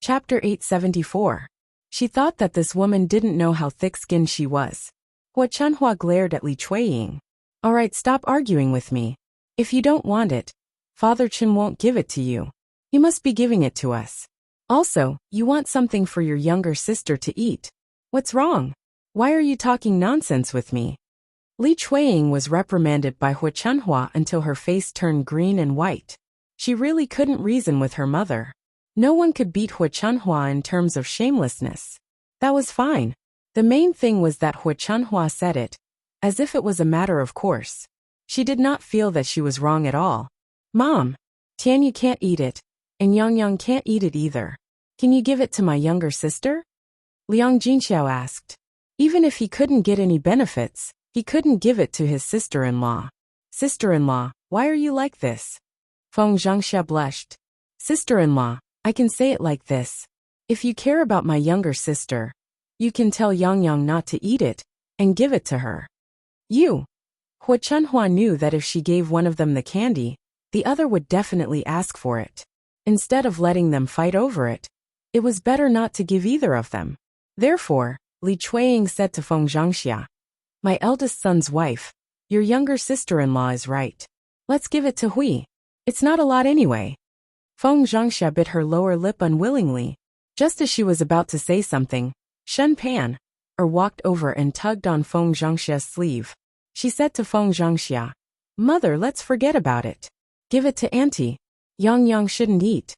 Chapter 874. She thought that this woman didn't know how thick-skinned she was. Hua Chunhua glared at Li Chuiying. Alright, stop arguing with me. If you don't want it, Father Chen won't give it to you. You must be giving it to us. Also, you want something for your younger sister to eat. What's wrong? Why are you talking nonsense with me? Li Chuiying was reprimanded by Hua Chunhua until her face turned green and white. She really couldn't reason with her mother. No one could beat Hua Chunhua in terms of shamelessness. That was fine. The main thing was that Hua Chunhua said it, as if it was a matter of course. She did not feel that she was wrong at all. Mom, Tianyu can't eat it, and Yang can't eat it either. Can you give it to my younger sister? Liang Jinxiao asked. Even if he couldn't get any benefits, he couldn't give it to his sister-in-law. Sister-in-law, why are you like this? Feng Zhangxia blushed. Sister-in-law, I can say it like this. If you care about my younger sister, you can tell Yang not to eat it, and give it to her. You. Hua Chunhua knew that if she gave one of them the candy, the other would definitely ask for it. Instead of letting them fight over it, it was better not to give either of them. Therefore, Li Chuiying said to Feng Zhangxia, my eldest son's wife, your younger sister-in-law is right. Let's give it to Hui. It's not a lot anyway. Feng Zhangxia bit her lower lip unwillingly. Just as she was about to say something, Shen Pan walked over and tugged on Feng Zhangxia's sleeve. She said to Feng Zhangxia, Mother, let's forget about it. Give it to Auntie. Yang shouldn't eat.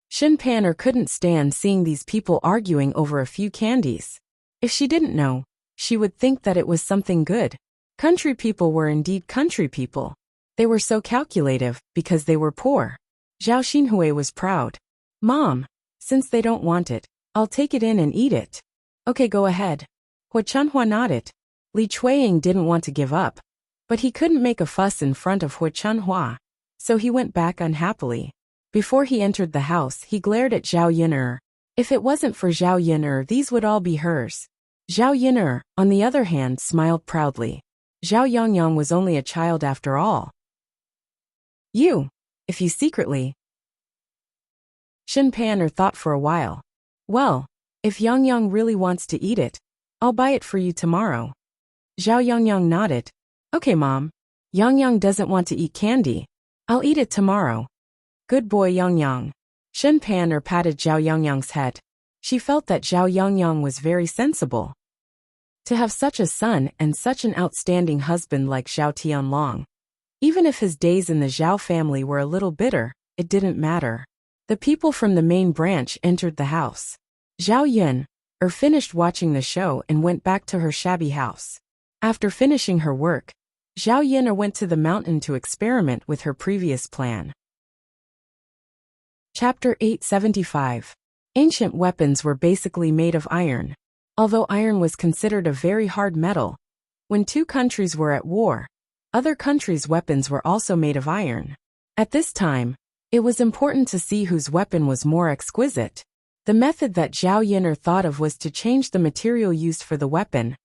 Shen Pan couldn't stand seeing these people arguing over a few candies. If she didn't know, she would think that it was something good. Country people were indeed country people. They were so calculative because they were poor. Zhao Xinhui was proud. Mom, since they don't want it, I'll take it in and eat it. Okay, go ahead. Hua Chunhua nodded. Li Chuiying didn't want to give up, but he couldn't make a fuss in front of Hua Chunhua, so he went back unhappily. Before he entered the house, he glared at Zhao Yin'er. If it wasn't for Zhao Yin'er, these would all be hers. Zhao Yin'er, on the other hand, smiled proudly. Zhao Yang was only a child after all. You. If you secretly. Shen Pan thought for a while. Well, if Yang really wants to eat it, I'll buy it for you tomorrow. Zhao Yang nodded. Okay, Mom. Yang doesn't want to eat candy. I'll eat it tomorrow. Good boy, Yang. Shen Pan patted Zhao Yang's head. She felt that Zhao Yang was very sensible. To have such a son and such an outstanding husband like Zhao Tianlong. Even if his days in the Zhao family were a little bitter, it didn't matter. The people from the main branch entered the house. Zhao Yun finished watching the show and went back to her shabby house. After finishing her work, Zhao Yun went to the mountain to experiment with her previous plan. Chapter 875. Ancient weapons were basically made of iron. Although iron was considered a very hard metal, when two countries were at war, other countries' weapons were also made of iron. At this time, it was important to see whose weapon was more exquisite. The method that Zhao Yin'er thought of was to change the material used for the weapon,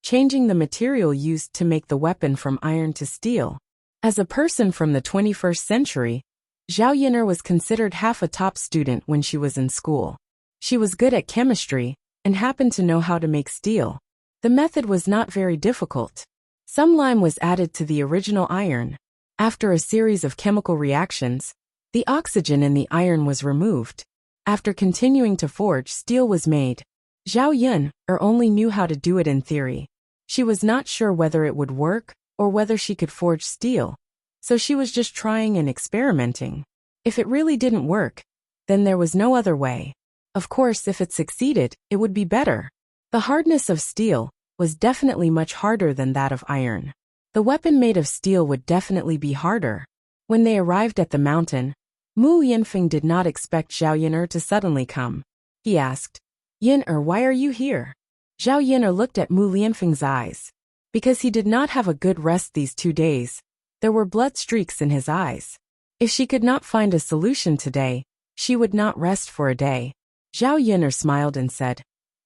changing the material used to make the weapon from iron to steel. As a person from the 21st century, Zhao Yin'er was considered half a top student when she was in school. She was good at chemistry and happened to know how to make steel. The method was not very difficult. Some lime was added to the original iron. After a series of chemical reactions, the oxygen in the iron was removed. After continuing to forge, steel was made. Zhao Yun only knew how to do it in theory. She was not sure whether it would work or whether she could forge steel, so she was just trying and experimenting. If it really didn't work, then there was no other way. Of course, if it succeeded, it would be better. The hardness of steel was definitely much harder than that of iron. The weapon made of steel would definitely be harder. When they arrived at the mountain, Mu Yinfeng did not expect Zhao Yin'er to suddenly come. He asked, Yin'er, why are you here? Zhao Yin'er looked at Mu Lianfeng's eyes. Because he did not have a good rest these 2 days, there were blood streaks in his eyes. If she could not find a solution today, she would not rest for a day. Zhao Yin'er smiled and said,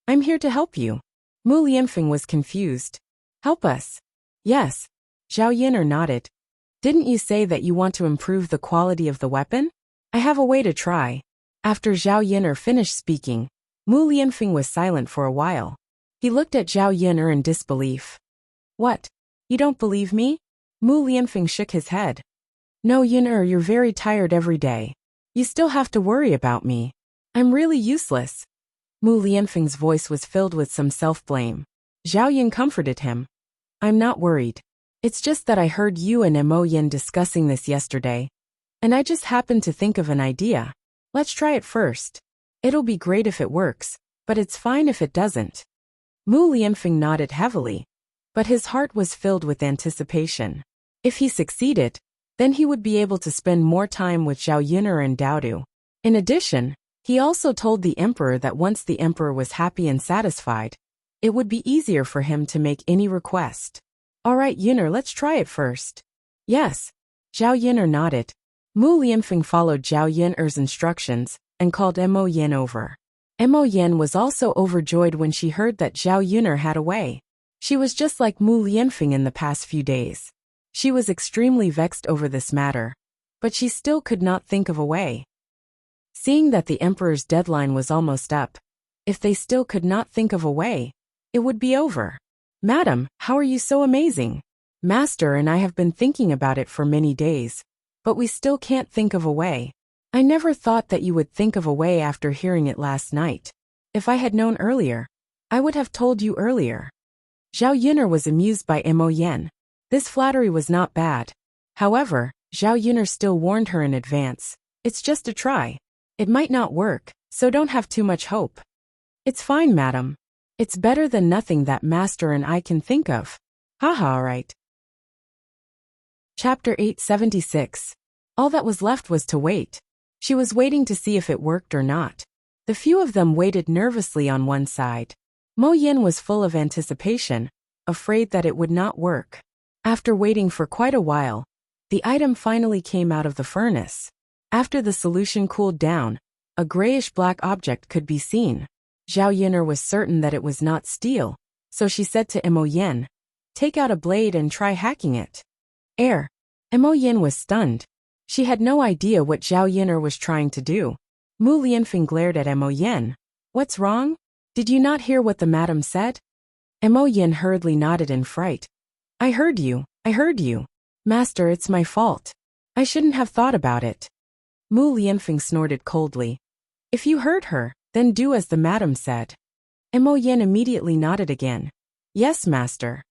I'm here to help you. Mu Lianfeng was confused. Help us. Yes. Zhao Yin'er nodded. Didn't you say that you want to improve the quality of the weapon? I have a way to try. After Zhao Yin'er finished speaking, Mu Lianfeng was silent for a while. He looked at Zhao Yin'er in disbelief. What? You don't believe me? Mu Lianfeng shook his head. No, Yin'er, you're very tired every day. You still have to worry about me. I'm really useless. Mu Lianfeng's voice was filled with some self-blame. Zhao Yin comforted him. I'm not worried. It's just that I heard you and Mo Yin discussing this yesterday, and I just happened to think of an idea. Let's try it first. It'll be great if it works, but it's fine if it doesn't. Mu Lianfeng nodded heavily, but his heart was filled with anticipation. If he succeeded, then he would be able to spend more time with Zhao Yin'er and Daodu. In addition, he also told the emperor that once the emperor was happy and satisfied, it would be easier for him to make any request. All right, Yin'er, let's try it first. Yes. Zhao Yin'er nodded. Mu Lianfeng followed Zhao Yin'er's instructions and called Mo Yin over. Mo Yin was also overjoyed when she heard that Zhao Yin'er had a way. She was just like Mu Lianfeng in the past few days. She was extremely vexed over this matter, but she still could not think of a way. Seeing that the emperor's deadline was almost up, if they still could not think of a way, it would be over. Madam, how are you so amazing? Master and I have been thinking about it for many days, but we still can't think of a way. I never thought that you would think of a way after hearing it last night. If I had known earlier, I would have told you earlier. Zhao Yin'er was amused by Mo Yin. This flattery was not bad. However, Zhao Yin'er still warned her in advance. It's just a try. It might not work, so don't have too much hope. It's fine, madam. It's better than nothing that master and I can think of. Haha, alright. Chapter 876. All that was left was to wait. She was waiting to see if it worked or not. The few of them waited nervously on one side. Mo Yin was full of anticipation, afraid that it would not work. After waiting for quite a while, the item finally came out of the furnace. After the solution cooled down, a grayish-black object could be seen. Zhao Yin'er was certain that it was not steel, so she said to Mo Yin, "Take out a blade and try hacking it." Mo Yin was stunned. She had no idea what Zhao Yin'er was trying to do. Mu Lianfeng glared at Mo Yin. What's wrong? Did you not hear what the madam said? Mo Yin hurriedly nodded in fright. I heard you. Master, it's my fault. I shouldn't have thought about it. Mu Lianfeng snorted coldly. If you heard her, then do as the madam said. Mo Yin immediately nodded again. Yes, master.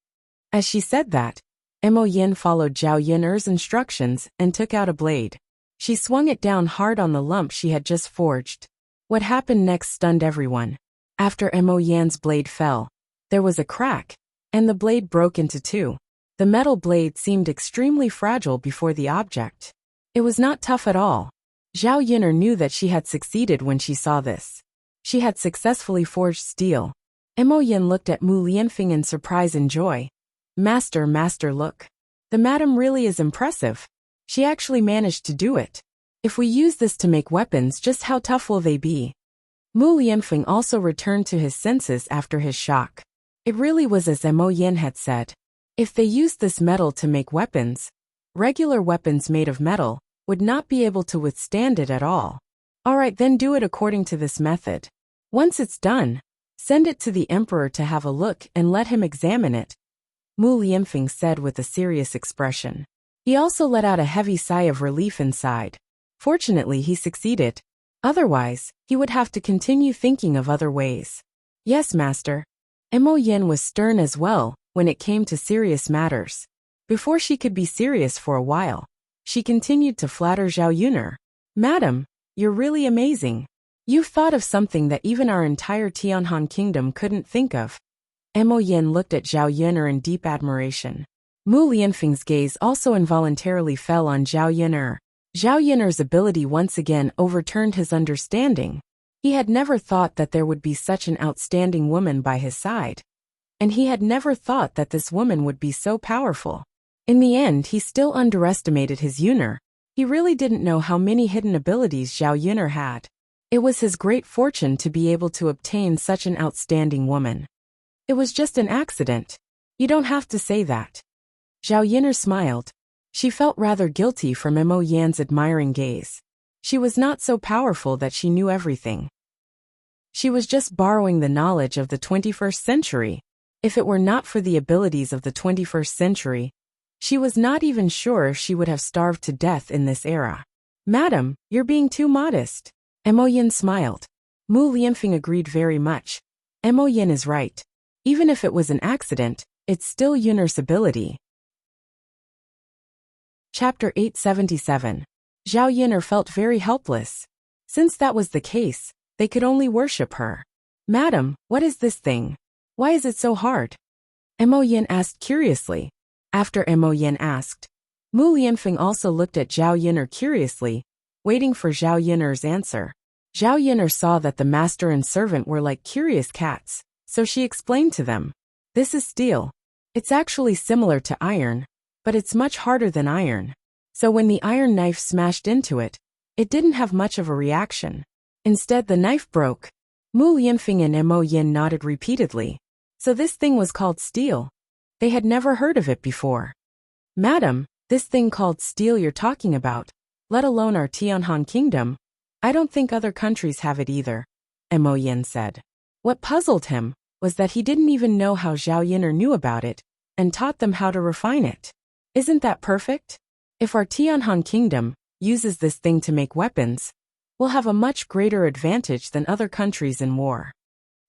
As she said that, Mo Yin followed Zhao Yin'er's instructions and took out a blade. She swung it down hard on the lump she had just forged. What happened next stunned everyone. After Mo Yin's blade fell, there was a crack, and the blade broke into two. The metal blade seemed extremely fragile before the object. It was not tough at all. Zhao Yin'er knew that she had succeeded when she saw this. She had successfully forged steel. Mo Yin looked at Mu Lianfeng in surprise and joy. Master, look. The madam really is impressive. She actually managed to do it. If we use this to make weapons, just how tough will they be? Mu Lianfeng also returned to his senses after his shock. It really was as Mo Yin had said. If they used this metal to make weapons, regular weapons made of metal would not be able to withstand it at all. Alright, then do it according to this method. Once it's done, send it to the emperor to have a look and let him examine it, Mu Lianfeng said with a serious expression. He also let out a heavy sigh of relief inside. Fortunately, he succeeded. Otherwise, he would have to continue thinking of other ways. Yes, master. Mo Yin was stern as well when it came to serious matters. Before she could be serious for a while, she continued to flatter Zhao Yin'er. Madam, you're really amazing. You've thought of something that even our entire Tianhan kingdom couldn't think of. Mo Yin looked at Zhao Yin'er in deep admiration. Mu Lianfeng's gaze also involuntarily fell on Zhao Yin'er. Zhao Yin'er's ability once again overturned his understanding. He had never thought that there would be such an outstanding woman by his side. And he had never thought that this woman would be so powerful. In the end, he still underestimated his Yin'er. He really didn't know how many hidden abilities Zhao Yin'er had. It was his great fortune to be able to obtain such an outstanding woman. It was just an accident. You don't have to say that. Zhao Yin'er smiled. She felt rather guilty from Mo Yan's admiring gaze. She was not so powerful that she knew everything. She was just borrowing the knowledge of the 21st century. If it were not for the abilities of the 21st century, she was not even sure if she would have starved to death in this era. Madam, you're being too modest. Mo Yin smiled. Mu Lianfeng agreed very much. Mo Yin is right. Even if it was an accident, it's still Yun'er's ability. Chapter 877. Zhao Yun'er felt very helpless. Since that was the case, they could only worship her. Madam, what is this thing? Why is it so hard? Mo Yin asked curiously. After Mo Yin asked, Mu Lianfeng also looked at Zhao Yun'er curiously, waiting for Zhao Yun'er's answer. Zhao Yun'er saw that the master and servant were like curious cats, so she explained to them. This is steel. It's actually similar to iron, but it's much harder than iron. So when the iron knife smashed into it, it didn't have much of a reaction. Instead, the knife broke. Mu Lianfeng and Mo Yin nodded repeatedly. So this thing was called steel. They had never heard of it before. Madam, this thing called steel you're talking about, let alone our Tianhan kingdom, I don't think other countries have it either, Mo Yin said. What puzzled him was that he didn't even know how Zhao Yun'er knew about it and taught them how to refine it. Isn't that perfect? If our Tianhan kingdom uses this thing to make weapons, we'll have a much greater advantage than other countries in war.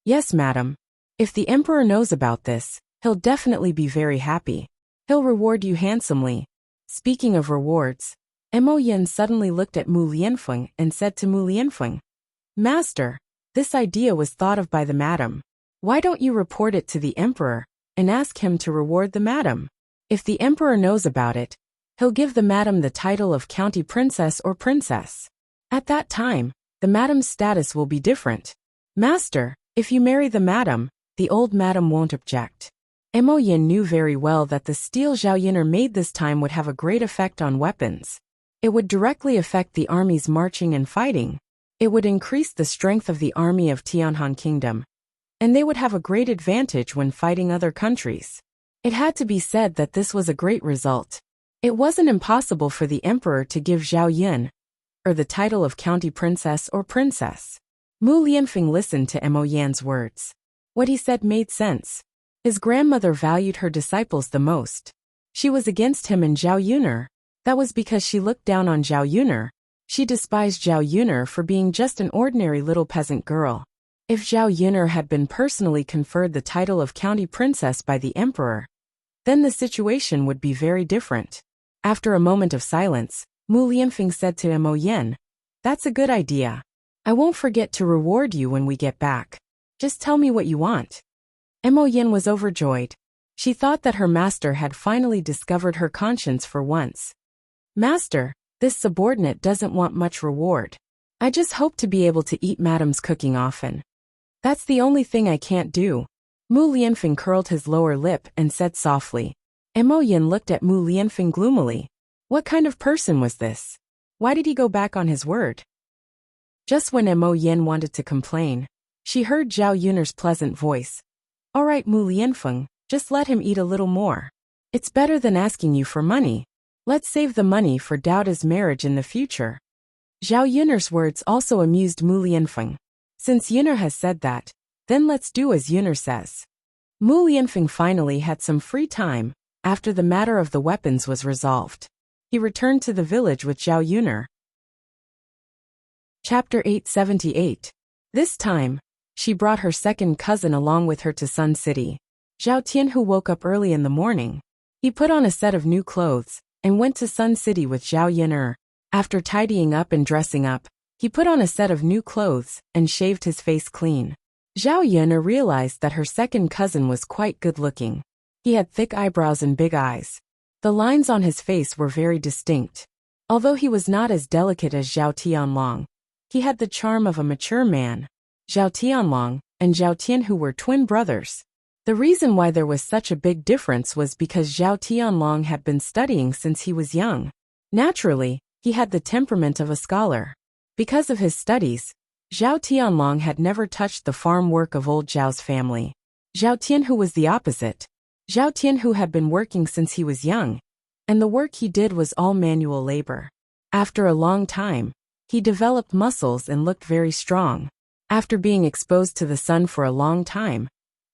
Yes, madam. If the emperor knows about this, he'll definitely be very happy. He'll reward you handsomely. Speaking of rewards, Mo Yin suddenly looked at Mu Lianfeng and said to Mu Lianfeng, Master, this idea was thought of by the madam. Why don't you report it to the emperor and ask him to reward the madam? If the emperor knows about it, he'll give the madam the title of county princess or princess. At that time, the madam's status will be different. Master, if you marry the madam, the old madam won't object. Mo Yin knew very well that the steel Zhao Yun'er made this time would have a great effect on weapons. It would directly affect the army's marching and fighting. It would increase the strength of the army of Tianhan Kingdom, and they would have a great advantage when fighting other countries. It had to be said that this was a great result. It wasn't impossible for the emperor to give Zhao Yun, or the title of county princess or princess. Mu Lianfeng listened to Mo Yan's words. What he said made sense. His grandmother valued her disciples the most. She was against him and Zhao Yun'er. That was because she looked down on Zhao Yun'er. She despised Zhao Yun'er for being just an ordinary little peasant girl. If Zhao Yun'er had been personally conferred the title of county princess by the emperor, then the situation would be very different. After a moment of silence, Mu Lianfeng said to Mo Yin, That's a good idea. I won't forget to reward you when we get back. Just tell me what you want. Mo Yin was overjoyed. She thought that her master had finally discovered her conscience for once. Master, this subordinate doesn't want much reward. I just hope to be able to eat madam's cooking often. That's the only thing I can't do. Mu Lianfeng curled his lower lip and said softly. Mo Yin looked at Mu Lianfeng gloomily. What kind of person was this? Why did he go back on his word? Just when Mo Yin wanted to complain, she heard Zhao Yun'er's pleasant voice. All right, Mu Lianfeng, just let him eat a little more. It's better than asking you for money. Let's save the money for Daoda's marriage in the future. Zhao Yun'er's words also amused Mu Lianfeng. Since Yun'er has said that, then let's do as Yun'er says. Mu Lianfeng finally had some free time after the matter of the weapons was resolved. He returned to the village with Zhao Yun'er. Chapter 878. This time, she brought her second cousin along with her to Sun City. Zhao Tianhu woke up early in the morning. He put on a set of new clothes and went to Sun City with Zhao Yun'er. After tidying up and dressing up, he put on a set of new clothes and shaved his face clean. Zhao Yun'er realized that her second cousin was quite good-looking. He had thick eyebrows and big eyes. The lines on his face were very distinct. Although he was not as delicate as Zhao Tianlong, he had the charm of a mature man. Zhao Tianlong and Zhao Tianhu were twin brothers. The reason why there was such a big difference was because Zhao Tianlong had been studying since he was young. Naturally, he had the temperament of a scholar. Because of his studies, Zhao Tianlong had never touched the farm work of old Zhao's family. Zhao Tianhu was the opposite. Zhao Tianhu had been working since he was young, and the work he did was all manual labor. After a long time, He developed muscles and looked very strong. After being exposed to the sun for a long time,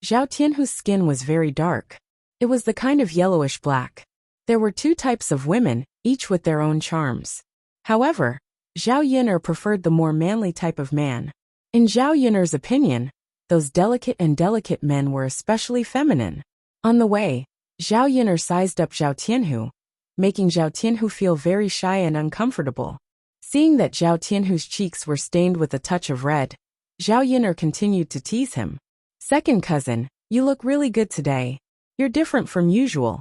Zhao Tianhu's skin was very dark. It was the kind of yellowish black. There were two types of women, each with their own charms. However, Zhao Yin'er preferred the more manly type of man. In Zhao Yin'er's opinion, those delicate men were especially feminine. On the way, Zhao Yin'er sized up Zhao Tianhu, making Zhao Tianhu feel very shy and uncomfortable. Seeing that Zhao Tianhu's cheeks were stained with a touch of red, Zhao Yin'er continued to tease him. "Second cousin, you look really good today. You're different from usual."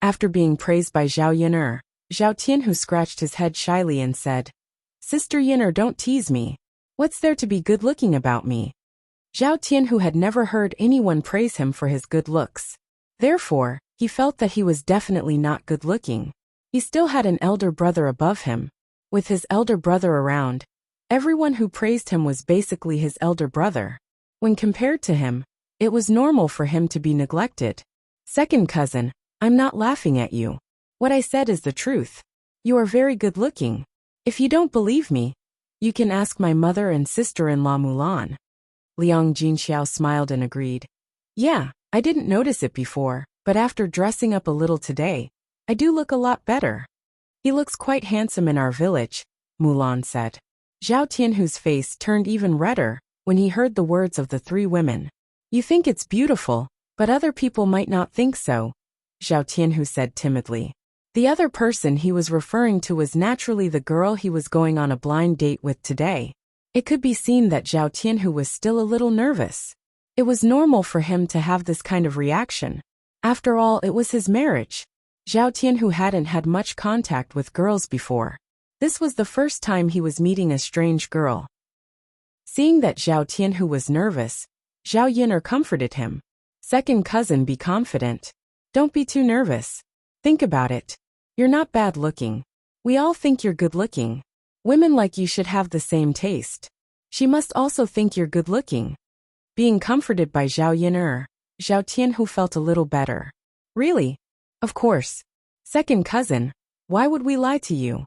After being praised by Zhao Yin'er, Zhao Tianhu scratched his head shyly and said, "Sister Yin'er, don't tease me. What's there to be good-looking about me?" Zhao Tianhu had never heard anyone praise him for his good looks. Therefore, he felt that he was definitely not good-looking. He still had an elder brother above him. With his elder brother around, everyone who praised him was basically his elder brother. When compared to him, it was normal for him to be neglected. "Second cousin, I'm not laughing at you. What I said is the truth. You are very good-looking. If you don't believe me, you can ask my mother and sister-in-law Mulan." Liang Jinxiao smiled and agreed. "Yeah, I didn't notice it before, but after dressing up a little today, I do look a lot better." "He looks quite handsome in our village," Mulan said. Zhao Tianhu's face turned even redder when he heard the words of the three women. "You think it's beautiful, but other people might not think so," Zhao Tianhu said timidly. The other person he was referring to was naturally the girl he was going on a blind date with today. It could be seen that Zhao Tianhu was still a little nervous. It was normal for him to have this kind of reaction. After all, it was his marriage. Zhao Tianhu hadn't had much contact with girls before. This was the first time he was meeting a strange girl. Seeing that Zhao Tianhu was nervous, Zhao Yin'er comforted him. "Second cousin, be confident. Don't be too nervous. Think about it. You're not bad looking. We all think you're good looking. Women like you should have the same taste. She must also think you're good looking." Being comforted by Zhao Yin'er, Zhao Tianhu felt a little better. "Really? Of course. Second cousin, why would we lie to you?"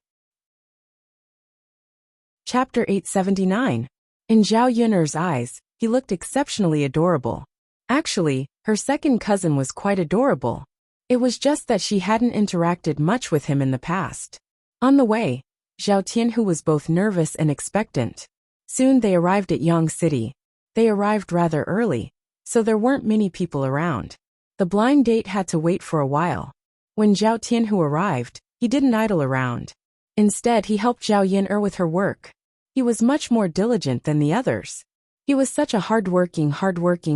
Chapter 879. In Zhao Yin'er's eyes, he looked exceptionally adorable. Actually, her second cousin was quite adorable. It was just that she hadn't interacted much with him in the past. On the way, Zhao Tianhu was both nervous and expectant. Soon they arrived at Yang City. They arrived rather early, so there weren't many people around. The blind date had to wait for a while. When Zhao Tianhu arrived, he didn't idle around. Instead, he helped Zhao Yin'er with her work. He was much more diligent than the others. He was such a hardworking,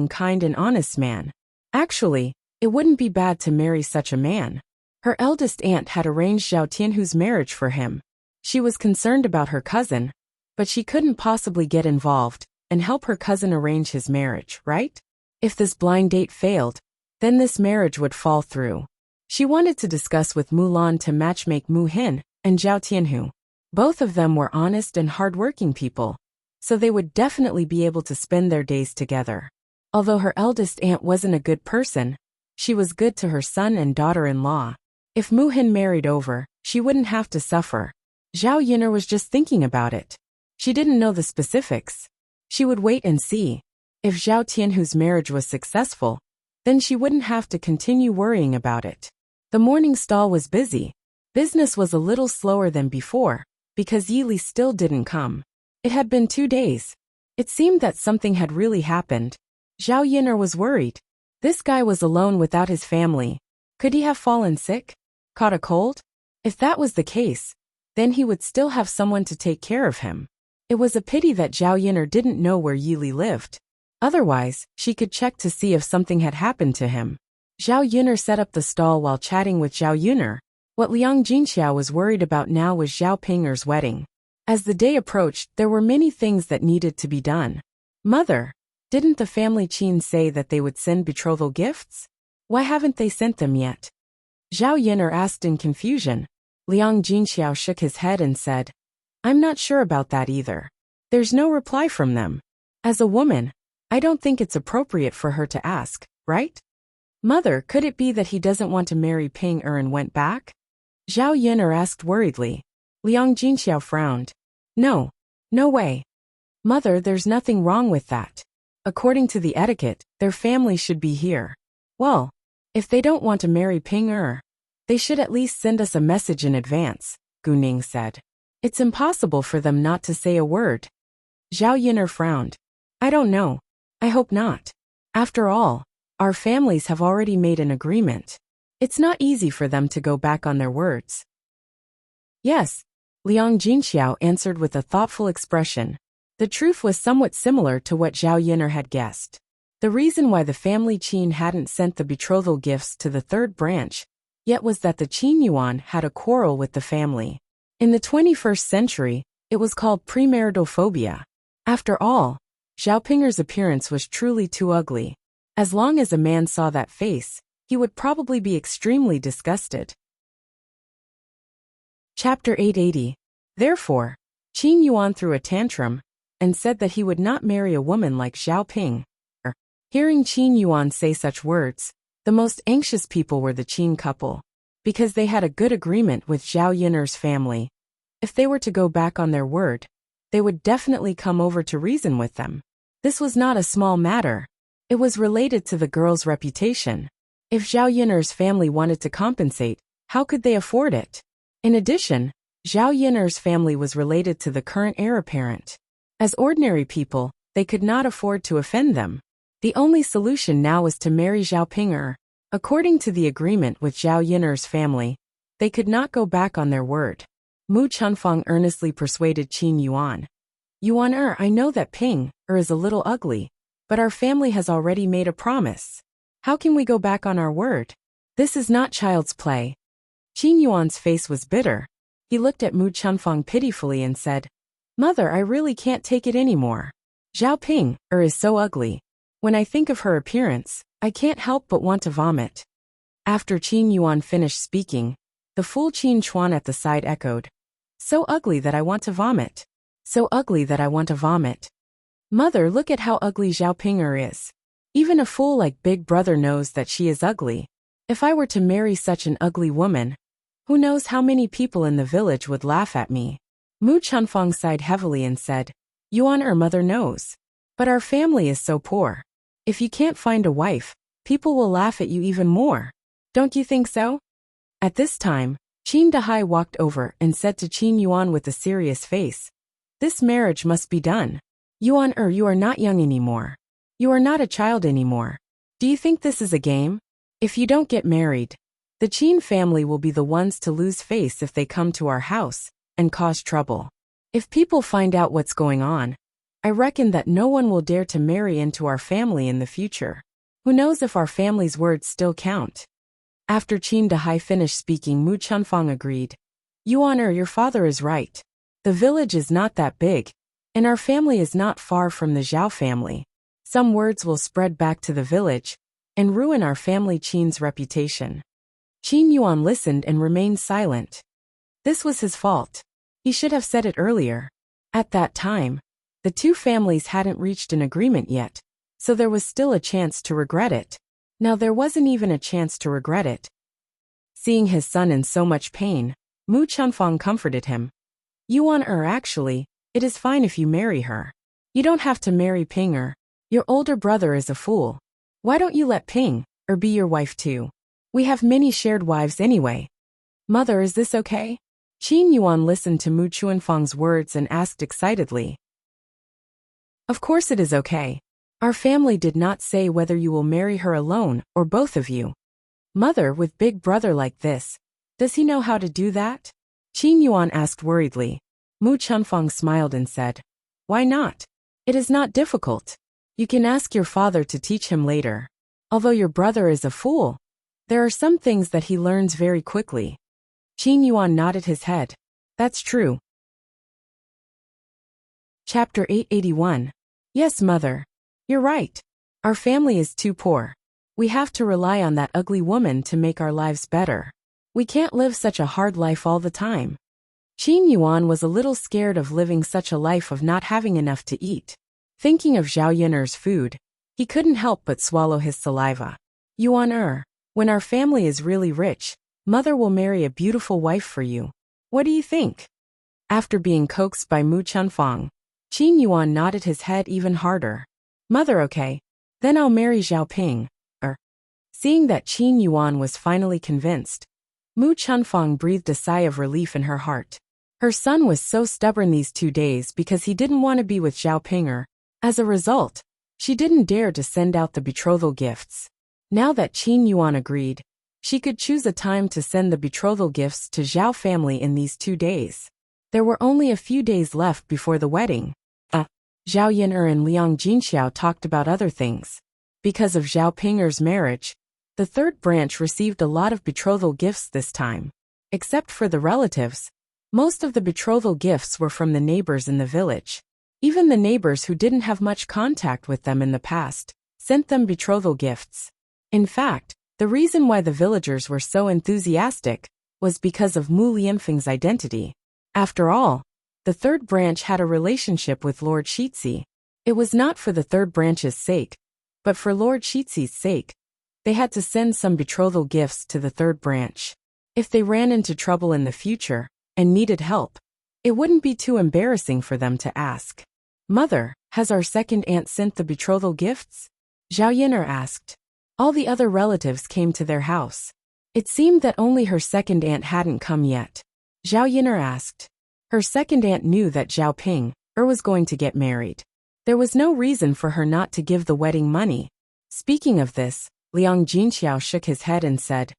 kind and honest man. Actually, it wouldn't be bad to marry such a man. Her eldest aunt had arranged Zhao Tianhu's marriage for him. She was concerned about her cousin, but she couldn't possibly get involved and help her cousin arrange his marriage, right? If this blind date failed, then this marriage would fall through. She wanted to discuss with Mulan to matchmake Mu Hin and Zhao Tianhu. Both of them were honest and hardworking people, so they would definitely be able to spend their days together. Although her eldest aunt wasn't a good person, she was good to her son and daughter-in-law. If Mu Hin married over, she wouldn't have to suffer. Zhao Yin'er was just thinking about it. She didn't know the specifics. She would wait and see. If Zhao Tianhu's marriage was successful, then she wouldn't have to continue worrying about it. The morning stall was busy. Business was a little slower than before, because Yili still didn't come. It had been 2 days. It seemed that something had really happened. Zhao Yin'er was worried. This guy was alone without his family. Could he have fallen sick? Caught a cold? If that was the case, then he would still have someone to take care of him. It was a pity that Zhao Yin'er didn't know where Yili lived. Otherwise, she could check to see if something had happened to him. Zhao Yin'er set up the stall while chatting with Zhao Yun'er. What Liang Jinxiao was worried about now was Zhao Ping'er's wedding. As the day approached, there were many things that needed to be done. "Mother, didn't the family Qin say that they would send betrothal gifts? Why haven't they sent them yet?" Zhao Yin'er asked in confusion. Liang Jinxiao shook his head and said, "I'm not sure about that either. There's no reply from them. As a woman, I don't think it's appropriate for her to ask, right? Mother, could it be that he doesn't want to marry Ping'er and went back?" Zhao Yin'er asked worriedly. Liang Jinxiao frowned. No. No way. Mother, there's nothing wrong with that. According to the etiquette, their family should be here. Well, if they don't want to marry Ping Er, they should at least send us a message in advance, Gu Ning said. It's impossible for them not to say a word. Zhao Yin'er frowned. I don't know. I hope not. After all, our families have already made an agreement. It's not easy for them to go back on their words. Yes, Liang Jinxiao answered with a thoughtful expression. The truth was somewhat similar to what Zhao Yin'er had guessed. The reason why the family Qin hadn't sent the betrothal gifts to the third branch yet was that the Qin Yuan had a quarrel with the family. In the 21st century, it was called premarital phobia. After all, Zhao Pinger's appearance was truly too ugly. As long as a man saw that face, he would probably be extremely disgusted. Chapter 880. Therefore, Qin Yuan threw a tantrum and said that he would not marry a woman like Zhao Ping. Hearing Qin Yuan say such words, the most anxious people were the Qin couple, because they had a good agreement with Zhao Yin'er's family. If they were to go back on their word, they would definitely come over to reason with them. This was not a small matter. It was related to the girl's reputation. If Zhao Yin'er's family wanted to compensate, how could they afford it? In addition, Zhao Yin'er's family was related to the current heir apparent. As ordinary people, they could not afford to offend them. The only solution now was to marry Zhao Ping. According to the agreement with Zhao Yin'er's family, they could not go back on their word. Mu Chunfang earnestly persuaded Qin Yuan. Yuan, I know that Ping is a little ugly, but our family has already made a promise. How can we go back on our word? This is not child's play. Qin Yuan's face was bitter. He looked at Mu Chunfang pitifully and said, Mother, I really can't take it anymore. Zhao Ping is so ugly. When I think of her appearance, I can't help but want to vomit. After Qin Yuan finished speaking, the fool Qin Chuan at the side echoed. So ugly that I want to vomit. So ugly that I want to vomit. Mother, look at how ugly Zhao Ping is. Even a fool like Big Brother knows that she is ugly. If I were to marry such an ugly woman, who knows how many people in the village would laugh at me. Mu Chunfang sighed heavily and said, Yuan, mother knows. But our family is so poor. If you can't find a wife, people will laugh at you even more. Don't you think so? At this time, Qin Dahai walked over and said to Qin Yuan with a serious face, This marriage must be done. Yuan, you are not young anymore. You are not a child anymore. Do you think this is a game? If you don't get married, the Qin family will be the ones to lose face if they come to our house and cause trouble. If people find out what's going on, I reckon that no one will dare to marry into our family in the future. Who knows if our family's words still count? After Qin Dahai finished speaking, Mu Chunfang agreed. Yuan, your father is right. The village is not that big, and our family is not far from the Zhao family. Some words will spread back to the village and ruin our family Qin's reputation. Qin Yuan listened and remained silent. This was his fault. He should have said it earlier. At that time, the two families hadn't reached an agreement yet, so there was still a chance to regret it. Now there wasn't even a chance to regret it. Seeing his son in so much pain, Mu Chunfang comforted him. Yuan, actually, it is fine if you marry her. You don't have to marry Ping. Your older brother is a fool. Why don't you let Ping be your wife too? We have many shared wives anyway. Mother, is this okay? Qin Yuan listened to Mu Chunfang's words and asked excitedly. Of course it is okay. Our family did not say whether you will marry her alone or both of you. Mother, with Big Brother like this, does he know how to do that? Qin Yuan asked worriedly. Mu Chunfang smiled and said, Why not? It is not difficult. You can ask your father to teach him later. Although your brother is a fool, there are some things that he learns very quickly. Qin Yuan nodded his head. That's true. Chapter 881. Yes, mother. You're right. Our family is too poor. We have to rely on that ugly woman to make our lives better. We can't live such a hard life all the time. Qin Yuan was a little scared of living such a life of not having enough to eat. Thinking of Zhao Yin'er's food, he couldn't help but swallow his saliva. Yuan, when our family is really rich, mother will marry a beautiful wife for you. What do you think? After being coaxed by Mu Chunfang, Qin Yuan nodded his head even harder. Mother, okay. Then I'll marry Zhao Ping. Seeing that Qin Yuan was finally convinced, Mu Chunfang breathed a sigh of relief in her heart. Her son was so stubborn these 2 days because he didn't want to be with Zhao Ping. As a result, she didn't dare to send out the betrothal gifts. Now that Qin Yuan agreed, she could choose a time to send the betrothal gifts to Zhao family in these 2 days. There were only a few days left before the wedding. Zhao Yin'er and Liang Jinxiao talked about other things. Because of Zhao Ping'er's marriage, the third branch received a lot of betrothal gifts this time. Except for the relatives, most of the betrothal gifts were from the neighbors in the village. Even the neighbors who didn't have much contact with them in the past sent them betrothal gifts. In fact, the reason why the villagers were so enthusiastic was because of Mu Lianfeng's identity. After all, the third branch had a relationship with Lord Shizhi. It was not for the third branch's sake, but for Lord Shizhi's sake. They had to send some betrothal gifts to the third branch. If they ran into trouble in the future and needed help, it wouldn't be too embarrassing for them to ask. Mother, has our second aunt sent the betrothal gifts? Zhao Yin'er asked. All the other relatives came to their house. It seemed that only her second aunt hadn't come yet. Zhao Yin'er asked. Her second aunt knew that Zhao Ping was going to get married. There was no reason for her not to give the wedding money. Speaking of this, Liang Jinxiao shook his head and said,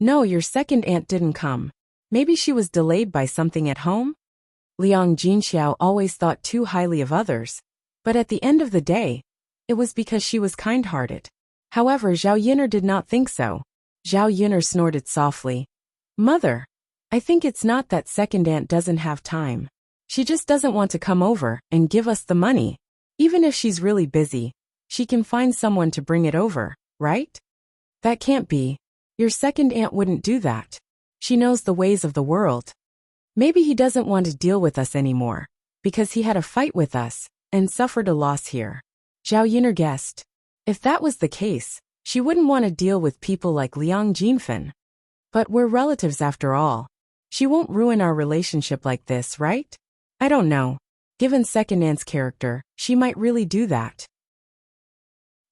No, your second aunt didn't come. Maybe she was delayed by something at home? Liang Jinxiao always thought too highly of others, but at the end of the day, it was because she was kind-hearted. However, Zhao Yin'er did not think so. Zhao Yin'er snorted softly. Mother, I think it's not that second aunt doesn't have time. She just doesn't want to come over and give us the money. Even if she's really busy, she can find someone to bring it over, right? That can't be. Your second aunt wouldn't do that. She knows the ways of the world. Maybe he doesn't want to deal with us anymore, because he had a fight with us and suffered a loss here. Zhao Yin'er guessed. If that was the case, she wouldn't want to deal with people like Liang Jinfen. But we're relatives after all. She won't ruin our relationship like this, right? I don't know. Given second aunt's character, she might really do that.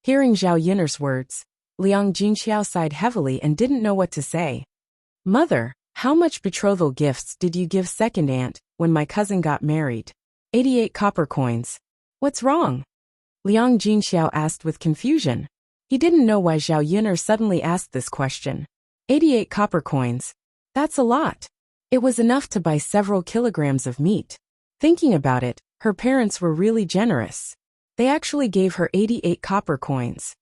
Hearing Zhao Yin'er's words, Liang Jinxiao sighed heavily and didn't know what to say. Mother, how much betrothal gifts did you give second aunt when my cousin got married? 88 copper coins. What's wrong? Liang Jinxiao asked with confusion. He didn't know why Zhao Yin'er suddenly asked this question. 88 copper coins. That's a lot. It was enough to buy several kilograms of meat. Thinking about it, her parents were really generous. They actually gave her 88 copper coins.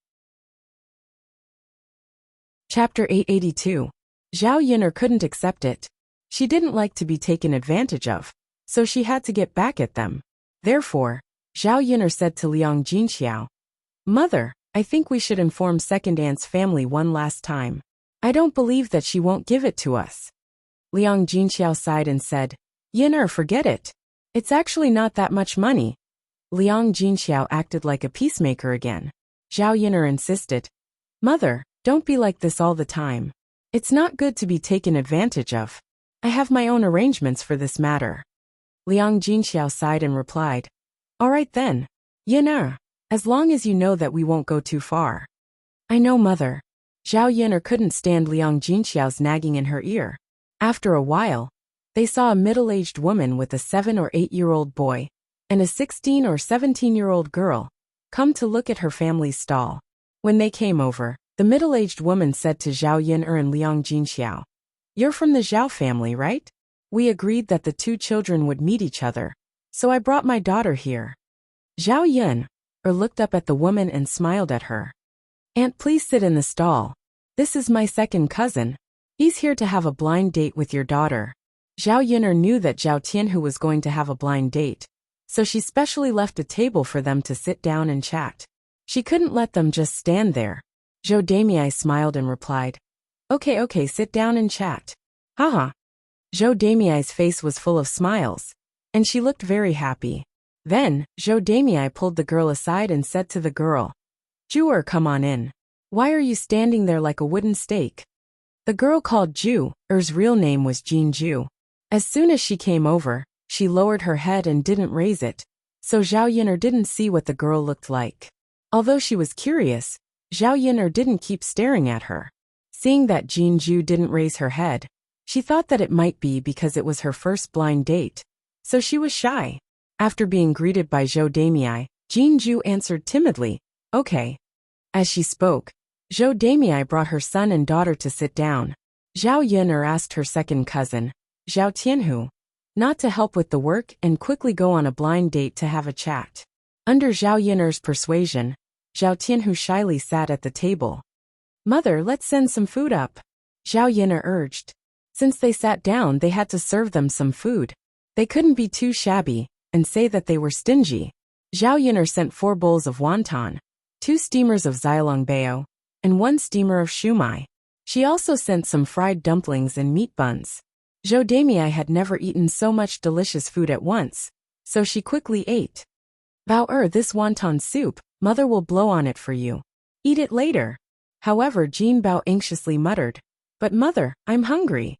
Chapter 882. Zhao Yin'er couldn't accept it. She didn't like to be taken advantage of, so she had to get back at them. Therefore, Zhao Yin'er said to Liang Jinxiao, Mother, I think we should inform second aunt's family one last time. I don't believe that she won't give it to us. Liang Jinxiao sighed and said, Yin'er, forget it. It's actually not that much money. Liang Jinxiao acted like a peacemaker again. Zhao Yin'er insisted, Mother, don't be like this all the time. It's not good to be taken advantage of. I have my own arrangements for this matter. Liang Jinxiao sighed and replied, All right then, Yin'er, as long as you know that we won't go too far. I know, Mother. Zhao Yin'er couldn't stand Liang Jinxiao's nagging in her ear. After a while, they saw a middle-aged woman with a 7 or 8-year-old boy and a 16 or 17-year-old girl come to look at her family's stall. When they came over, the middle-aged woman said to Zhao Yin'er and Liang Jinxiao, You're from the Zhao family, right? We agreed that the two children would meet each other, so I brought my daughter here. Zhao Yin'er looked up at the woman and smiled at her. Aunt, please sit in the stall. This is my second cousin. He's here to have a blind date with your daughter. Zhao Yin'er knew that Zhao Tianhu was going to have a blind date, so she specially left a table for them to sit down and chat. She couldn't let them just stand there. Zhou Damei smiled and replied, Okay, sit down and chat. Haha. Zhou Damei's face was full of smiles, and she looked very happy. Then, Zhou Damei pulled the girl aside and said to the girl, Ju, come on in. Why are you standing there like a wooden stake? The girl called Ju's real name was Jean Ju. As soon as she came over, She lowered her head and didn't raise it, so Zhao Yin'er didn't see what the girl looked like. Although she was curious, Zhao Yin'er didn't keep staring at her. Seeing that Jinju didn't raise her head, she thought that it might be because it was her first blind date, so she was shy. After being greeted by Zhou Damei, Jinju answered timidly, "Okay." As she spoke, Zhou Damei brought her son and daughter to sit down. Zhao Yin'er asked her second cousin, Zhao Tianhu, not to help with the work and quickly go on a blind date to have a chat. Under Zhao Yin'er's persuasion, Zhao Tianhu shyly sat at the table. "Mother, let's send some food up," Zhao Yin'er urged. Since they sat down, they had to serve them some food. They couldn't be too shabby and say that they were stingy. Zhao Yin'er sent 4 bowls of wonton, 2 steamers of xiaolongbao, and 1 steamer of shumai. She also sent some fried dumplings and meat buns. Zhou Damei had never eaten so much delicious food at once, so she quickly ate. "Bao this wonton soup, mother will blow on it for you. Eat it later." However, Jin Bao anxiously muttered, "But mother, I'm hungry."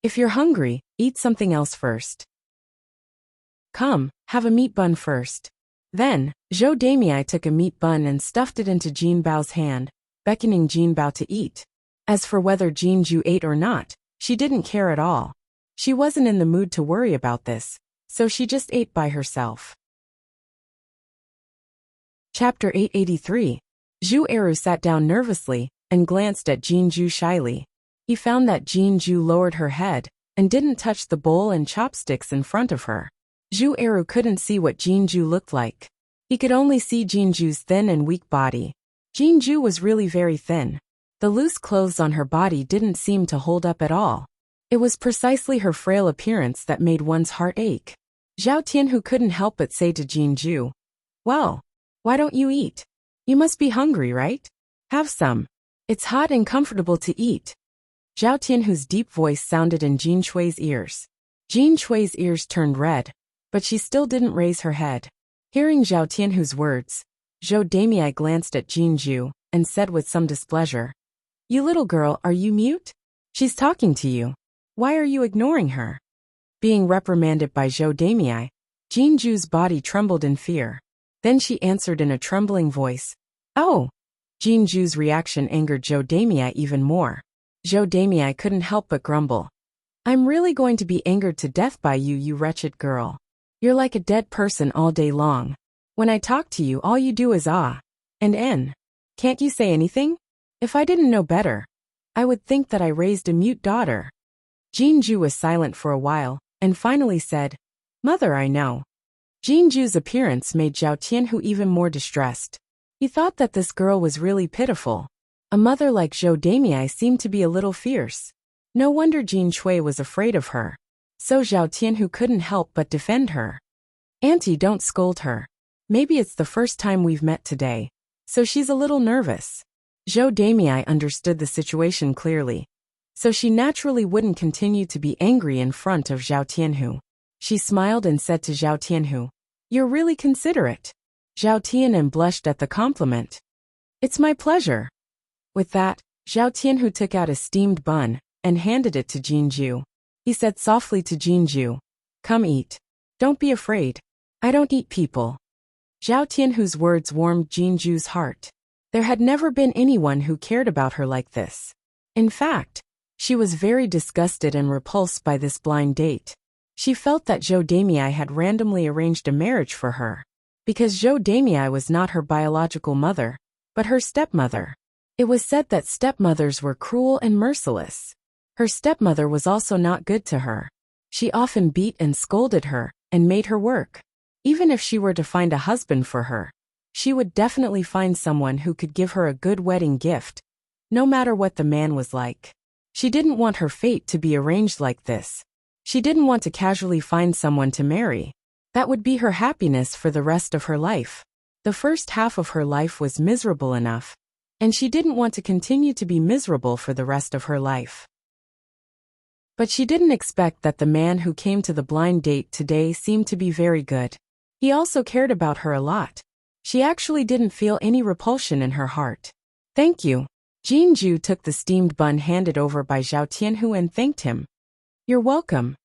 "If you're hungry, eat something else first. Come, have a meat bun first." Then, Zhou Damei took a meat bun and stuffed it into Jin Bao's hand, beckoning Jin Bao to eat. As for whether Jinju ate or not, she didn't care at all. She wasn't in the mood to worry about this, so she just ate by herself. Chapter 883. Zhu Eru sat down nervously and glanced at Jinju shyly. He found that Jinju lowered her head and didn't touch the bowl and chopsticks in front of her. Zhu Eru couldn't see what Jinju looked like. He could only see Jinju's thin and weak body. Jinju was really very thin. The loose clothes on her body didn't seem to hold up at all. It was precisely her frail appearance that made one's heart ache. Zhao Tianhu couldn't help but say to Jinju, "Well, why don't you eat? You must be hungry, right? Have some. It's hot and comfortable to eat." Zhao Tianhu's deep voice sounded in Jin Shui's ears. Jin Shui's ears turned red, but she still didn't raise her head. Hearing Zhao Tianhu's words, Zhou Damei glanced at Jinju and said with some displeasure, "You little girl, are you mute? She's talking to you. Why are you ignoring her?" Being reprimanded by Zhou Damei, Jinju's body trembled in fear. Then she answered in a trembling voice, "Oh." Jinju's reaction angered Zhou Damei even more. Zhou Damei couldn't help but grumble, "I'm really going to be angered to death by you, you wretched girl. You're like a dead person all day long. When I talk to you, all you do is ah and n. Can't you say anything? If I didn't know better, I would think that I raised a mute daughter." Jinju was silent for a while, and finally said, "Mother, I know." Jinju's appearance made Zhao Tianhu even more distressed. He thought that this girl was really pitiful. A mother like Zhou Damei seemed to be a little fierce. No wonder Jin Shui was afraid of her. So Zhao Tianhu couldn't help but defend her. "Auntie, don't scold her. Maybe it's the first time we've met today, so she's a little nervous." Zhou Damei understood the situation clearly, so she naturally wouldn't continue to be angry in front of Zhao Tianhu. She smiled and said to Zhao Tianhu, "You're really considerate." Zhao Tianhu blushed at the compliment. "It's my pleasure." With that, Zhao Tianhu took out a steamed bun and handed it to Jinju. He said softly to Jinju, "Come eat. Don't be afraid. I don't eat people." Zhao Tianhu's words warmed Jinju's heart. There had never been anyone who cared about her like this. In fact, she was very disgusted and repulsed by this blind date. She felt that Zhou Damei had randomly arranged a marriage for her, because Zhou Damei was not her biological mother, but her stepmother. It was said that stepmothers were cruel and merciless. Her stepmother was also not good to her. She often beat and scolded her and made her work. Even if she were to find a husband for her, she would definitely find someone who could give her a good wedding gift, no matter what the man was like. She didn't want her fate to be arranged like this. She didn't want to casually find someone to marry. That would be her happiness for the rest of her life. The first half of her life was miserable enough, and she didn't want to continue to be miserable for the rest of her life. But she didn't expect that the man who came to the blind date today seemed to be very good. He also cared about her a lot. She actually didn't feel any repulsion in her heart. "Thank you." Jinju took the steamed bun handed over by Zhao Tianhu and thanked him. "You're welcome."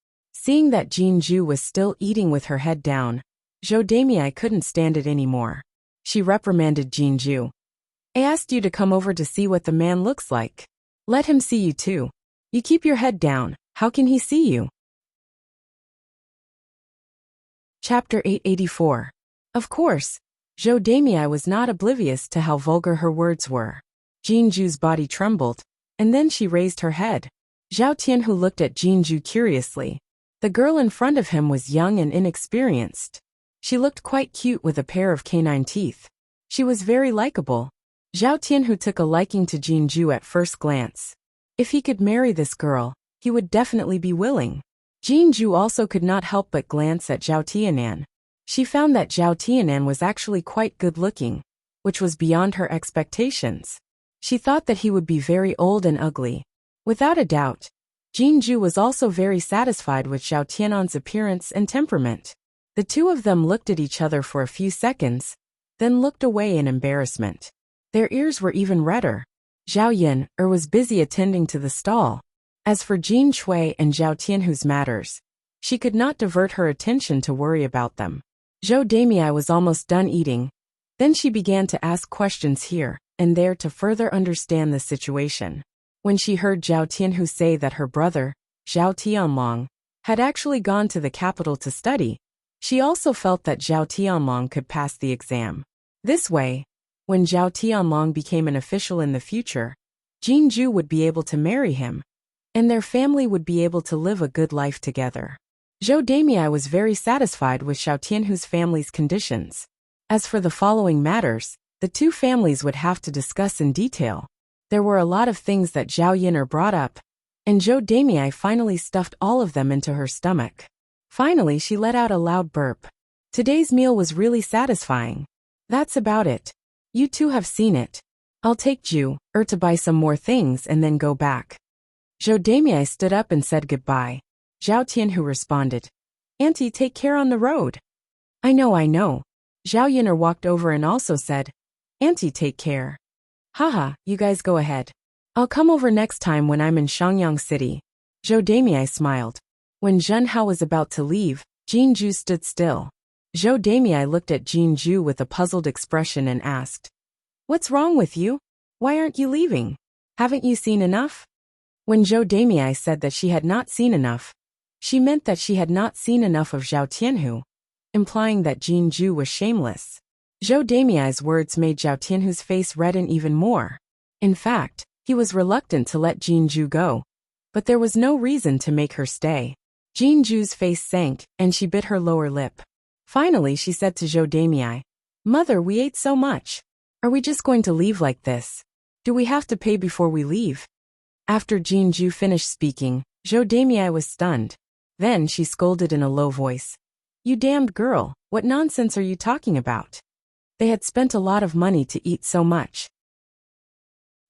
Seeing that Jinju was still eating with her head down, Zhou Demei couldn't stand it anymore. She reprimanded Jinju. I asked you to come over to see what the man looks like. Let him see you too. You keep your head down, how can he see you? Chapter 884. Of course, Zhou Demei was not oblivious to how vulgar her words were. Jinju's body trembled, and then she raised her head. Zhao Tianhu looked at Jinju curiously. The girl in front of him was young and inexperienced. She looked quite cute with a pair of canine teeth. She was very likable. Zhao Tianhu took a liking to Jinju at first glance. If he could marry this girl, he would definitely be willing. Jinju also could not help but glance at Zhao Tianan. She found that Zhao Tianan was actually quite good-looking, which was beyond her expectations. She thought that he would be very old and ugly. Without a doubt, Jinju was also very satisfied with Zhao Tianan's appearance and temperament. The two of them looked at each other for a few seconds, then looked away in embarrassment. Their ears were even redder. Zhao Yin was busy attending to the stall. As for Jin Shui and Zhao Tianhu's matters, she could not divert her attention to worry about them. Zhou Demei was almost done eating. Then she began to ask questions here and there to further understand the situation. When she heard Zhao Tianhu say that her brother, Zhao Tianlong, had actually gone to the capital to study, she also felt that Zhao Tianlong could pass the exam. This way, when Zhao Tianlong became an official in the future, Jinju would be able to marry him, and their family would be able to live a good life together. Zhou Demei was very satisfied with Zhao Tianhu's family's conditions. As for the following matters, the two families would have to discuss in detail. There were a lot of things that Zhao Yin brought up, and Zhou Demei finally stuffed all of them into her stomach. Finally, she let out a loud burp. Today's meal was really satisfying. That's about it. You two have seen it. I'll take Ju to buy some more things and then go back. Zhou Demei stood up and said goodbye. Zhao Tianhu responded, Auntie, take care on the road. I know. Zhao Yin walked over and also said, Auntie, take care. Haha, you guys go ahead. I'll come over next time when I'm in Shangyang City. Zhou Demei smiled. When Zhen Hao was about to leave, Jinju stood still. Zhou Demei looked at Jinju with a puzzled expression and asked, What's wrong with you? Why aren't you leaving? Haven't you seen enough? When Zhou Demei said that she had not seen enough, she meant that she had not seen enough of Zhao Tianhu, implying that Jinju was shameless. Zhou Demei's words made Zhao Tianhu's face redden even more. In fact, he was reluctant to let Jinju go, but there was no reason to make her stay. Jinju's face sank, and she bit her lower lip. Finally, she said to Zhou Demei, Mother, we ate so much. Are we just going to leave like this? Do we have to pay before we leave? After Jinju finished speaking, Zhou Demei was stunned. Then she scolded in a low voice. You damned girl, what nonsense are you talking about? They had spent a lot of money to eat so much.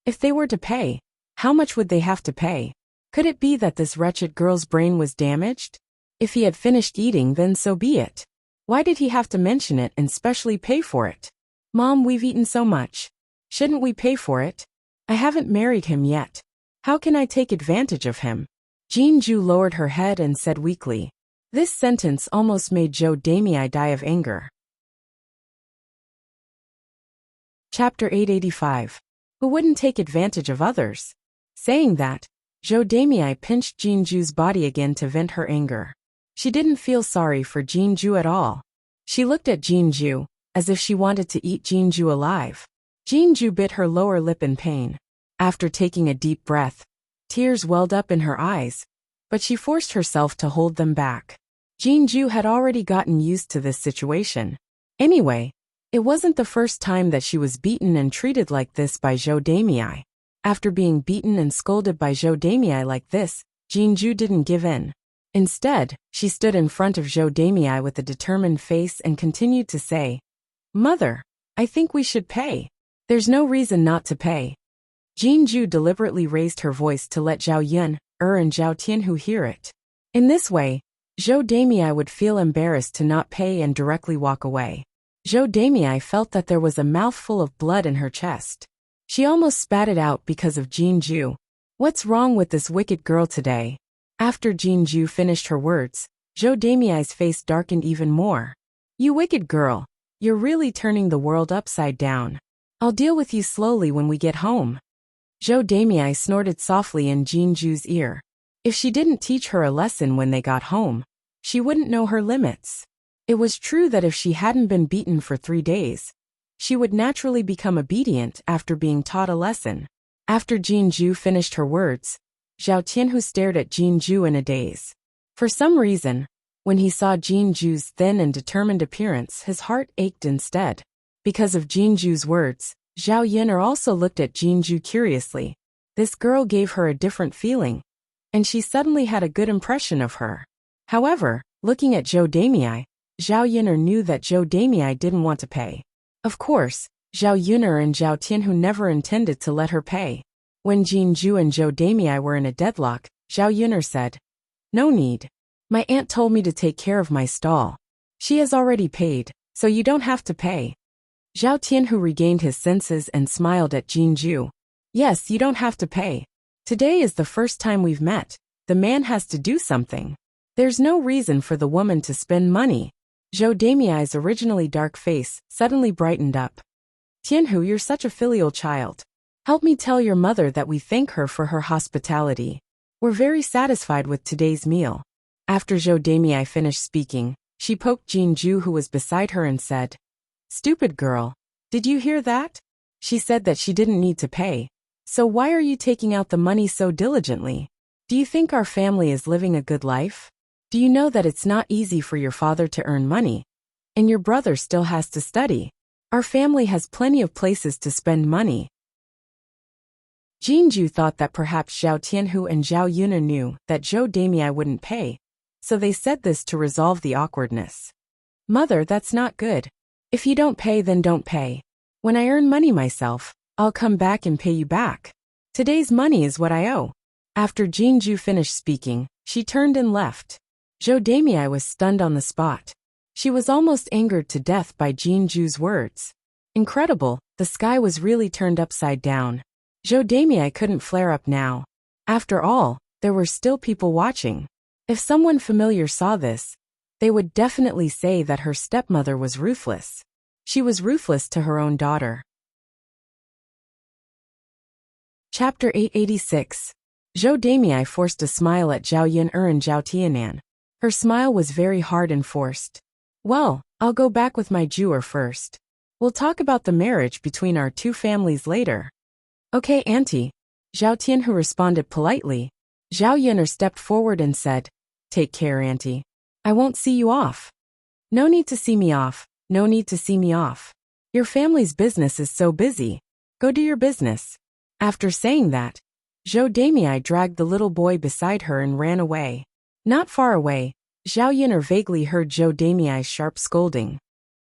If they were to pay, how much would they have to pay? Could it be that this wretched girl's brain was damaged? If he had finished eating, then so be it. Why did he have to mention it and specially pay for it? Mom, we've eaten so much. Shouldn't we pay for it? I haven't married him yet. How can I take advantage of him? Jinju lowered her head and said weakly. This sentence almost made Zhou Demei die of anger. Chapter 885. Who wouldn't take advantage of others? Saying that, Zhou Demei pinched Jinju's body again to vent her anger. She didn't feel sorry for Jinju at all. She looked at Jinju, as if she wanted to eat Jinju alive. Jinju bit her lower lip in pain. After taking a deep breath, tears welled up in her eyes, but she forced herself to hold them back. Jinju had already gotten used to this situation. Anyway, it wasn't the first time that she was beaten and treated like this by Zhou Demei. After being beaten and scolded by Zhou Demei like this, Jinju didn't give in. Instead, she stood in front of Zhou Demei with a determined face and continued to say, Mother, I think we should pay. There's no reason not to pay. Jinju deliberately raised her voice to let Zhao Yun, and Zhao Tianhu hear it. In this way, Zhou Demei would feel embarrassed to not pay and directly walk away. Zhou Demei felt that there was a mouthful of blood in her chest. She almost spat it out because of Jinju. What's wrong with this wicked girl today? After Jinju finished her words, Zhou Damiai's face darkened even more. You wicked girl. You're really turning the world upside down. I'll deal with you slowly when we get home. Zhou Damiai snorted softly in Jinju's ear. If she didn't teach her a lesson when they got home, she wouldn't know her limits. It was true that if she hadn't been beaten for 3 days, she would naturally become obedient after being taught a lesson. After Jinju finished her words, Zhao Tianhu stared at Jinju in a daze. For some reason, when he saw Jinju's thin and determined appearance, his heart ached instead. Because of Jinju's words, Zhao Yin'er also looked at Jinju curiously. This girl gave her a different feeling, and she suddenly had a good impression of her. However, looking at Zhou Damiai, Zhao Yin'er knew that Zhou Damiai didn't want to pay. Of course, Zhao Yin'er and Zhao Tianhu never intended to let her pay. When Jinju and Zhou Damiai were in a deadlock, Zhao Yin'er said, "No need. My aunt told me to take care of my stall. She has already paid, so you don't have to pay." Zhao Tianhu regained his senses and smiled at Jinju. "Yes, you don't have to pay. Today is the first time we've met. The man has to do something. There's no reason for the woman to spend money." Zhou Damiai's originally dark face suddenly brightened up. "Tianhu, you're such a filial child. Help me tell your mother that we thank her for her hospitality. We're very satisfied with today's meal." After Zhou Damiai finished speaking, she poked Jinju, who was beside her, and said, "Stupid girl. Did you hear that? She said that she didn't need to pay. So why are you taking out the money so diligently? Do you think our family is living a good life? Do you know that it's not easy for your father to earn money? And your brother still has to study. Our family has plenty of places to spend money." Jinju thought that perhaps Zhao Tianhu and Zhao Yun'er knew that Zhou Damiai wouldn't pay, so they said this to resolve the awkwardness. "Mother, that's not good. If you don't pay, then don't pay. When I earn money myself, I'll come back and pay you back. Today's money is what I owe." After Jinju finished speaking, she turned and left. Zhou Damiai was stunned on the spot. She was almost angered to death by Jinju's words. Incredible, the sky was really turned upside down. Zhou Damiai couldn't flare up now. After all, there were still people watching. If someone familiar saw this, they would definitely say that her stepmother was ruthless. She was ruthless to her own daughter. Chapter 886. Zhou Damiai forced a smile at Zhao Yin'er and Zhao Tianan. Her smile was very hard and forced. "Well, I'll go back with my jeweler first. We'll talk about the marriage between our two families later." "Okay, auntie." Zhao Tianhu responded politely. Zhao Yin'er stepped forward and said, "Take care, auntie. I won't see you off." "No need to see me off. No need to see me off. Your family's business is so busy. Go do your business." After saying that, Zhou Damiai dragged the little boy beside her and ran away. Not far away, Zhao Yin'er vaguely heard Zhou Damiai's sharp scolding.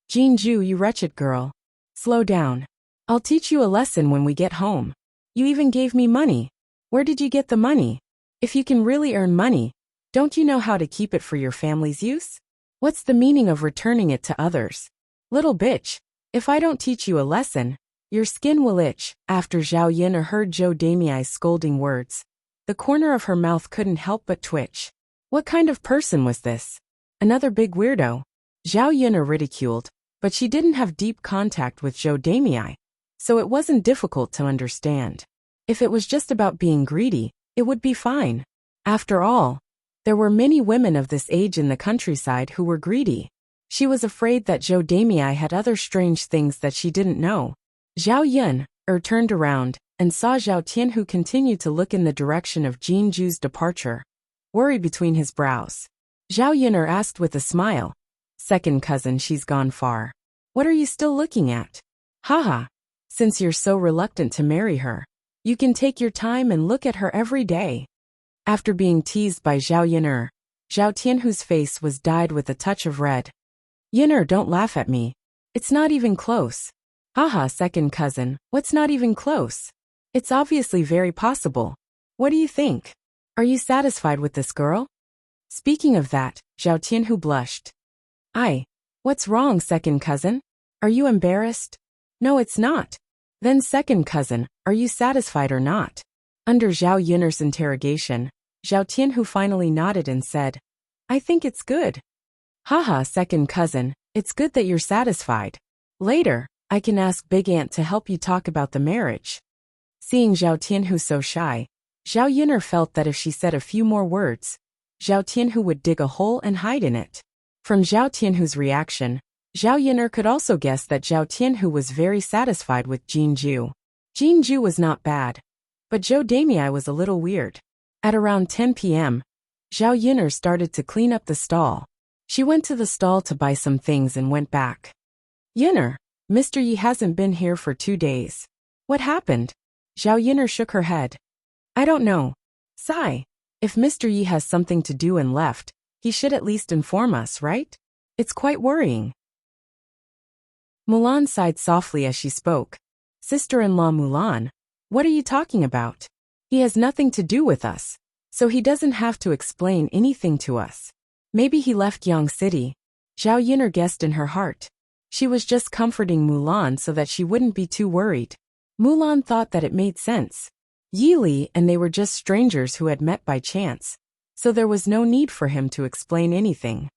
"Jinju, you wretched girl. Slow down. I'll teach you a lesson when we get home. You even gave me money. Where did you get the money? If you can really earn money, don't you know how to keep it for your family's use? What's the meaning of returning it to others? Little bitch, if I don't teach you a lesson, your skin will itch." After Zhao Yin'er heard Zhou Damiai's scolding words, the corner of her mouth couldn't help but twitch. What kind of person was this? Another big weirdo? Zhao Yin'er ridiculed, but she didn't have deep contact with Zhou Damiai, so it wasn't difficult to understand. If it was just about being greedy, it would be fine. After all, there were many women of this age in the countryside who were greedy. She was afraid that Zhou Damiai had other strange things that she didn't know. Zhao Yin'er turned around and saw Zhao Tianhu continue to look in the direction of Jinju's departure, worry between his brows. Zhao Yin'er asked with a smile, "Second cousin, she's gone far. What are you still looking at? Haha. Since you're so reluctant to marry her, you can take your time and look at her every day." After being teased by Zhao Yin'er, Zhao Tianhu's face was dyed with a touch of red. "Yin'er, don't laugh at me. It's not even close." "Haha, second cousin, what's not even close? It's obviously very possible. What do you think? Are you satisfied with this girl?" Speaking of that, Zhao Tianhu blushed. What's wrong, second cousin? Are you embarrassed?" "No, it's not." "Then second cousin, are you satisfied or not?" Under Zhao Yin'er's interrogation, Zhao Tianhu finally nodded and said, I think it's good. Haha, second cousin, it's good that you're satisfied. Later, I can ask Big Aunt to help you talk about the marriage. Seeing Zhao Tianhu so shy, Zhao Yin'er felt that if she said a few more words, Zhao Tianhu would dig a hole and hide in it. From Zhao Tianhu's reaction, Zhao Yin'er could also guess that Zhao Tianhu was very satisfied with Jinju. Jinju was not bad, but Zhou Damei was a little weird. At around 10 p.m., Zhao Yin'er started to clean up the stall. She went to the stall to buy some things and went back. Yin'er, Mr. Yi hasn't been here for 2 days. What happened? Zhao Yin'er shook her head. I don't know. Sigh. If Mr. Yi has something to do and left, he should at least inform us, right? It's quite worrying. Mulan sighed softly as she spoke. Sister-in-law Mulan, what are you talking about? He has nothing to do with us, so he doesn't have to explain anything to us. Maybe he left Yang City. Zhao Yin'er guessed in her heart. She was just comforting Mulan so that she wouldn't be too worried. Mulan thought that it made sense. Yi Li and they were just strangers who had met by chance, so there was no need for him to explain anything.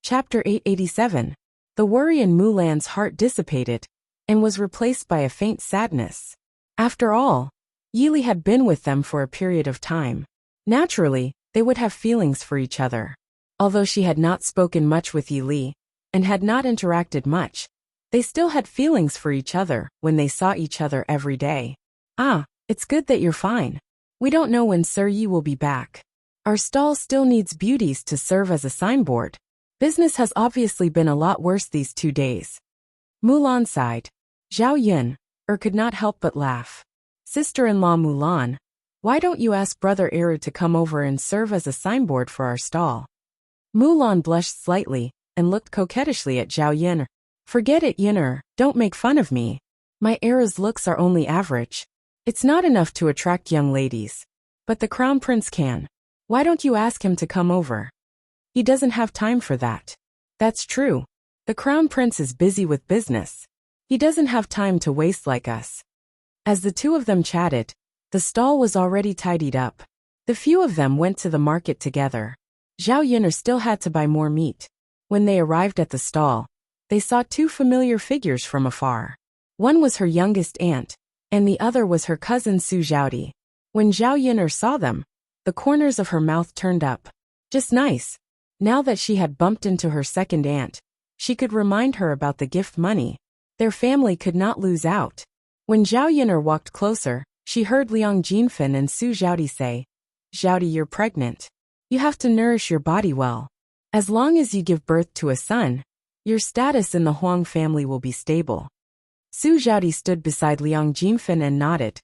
Chapter 887. The worry in Mulan's heart dissipated, and was replaced by a faint sadness. After all, Yi Li had been with them for a period of time. Naturally, they would have feelings for each other. Although she had not spoken much with Yi Li, and had not interacted much, they still had feelings for each other when they saw each other every day. Ah, it's good that you're fine. We don't know when Sir Yi will be back. Our stall still needs beauties to serve as a signboard. Business has obviously been a lot worse these 2 days. Mulan sighed. Zhao Yin'er could not help but laugh. Sister-in-law Mulan, why don't you ask Brother Eru to come over and serve as a signboard for our stall? Mulan blushed slightly and looked coquettishly at Zhao Yin'er. Forget it, Yin'er, don't make fun of me. My Eru's looks are only average. It's not enough to attract young ladies. But the Crown Prince can. Why don't you ask him to come over? He doesn't have time for that. That's true. The Crown Prince is busy with business. He doesn't have time to waste like us. As the two of them chatted, the stall was already tidied up. The few of them went to the market together. Zhao Yin'er still had to buy more meat. When they arrived at the stall, they saw 2 familiar figures from afar. One was her youngest aunt, and the other was her cousin Su Zhaodi. When Zhao Yin'er saw them, the corners of her mouth turned up. Just nice. Now that she had bumped into her second aunt, she could remind her about the gift money. Their family could not lose out. When Zhao Yin'er walked closer, she heard Liang Jinfen and Su Zhaodi say, Zhaodi, you're pregnant. You have to nourish your body well. As long as you give birth to a son, your status in the Huang family will be stable. Su Zhaodi stood beside Liang Jinfen and nodded.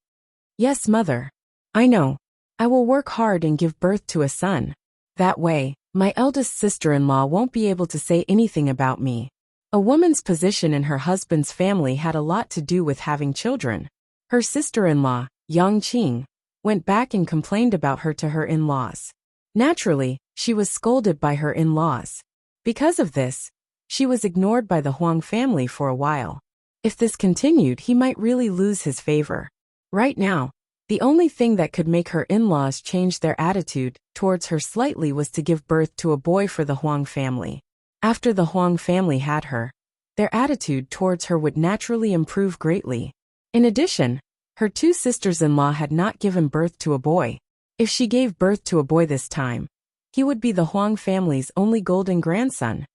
Yes, mother. I know. I will work hard and give birth to a son. That way, my eldest sister-in-law won't be able to say anything about me. A woman's position in her husband's family had a lot to do with having children. Her sister-in-law, Yang Qing, went back and complained about her to her in-laws. Naturally, she was scolded by her in-laws. Because of this, she was ignored by the Huang family for a while. If this continued, he might really lose his favor. Right now, the only thing that could make her in-laws change their attitude towards her slightly was to give birth to a boy for the Huang family. After the Huang family had her, their attitude towards her would naturally improve greatly. In addition, her 2 sisters-in-law had not given birth to a boy. If she gave birth to a boy this time, he would be the Huang family's only golden grandson.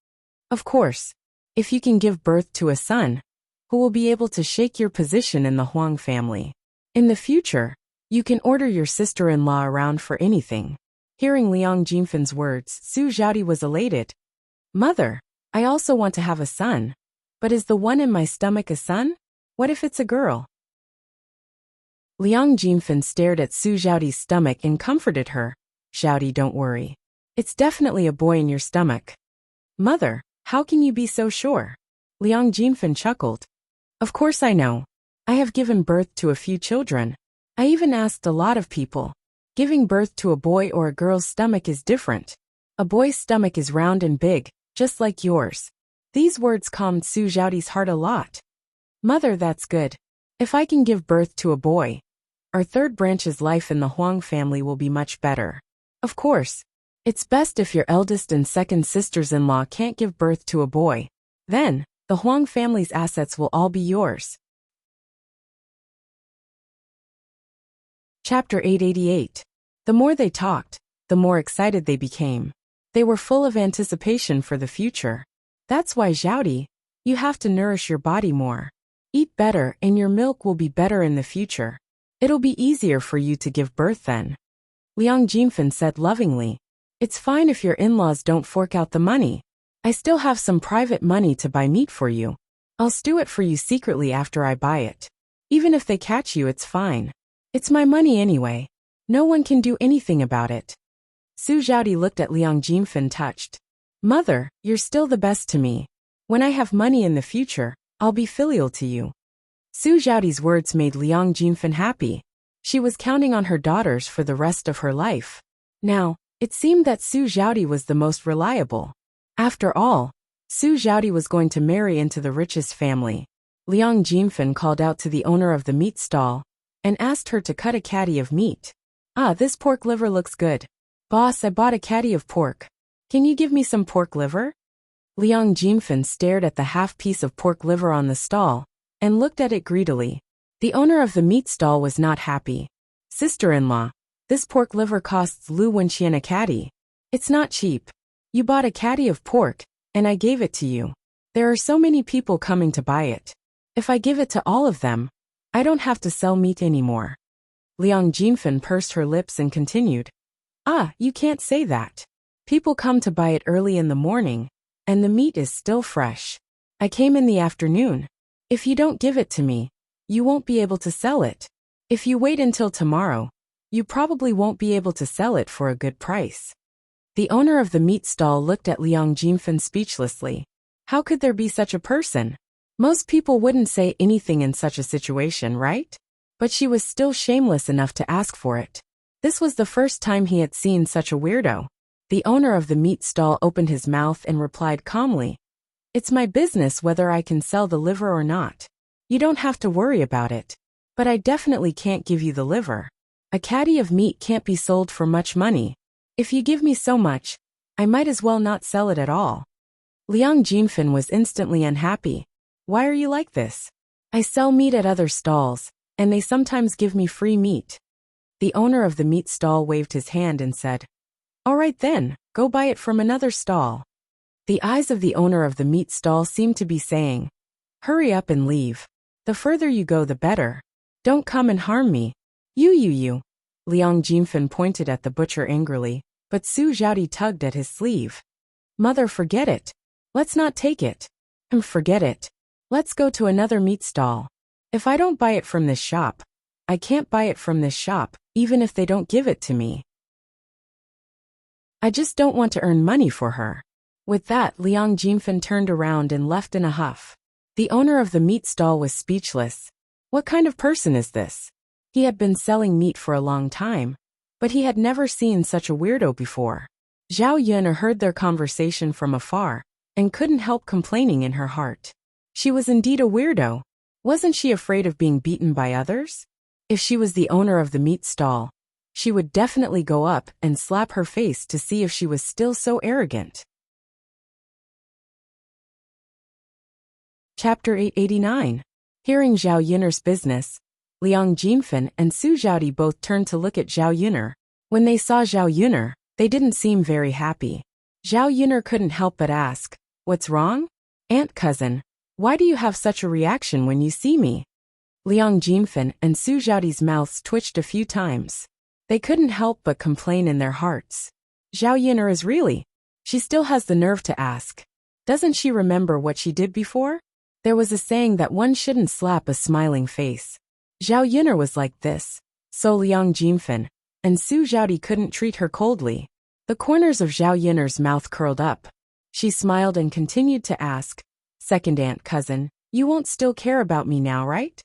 Of course, if you can give birth to a son, who will be able to shake your position in the Huang family. In the future, you can order your sister-in-law around for anything. Hearing Liang Jinfen's words, Su Zhaodi was elated. Mother, I also want to have a son. But is the one in my stomach a son? What if it's a girl? Liang Jinfen stared at Su Zhaodi's stomach and comforted her. Zhaodi, don't worry. It's definitely a boy in your stomach. Mother, how can you be so sure? Liang Jinfen chuckled. Of course I know. I have given birth to a few children. I even asked a lot of people. Giving birth to a boy or a girl's stomach is different. A boy's stomach is round and big, just like yours. These words calmed Su Zhaodi's heart a lot. Mother, that's good. If I can give birth to a boy, our third branch's life in the Huang family will be much better. Of course, it's best if your eldest and second sisters-in-law can't give birth to a boy. Then, the Huang family's assets will all be yours. Chapter 888. The more they talked, the more excited they became. They were full of anticipation for the future. That's why, Zhaodi, you have to nourish your body more. Eat better and your milk will be better in the future. It'll be easier for you to give birth then. Liang Jinfen said lovingly. It's fine if your in-laws don't fork out the money. I still have some private money to buy meat for you. I'll stew it for you secretly after I buy it. Even if they catch you, it's fine. It's my money anyway. No one can do anything about it. Su Zhaodi looked at Liang Jinfen touched. Mother, you're still the best to me. When I have money in the future, I'll be filial to you. Su Zhaodi's words made Liang Jinfen happy. She was counting on her daughters for the rest of her life. Now, it seemed that Su Zhaodi was the most reliable. After all, Su Zhaodi was going to marry into the richest family. Liang Jinfen called out to the owner of the meat stall and asked her to cut a caddy of meat. Ah, this pork liver looks good. Boss, I bought a caddy of pork. Can you give me some pork liver? Liang Jinfen stared at the half piece of pork liver on the stall and looked at it greedily. The owner of the meat stall was not happy. Sister-in-law, this pork liver costs Lu Wenqian a caddy. It's not cheap. You bought a caddy of pork, and I gave it to you. There are so many people coming to buy it. If I give it to all of them, I don't have to sell meat anymore. Liang Jinfen pursed her lips and continued. Ah, you can't say that. People come to buy it early in the morning, and the meat is still fresh. I came in the afternoon. If you don't give it to me, you won't be able to sell it. If you wait until tomorrow, you probably won't be able to sell it for a good price. The owner of the meat stall looked at Liang Jinfen speechlessly. How could there be such a person? Most people wouldn't say anything in such a situation, right? But she was still shameless enough to ask for it. This was the first time he had seen such a weirdo. The owner of the meat stall opened his mouth and replied calmly. It's my business whether I can sell the liver or not. You don't have to worry about it. But I definitely can't give you the liver. A caddy of meat can't be sold for much money. If you give me so much, I might as well not sell it at all. Liang Jinfen was instantly unhappy. Why are you like this? I sell meat at other stalls, and they sometimes give me free meat. The owner of the meat stall waved his hand and said, All right then, go buy it from another stall. The eyes of the owner of the meat stall seemed to be saying, Hurry up and leave. The further you go, the better. Don't come and harm me. You. Liang Jinfen pointed at the butcher angrily, but Su Zhaodi tugged at his sleeve. Mother, forget it. Let's not take it. Forget it. Let's go to another meat stall. If I don't buy it from this shop, I can't buy it from this shop, even if they don't give it to me. I just don't want to earn money for her. With that, Liang Jinfen turned around and left in a huff. The owner of the meat stall was speechless. What kind of person is this? He had been selling meat for a long time, but he had never seen such a weirdo before. Zhao Yun heard their conversation from afar and couldn't help complaining in her heart. She was indeed a weirdo. Wasn't she afraid of being beaten by others? If she was the owner of the meat stall, she would definitely go up and slap her face to see if she was still so arrogant. Chapter 889. Hearing Zhao Yun's business, Liang Jinfen and Su Zhaodi both turned to look at Zhao Yun. When they saw Zhao Yun, they didn't seem very happy. Zhao Yun couldn't help but ask, What's wrong? Aunt cousin, why do you have such a reaction when you see me? Liang Jinfen and Su Zhaodi's mouths twitched a few times. They couldn't help but complain in their hearts. Zhao Yun is really? She still has the nerve to ask. Doesn't she remember what she did before? There was a saying that one shouldn't slap a smiling face. Zhao Yun was like this, so Liang Jinfen and Su Zhaodi couldn't treat her coldly. The corners of Zhao Yun's mouth curled up. She smiled and continued to ask, Second aunt cousin, you won't still care about me now, right?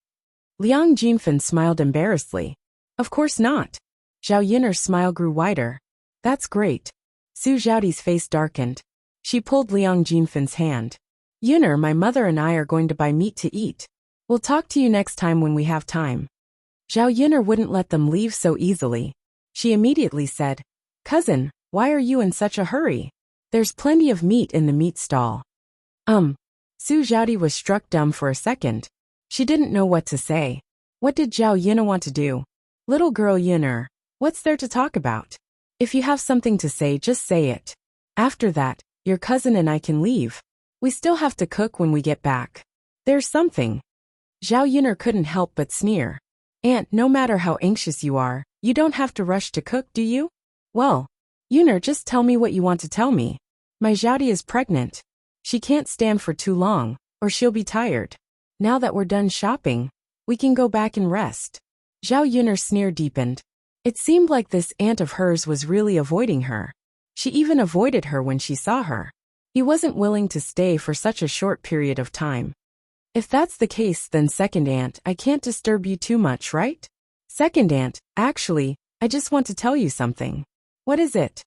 Liang Jinfen smiled embarrassedly. Of course not. Zhao Yun's smile grew wider. That's great. Su Zhaodi's face darkened. She pulled Liang Jinfen's hand. Yun'er, my mother and I are going to buy meat to eat. We'll talk to you next time when we have time. Zhao Yun'er wouldn't let them leave so easily. She immediately said, "Cousin, why are you in such a hurry? There's plenty of meat in the meat stall." Su Zhaodi was struck dumb for a second. She didn't know what to say. What did Zhao Yun'er want to do? Little girl Yun'er, what's there to talk about? If you have something to say, just say it. After that, your cousin and I can leave. We still have to cook when we get back. There's something. Zhao Yun'er couldn't help but sneer. Aunt, no matter how anxious you are, you don't have to rush to cook, do you? Well, Yun'er, just tell me what you want to tell me. My Zhaodi is pregnant. She can't stand for too long, or she'll be tired. Now that we're done shopping, we can go back and rest. Zhao Yun'er's sneer deepened. It seemed like this aunt of hers was really avoiding her. She even avoided her when she saw her. He wasn't willing to stay for such a short period of time. If that's the case, then second aunt, I can't disturb you too much, right? Second aunt, actually, I just want to tell you something. What is it?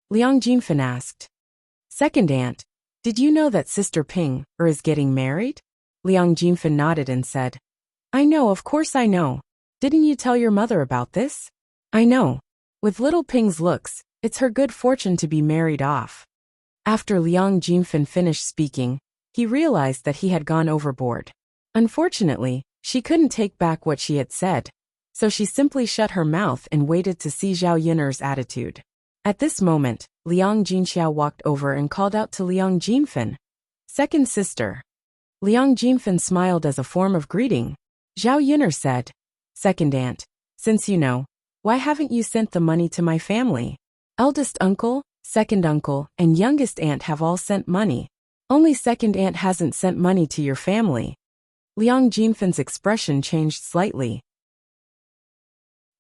Liang Jinfen asked. Second aunt, did you know that Sister Ping is getting married? Liang Jinfen nodded and said, I know, of course I know. Didn't you tell your mother about this? I know. With little Ping's looks, it's her good fortune to be married off. After Liang Jinfen finished speaking, he realized that he had gone overboard. Unfortunately, she couldn't take back what she had said, so she simply shut her mouth and waited to see Zhao Yun'er's attitude. At this moment, Liang Jinxiao walked over and called out to Liang Jinfen, Second sister. Liang Jinfen smiled as a form of greeting. Zhao Yun'er said, Second aunt, since you know, why haven't you sent the money to my family? Eldest uncle, second uncle, and youngest aunt have all sent money. Only second aunt hasn't sent money to your family. Liang Jinfen's expression changed slightly.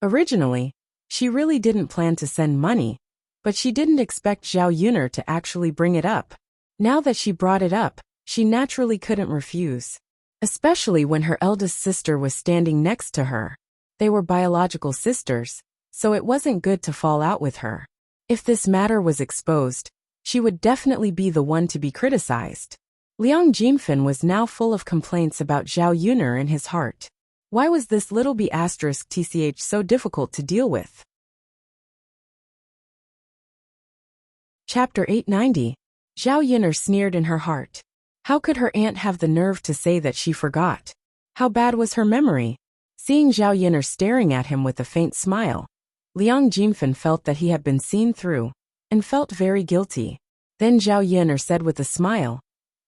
Originally, she really didn't plan to send money, but she didn't expect Zhao Yun'er to actually bring it up. Now that she brought it up, she naturally couldn't refuse. Especially when her eldest sister was standing next to her. They were biological sisters, so it wasn't good to fall out with her. If this matter was exposed, she would definitely be the one to be criticized. Liang Jinfen was now full of complaints about Zhao Yun'er in his heart. Why was this little b*tch so difficult to deal with? Chapter 890. Zhao Yun'er sneered in her heart. How could her aunt have the nerve to say that she forgot? How bad was her memory? Seeing Zhao Yun'er staring at him with a faint smile, Liang Jinfen felt that he had been seen through, and felt very guilty. Then Zhao Yun'er said with a smile,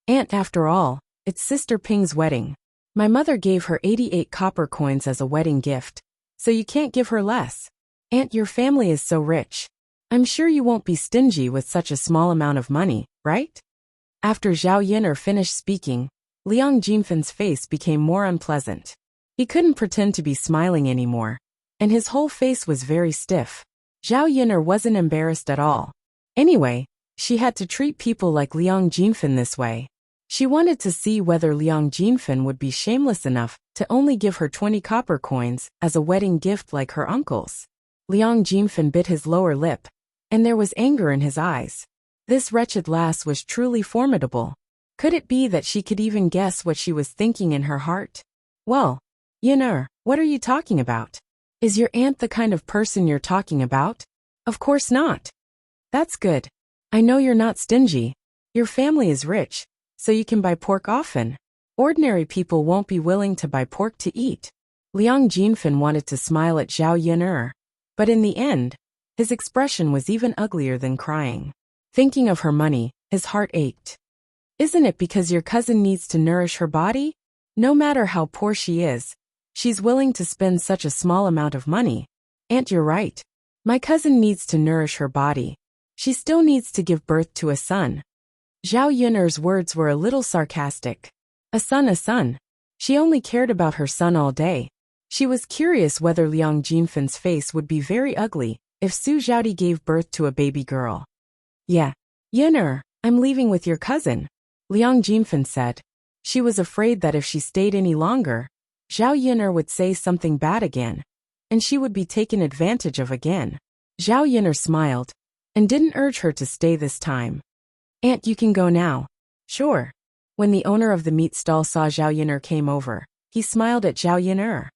Aunt, after all, it's Sister Ping's wedding. My mother gave her 88 copper coins as a wedding gift, so you can't give her less. Aunt, your family is so rich. I'm sure you won't be stingy with such a small amount of money, right? After Zhao Yun'er finished speaking, Liang Jinfen's face became more unpleasant. He couldn't pretend to be smiling anymore, and his whole face was very stiff. Zhao Yun'er wasn't embarrassed at all. Anyway, she had to treat people like Liang Jinfen this way. She wanted to see whether Liang Jinfen would be shameless enough to only give her 20 copper coins as a wedding gift like her uncle's. Liang Jinfen bit his lower lip, and there was anger in his eyes. This wretched lass was truly formidable. Could it be that she could even guess what she was thinking in her heart? Well, Yun'er, what are you talking about? Is your aunt the kind of person you're talking about? Of course not. That's good. I know you're not stingy. Your family is rich, so you can buy pork often. Ordinary people won't be willing to buy pork to eat. Liang Jinfen wanted to smile at Zhao Yun'er, but in the end, his expression was even uglier than crying. Thinking of her money, his heart ached. Isn't it because your cousin needs to nourish her body? No matter how poor she is, she's willing to spend such a small amount of money. Aunt, you're right. My cousin needs to nourish her body. She still needs to give birth to a son. Zhao Yun'er's words were a little sarcastic. A son. She only cared about her son all day. She was curious whether Liang Jinfen's face would be very ugly if Su Zhaodi gave birth to a baby girl. Yeah. Yun'er, I'm leaving with your cousin, Liang Jinfen said. She was afraid that if she stayed any longer, Zhao Yun'er would say something bad again, and she would be taken advantage of again. Zhao Yun'er smiled, and didn't urge her to stay this time. Aunt, you can go now. Sure. When the owner of the meat stall saw Zhao Yun'er came over, he smiled at Zhao Yun'er.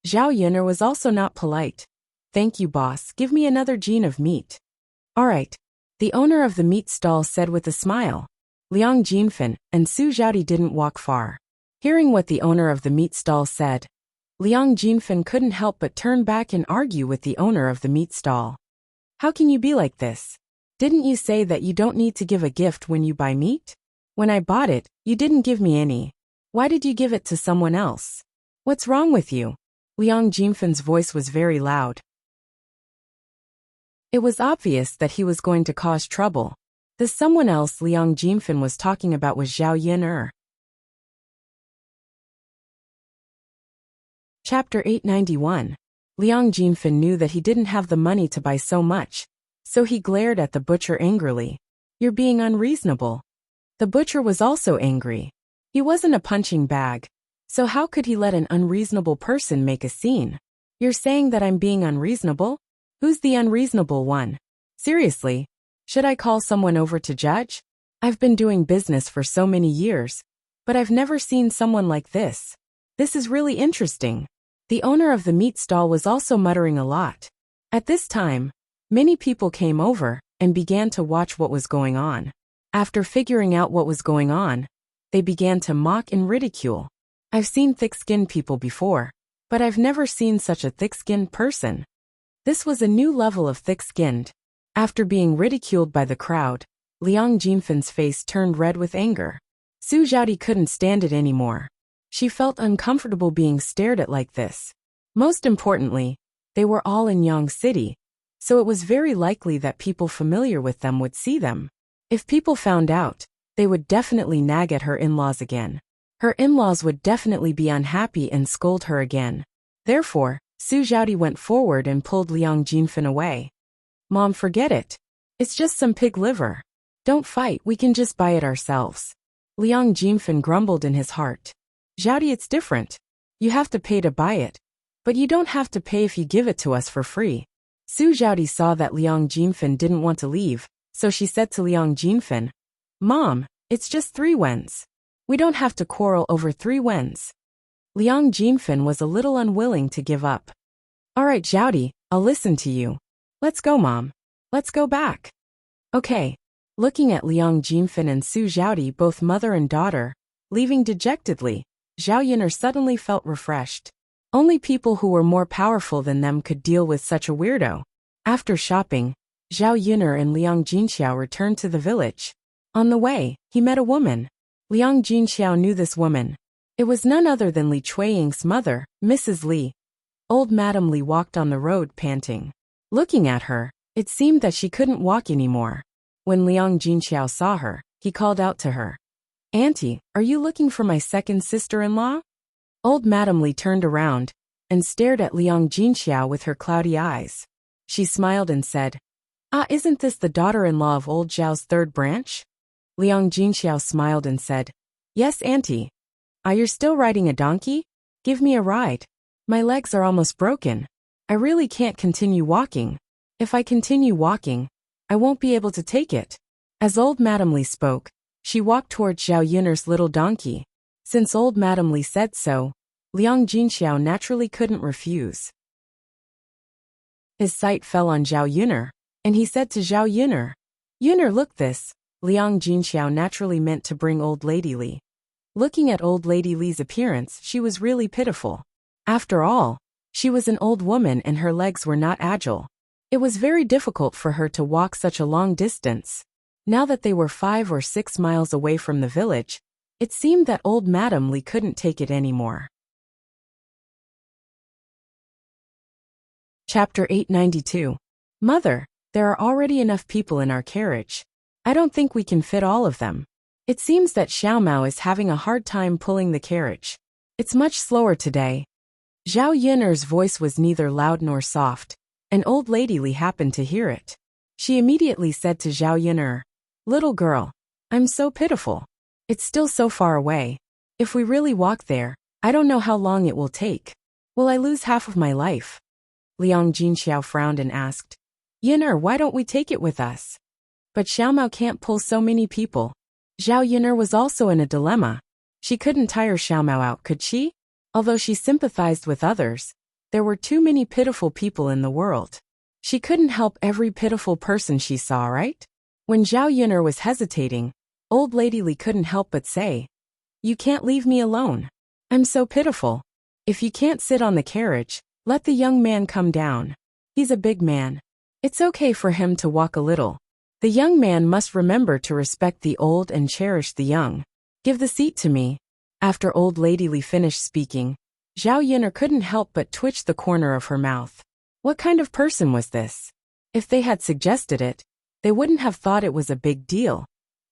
Zhao Yun'er was also not polite. Thank you, boss, give me another gene of meat. Alright, the owner of the meat stall said with a smile. Liang Jinfen and Su Zhaodi didn't walk far. Hearing what the owner of the meat stall said, Liang Jinfen couldn't help but turn back and argue with the owner of the meat stall. How can you be like this? Didn't you say that you don't need to give a gift when you buy meat? When I bought it, you didn't give me any. Why did you give it to someone else? What's wrong with you? Liang Jinfen's voice was very loud. It was obvious that he was going to cause trouble. The someone else Liang Jinfen was talking about was Zhao Yun'er. Chapter 891. Liang Jinfen knew that he didn't have the money to buy so much, so he glared at the butcher angrily. You're being unreasonable. The butcher was also angry. He wasn't a punching bag, so how could he let an unreasonable person make a scene? You're saying that I'm being unreasonable? Who's the unreasonable one? Seriously, should I call someone over to judge? I've been doing business for so many years, but I've never seen someone like this. This is really interesting. The owner of the meat stall was also muttering a lot. At this time, many people came over and began to watch what was going on. After figuring out what was going on, they began to mock and ridicule. I've seen thick-skinned people before, but I've never seen such a thick-skinned person. This was a new level of thick-skinned. After being ridiculed by the crowd, Liang Jinfen's face turned red with anger. Su Zhaodi couldn't stand it anymore. She felt uncomfortable being stared at like this. Most importantly, they were all in Yang City, so it was very likely that people familiar with them would see them. If people found out, they would definitely nag at her in-laws again. Her in-laws would definitely be unhappy and scold her again. Therefore, Su Zhaodi went forward and pulled Liang Jinfen away. Mom, forget it. It's just some pig liver. Don't fight, we can just buy it ourselves. Liang Jinfen grumbled in his heart. Zhaodi, it's different. You have to pay to buy it, but you don't have to pay if you give it to us for free. Su Zhaodi saw that Liang Jinfen didn't want to leave, so she said to Liang Jinfen, Mom, it's just 3 wens. We don't have to quarrel over 3 wens. Liang Jinfen was a little unwilling to give up. Alright, Zhaodi, I'll listen to you. Let's go, Mom. Let's go back. Okay. Looking at Liang Jinfen and Su Zhaodi, both mother and daughter, leaving dejectedly, Zhao Yun'er suddenly felt refreshed. Only people who were more powerful than them could deal with such a weirdo. After shopping, Zhao Yun'er and Liang Jinxiao returned to the village. On the way, he met a woman. Liang Jinxiao knew this woman. It was none other than Li Chuiying's mother, Mrs. Li. Old Madame Li walked on the road panting. Looking at her, it seemed that she couldn't walk anymore. When Liang Jinxiao saw her, he called out to her. Auntie, are you looking for my second sister-in-law? Old Madame Li turned around and stared at Liang Jinxiao with her cloudy eyes. She smiled and said, Ah, isn't this the daughter-in-law of old Zhao's 3rd branch? Liang Jinxiao smiled and said, Yes, Auntie. Ah, you're still riding a donkey? Give me a ride. My legs are almost broken. I really can't continue walking. If I continue walking, I won't be able to take it. As old Madame Li spoke, she walked towards Zhao Yun'er's little donkey. Since old Madame Li said so, Liang Jinxiao naturally couldn't refuse. His sight fell on Zhao Yun'er, and he said to Zhao Yun'er, Yun'er, look this. Liang Jinxiao naturally meant to bring old Lady Li. Looking at old Lady Li's appearance, she was really pitiful. After all, she was an old woman and her legs were not agile. It was very difficult for her to walk such a long distance. Now that they were 5 or 6 miles away from the village, it seemed that old Madame Li couldn't take it anymore. Chapter 892. Mother, there are already enough people in our carriage. I don't think we can fit all of them. It seems that Xiaomao is having a hard time pulling the carriage. It's much slower today. Zhao Yun'er's voice was neither loud nor soft, and old Lady Li happened to hear it. She immediately said to Zhao Yun'er, Little girl, I'm so pitiful. It's still so far away. If we really walk there, I don't know how long it will take. Will I lose half of my life? Liang Jinxiao frowned and asked, Yun'er, why don't we take it with us? But Xiaomao can't pull so many people. Zhao Yun'er was also in a dilemma. She couldn't tire Xiaomao out, could she? Although she sympathized with others, There were too many pitiful people in the world. She couldn't help every pitiful person she saw, right? When Zhao Yun'er was hesitating, old lady Li couldn't help but say, "You can't leave me alone. I'm so pitiful. If you can't sit on the carriage, let the young man come down. He's a big man. It's okay for him to walk a little. The young man must remember to respect the old and cherish the young. Give the seat to me." After old lady Li finished speaking, Zhao Yun'er couldn't help but twitch the corner of her mouth. What kind of person was this? If they had suggested it, they wouldn't have thought it was a big deal.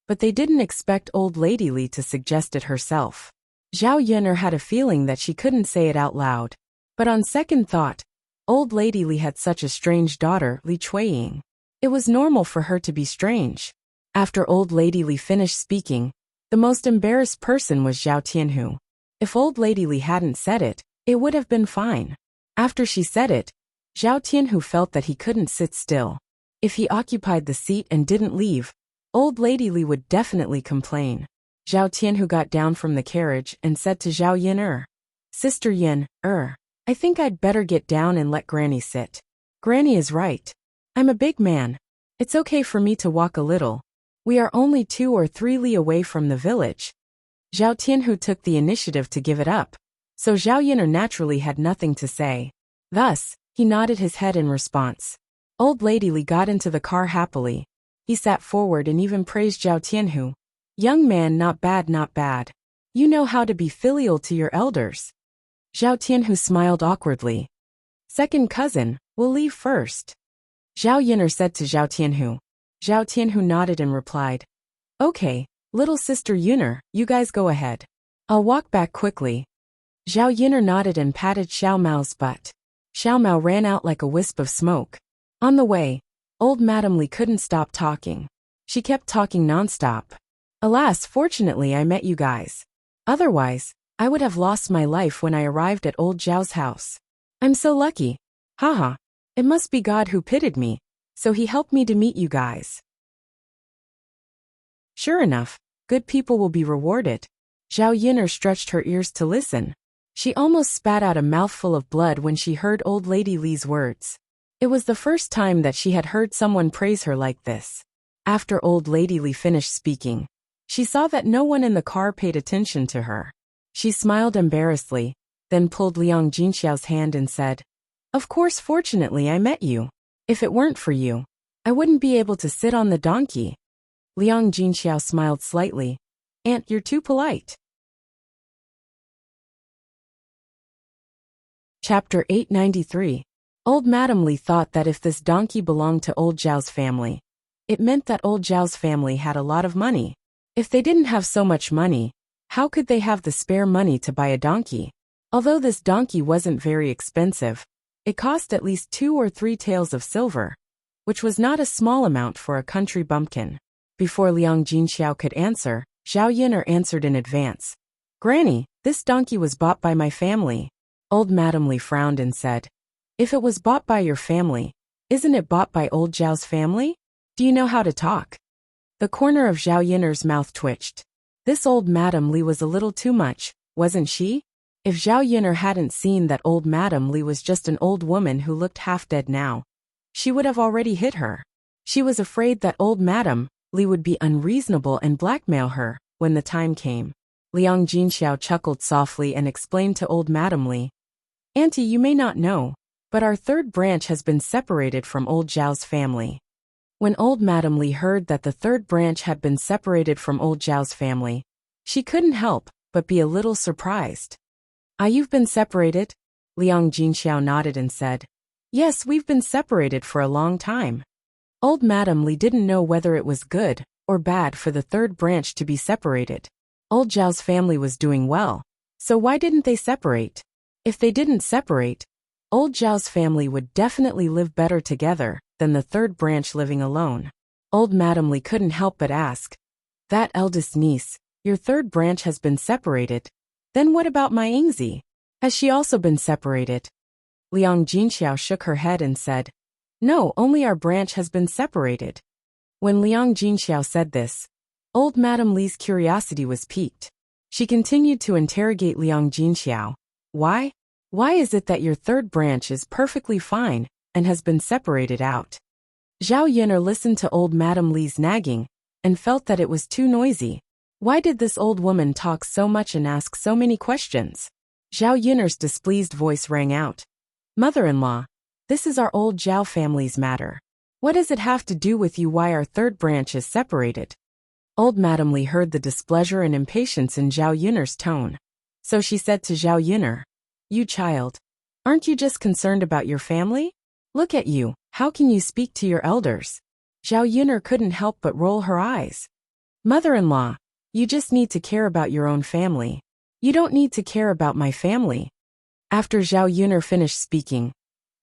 But they didn't expect old lady Li to suggest it herself. Zhao Yun'er had a feeling that she couldn't say it out loud. But on second thought, old lady Li had such a strange daughter, Li Chuiying. It was normal for her to be strange. After old lady Li finished speaking, the most embarrassed person was Zhao Tianhu. If old lady Li hadn't said it, it would have been fine. After she said it, Zhao Tianhu felt that he couldn't sit still. If he occupied the seat and didn't leave, old lady Li would definitely complain. Zhao Tianhu got down from the carriage and said to Zhao Yun'er, "Sister Yun'er, I think I'd better get down and let Granny sit. Granny is right. I'm a big man. It's okay for me to walk a little. We are only 2 or 3 li away from the village." Zhao Tianhu took the initiative to give it up, so Zhao Yun'er naturally had nothing to say. Thus, he nodded his head in response. Old lady Li got into the car happily. He sat forward and even praised Zhao Tianhu. "Young man, not bad, not bad. You know how to be filial to your elders." Zhao Tianhu smiled awkwardly. "Second cousin, we'll leave first." Zhao Yun'er said to Zhao Tianhu. Zhao Tianhu nodded and replied, "Okay, little sister Yun'er, you guys go ahead. I'll walk back quickly." Zhao Yun'er nodded and patted Xiao Mao's butt. Xiao Mao ran out like a wisp of smoke. On the way, old Madame Li couldn't stop talking. She kept talking nonstop. "Alas, fortunately I met you guys. Otherwise, I would have lost my life when I arrived at old Zhao's house. I'm so lucky. Haha. It must be God who pitied me, so he helped me to meet you guys." Sure enough, good people will be rewarded. Zhao Yun'er stretched her ears to listen. She almost spat out a mouthful of blood when she heard old lady Li's words. It was the first time that she had heard someone praise her like this. After old lady Li finished speaking, she saw that no one in the car paid attention to her. She smiled embarrassedly, then pulled Liang Jinxiao's hand and said, "Of course, fortunately I met you. If it weren't for you, I wouldn't be able to sit on the donkey." Liang Jinxiao smiled slightly. "Aunt, you're too polite." Chapter 893. Old Madame Li thought that if this donkey belonged to old Zhao's family, it meant that old Zhao's family had a lot of money. If they didn't have so much money, how could they have the spare money to buy a donkey? Although this donkey wasn't very expensive, it cost at least 2 or 3 taels of silver, which was not a small amount for a country bumpkin. Before Liang Jinxiao could answer, Zhao Yun'er answered in advance. "Granny, this donkey was bought by my family." Old Madame Li frowned and said, "If it was bought by your family, isn't it bought by old Zhao's family? Do you know how to talk?" The corner of Zhao Yun'er's mouth twitched. This old Madame Li was a little too much, wasn't she? If Zhao Yun'er hadn't seen that old Madame Li was just an old woman who looked half dead now, she would have already hit her. She was afraid that old Madame Li would be unreasonable and blackmail her when the time came. Liang Jinxiao chuckled softly and explained to old Madame Li, "Auntie, you may not know, but our third branch has been separated from old Zhao's family." When old Madame Li heard that the third branch had been separated from old Zhao's family, she couldn't help but be a little surprised. "Ah, you've been separated?" Liang Jinxiao nodded and said, "Yes, we've been separated for a long time." Old Madame Li didn't know whether it was good or bad for the third branch to be separated. Old Zhao's family was doing well, so why didn't they separate? If they didn't separate, old Zhao's family would definitely live better together than the third branch living alone. Old Madame Li couldn't help but ask, "That eldest niece, your third branch has been separated. Then what about my Yingzi? Has she also been separated?" Liang Jinxiao shook her head and said, "No, only our branch has been separated." When Liang Jinxiao said this, old Madame Li's curiosity was piqued. She continued to interrogate Liang Jinxiao. "Why? Why is it that your third branch is perfectly fine and has been separated out? Zhao Yun'er listened to old Madame Li's nagging and felt that it was too noisy. Why did this old woman talk so much and ask so many questions? Zhao Yun'er's displeased voice rang out. Mother-in-law, this is our old Zhao family's matter. What does it have to do with you why our third branch is separated? Old Madame Li heard the displeasure and impatience in Zhao Yun'er's tone. So she said to Zhao Yun'er, You child, aren't you just concerned about your family? Look at you, how can you speak to your elders? Zhao Yun'er couldn't help but roll her eyes. Mother-in-law, you just need to care about your own family. You don't need to care about my family. After Zhao Yun'er finished speaking,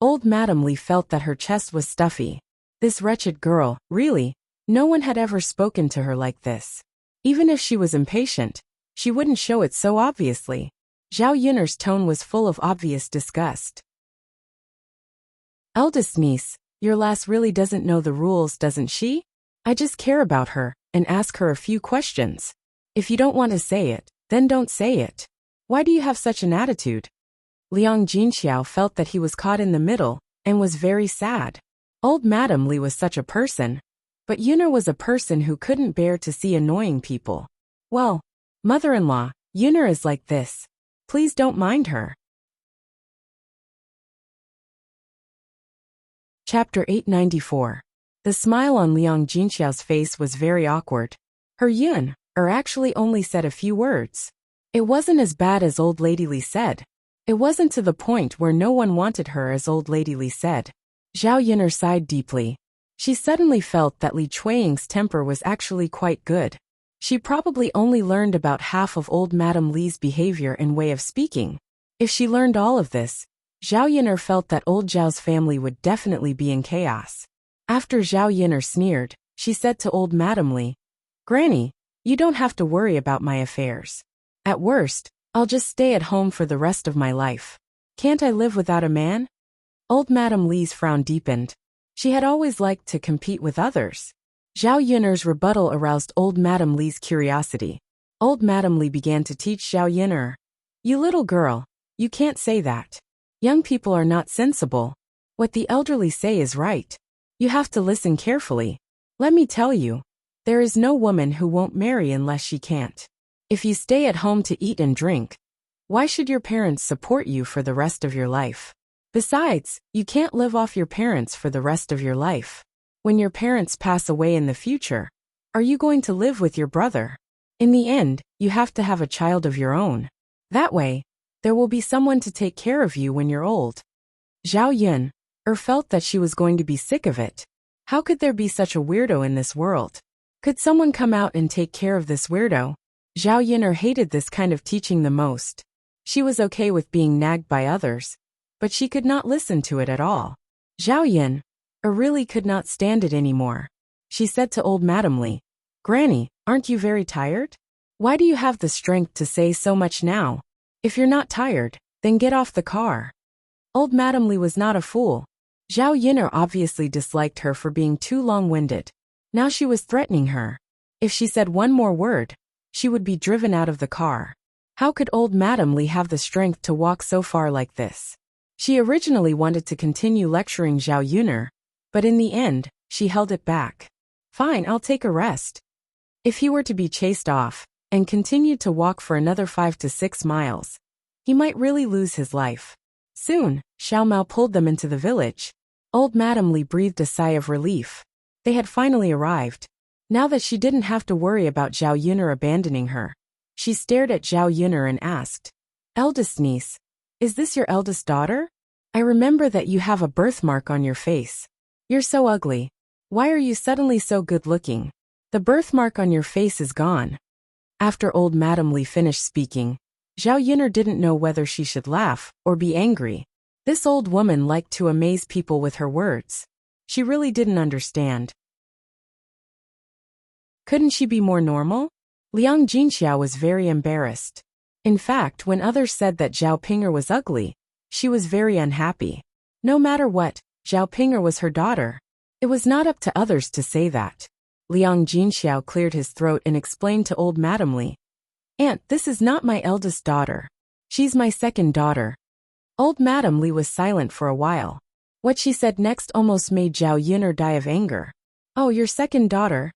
old Madame Li felt that her chest was stuffy. This wretched girl, really, no one had ever spoken to her like this. Even if she was impatient, she wouldn't show it so obviously. Zhao Yun'er's tone was full of obvious disgust. Eldest niece, your lass really doesn't know the rules, doesn't she? I just care about her and ask her a few questions. If you don't want to say it, then don't say it. Why do you have such an attitude? Liang Jinxiao felt that he was caught in the middle and was very sad. Old Madame Li was such a person, but Yun'er was a person who couldn't bear to see annoying people. Well, mother-in-law, Yun'er is like this. Please don't mind her. Chapter 894. The smile on Liang Jinxiao's face was very awkward. Her Yun'er actually only said a few words. It wasn't as bad as Old Lady Li said. It wasn't to the point where no one wanted her as Old Lady Li said. Zhao Yun'er sighed deeply. She suddenly felt that Li Chuiying's temper was actually quite good. She probably only learned about half of old Madame Li's behavior and way of speaking. If she learned all of this, Zhao Yun'er felt that old Zhao's family would definitely be in chaos. After Zhao Yun'er sneered, she said to old Madame Li, Granny, you don't have to worry about my affairs. At worst, I'll just stay at home for the rest of my life. Can't I live without a man? Old Madame Li's frown deepened. She had always liked to compete with others. Zhao Yun'er's rebuttal aroused old Madame Li's curiosity. Old Madame Li began to teach Zhao Yun'er. You little girl, you can't say that. Young people are not sensible. What the elderly say is right. You have to listen carefully. Let me tell you, there is no woman who won't marry unless she can't. If you stay at home to eat and drink, why should your parents support you for the rest of your life? Besides, you can't live off your parents for the rest of your life. When your parents pass away in the future, are you going to live with your brother? In the end, you have to have a child of your own. That way, there will be someone to take care of you when you're old. Zhao Yun'er felt that she was going to be sick of it. How could there be such a weirdo in this world? Could someone come out and take care of this weirdo? Zhao Yun'er hated this kind of teaching the most. She was okay with being nagged by others, but she could not listen to it at all. Zhao Yun'er really could not stand it anymore. She said to old Madame Li, Granny, aren't you very tired? Why do you have the strength to say so much now? If you're not tired, then get off the car. Old Madame Li was not a fool. Zhao Yun'er obviously disliked her for being too long-winded. Now she was threatening her. If she said one more word, she would be driven out of the car. How could old Madame Li have the strength to walk so far like this? She originally wanted to continue lecturing Zhao Yun'er, but in the end, she held it back. Fine, I'll take a rest. If he were to be chased off and continued to walk for another 5 to 6 miles, he might really lose his life. Soon, Xiao Mao pulled them into the village. Old Madame Li breathed a sigh of relief. They had finally arrived. Now that she didn't have to worry about Zhao Yun'er abandoning her, she stared at Zhao Yun'er and asked, Eldest niece, is this your eldest daughter? I remember that you have a birthmark on your face. You're so ugly. Why are you suddenly so good-looking? The birthmark on your face is gone. After old Madame Li finished speaking, Zhao Yun'er didn't know whether she should laugh or be angry. This old woman liked to amaze people with her words. She really didn't understand. Couldn't she be more normal? Liang Jinxiao was very embarrassed. In fact, when others said that Zhao Ping'er was ugly, she was very unhappy. No matter what, Zhao Ping'er was her daughter. It was not up to others to say that. Liang Jinxiao cleared his throat and explained to old Madame Li, Aunt, this is not my eldest daughter. She's my second daughter. Old Madam Li was silent for a while. What she said next almost made Zhao Yun'er die of anger. Oh, your second daughter?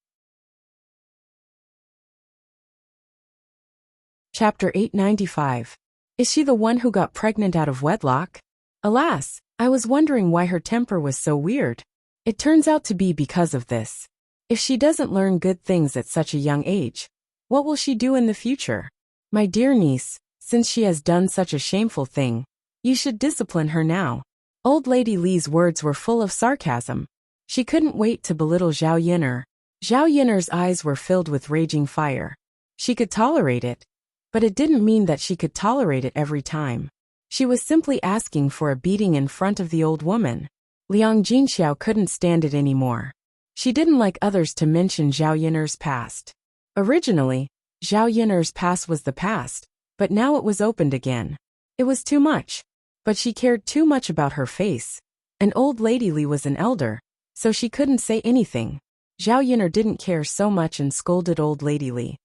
Chapter 895. Is she the one who got pregnant out of wedlock? Alas, I was wondering why her temper was so weird. It turns out to be because of this. If she doesn't learn good things at such a young age, what will she do in the future? My dear niece, since she has done such a shameful thing, you should discipline her now. Old Lady Li's words were full of sarcasm. She couldn't wait to belittle Zhao Yun'er. Zhao Yun'er's eyes were filled with raging fire. She could tolerate it, but it didn't mean that she could tolerate it every time. She was simply asking for a beating in front of the old woman. Liang Jinxiao couldn't stand it anymore. She didn't like others to mention Zhao Yun'er's past. Originally, Zhao Yun'er's past was the past, but now it was opened again. It was too much. But she cared too much about her face, and Old Lady Li was an elder, so she couldn't say anything. Zhao Yun'er didn't care so much and scolded Old Lady Li.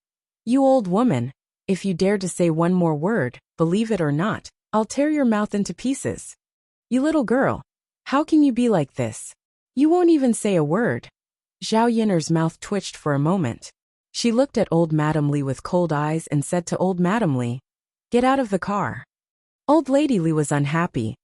You old woman, if you dare to say one more word, believe it or not, I'll tear your mouth into pieces. You little girl, how can you be like this? You won't even say a word. Zhao Yun'er's mouth twitched for a moment. She looked at Old Madam Li with cold eyes and said to Old Madam Li, "Get out of the car." Old Lady Li was unhappy.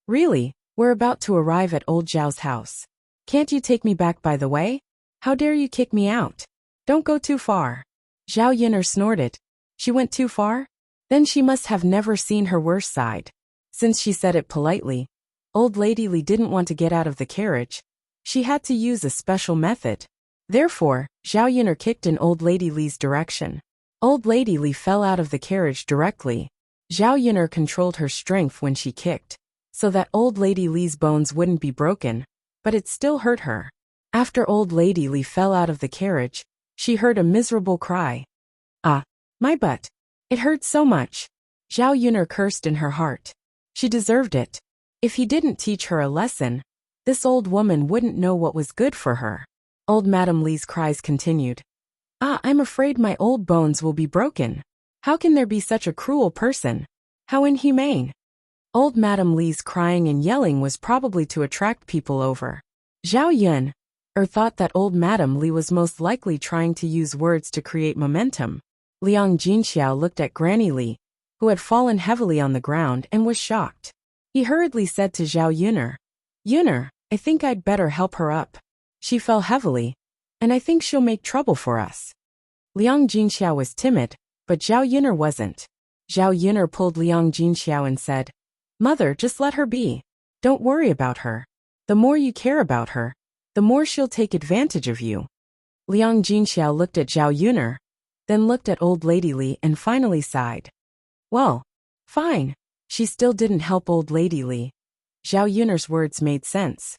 Really, we're about to arrive at Old Zhao's house. Can't you take me back by the way? How dare you kick me out? Don't go too far. Zhao Yun'er snorted. She went too far? Then she must have never seen her worst side. Since she said it politely, Old Lady Li didn't want to get out of the carriage. She had to use a special method. Therefore, Zhao Yun'er kicked in Old Lady Li's direction. Old Lady Li fell out of the carriage directly. Zhao Yun'er controlled her strength when she kicked, so that Old Lady Li's bones wouldn't be broken, but it still hurt her. After Old Lady Li fell out of the carriage, she heard a miserable cry. Ah, my butt. It hurt so much. Zhao Yun'er cursed in her heart. She deserved it. If he didn't teach her a lesson, this old woman wouldn't know what was good for her. Old Madam Li's cries continued. Ah, I'm afraid my old bones will be broken. How can there be such a cruel person? How inhumane. Old Madam Li's crying and yelling was probably to attract people over. Zhao Yun'er thought that Old Madam Li was most likely trying to use words to create momentum. Liang Jinxiao looked at Granny Li, who had fallen heavily on the ground and was shocked. He hurriedly said to Zhao Yun'er, "Yun'er, I think I'd better help her up. She fell heavily, and I think she'll make trouble for us." Liang Jinxiao was timid, but Zhao Yun'er wasn't. Zhao Yun'er pulled Liang Jinxiao and said, "Mother, just let her be. Don't worry about her. The more you care about her, the more she'll take advantage of you." Liang Jinxiao looked at Zhao Yun'er, then looked at Old Lady Li and finally sighed. Well, fine. She still didn't help Old Lady Li. Zhao Yun'er's words made sense.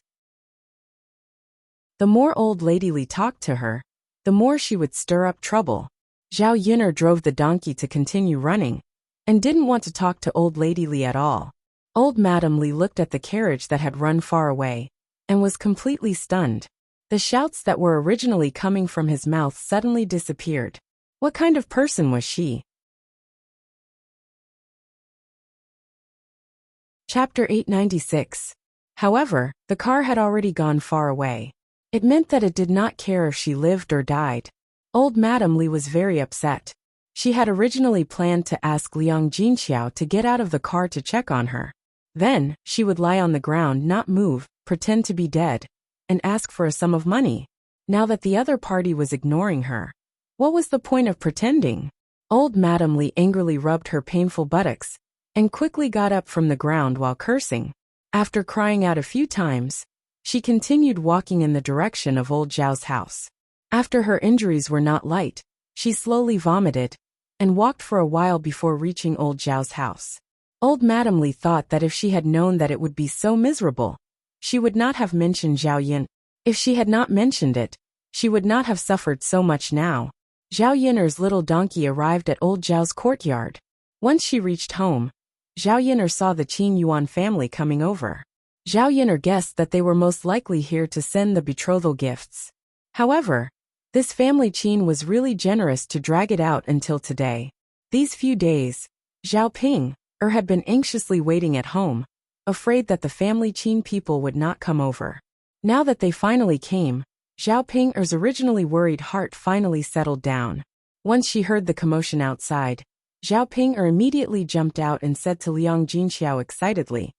The more Old Lady Li talked to her, the more she would stir up trouble. Zhao Yun'er drove the donkey to continue running, and didn't want to talk to Old Lady Li at all. Old Madam Li looked at the carriage that had run far away, and was completely stunned. The shouts that were originally coming from his mouth suddenly disappeared. What kind of person was she? Chapter 896. However, the car had already gone far away. It meant that it did not care if she lived or died. Old Madam Li was very upset. She had originally planned to ask Liang Jinxiao to get out of the car to check on her. Then, she would lie on the ground, not move, pretend to be dead, and ask for a sum of money. Now that the other party was ignoring her, what was the point of pretending? Old Madam Li angrily rubbed her painful buttocks, and quickly got up from the ground while cursing. After crying out a few times, she continued walking in the direction of Old Zhao's house. After her injuries were not light, she slowly vomited, and walked for a while before reaching Old Zhao's house. Old Madam Li thought that if she had known that it would be so miserable, she would not have mentioned Zhao Yun. If she had not mentioned it, she would not have suffered so much now. Zhao Yun'er's little donkey arrived at Old Zhao's courtyard. Once she reached home, Zhao Yun'er saw the Qin Yuan family coming over. Zhao Yun'er guessed that they were most likely here to send the betrothal gifts. However, this family Qin was really generous to drag it out until today. These few days, Zhao Ping, had been anxiously waiting at home, afraid that the family Qin people would not come over. Now that they finally came, Zhao Ping's originally worried heart finally settled down. Once she heard the commotion outside, Zhao Ping immediately jumped out and said to Liang Jinxiao excitedly,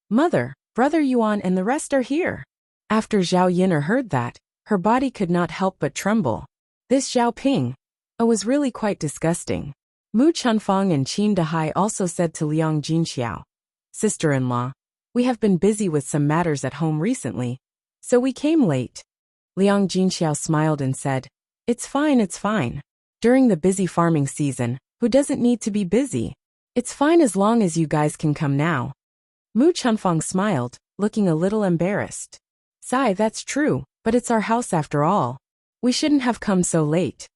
"Mother, Brother Yuan and the rest are here." After Zhao Yin'er heard that, her body could not help but tremble. This Zhao Ping was really quite disgusting. Mu Chunfang and Qin Dahai also said to Liang Jinxiao, "Sister-in-law, we have been busy with some matters at home recently, so we came late." Liang Jinxiao smiled and said, It's fine. During the busy farming season, who doesn't need to be busy? It's fine as long as you guys can come now." Mu Chunfang smiled, looking a little embarrassed. "Sai, that's true, but it's our house after all. We shouldn't have come so late."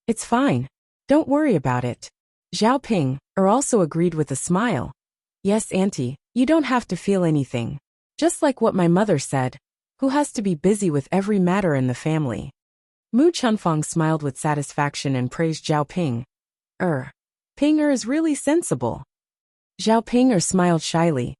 "It's fine. Don't worry about it." Zhao Ping also agreed with a smile. "Yes, Auntie, you don't have to feel anything. Just like what my mother said, who has to be busy with every matter in the family." Mu Chunfang smiled with satisfaction and praised Zhao Ping. Ping is really sensible." Zhao Ping smiled shyly.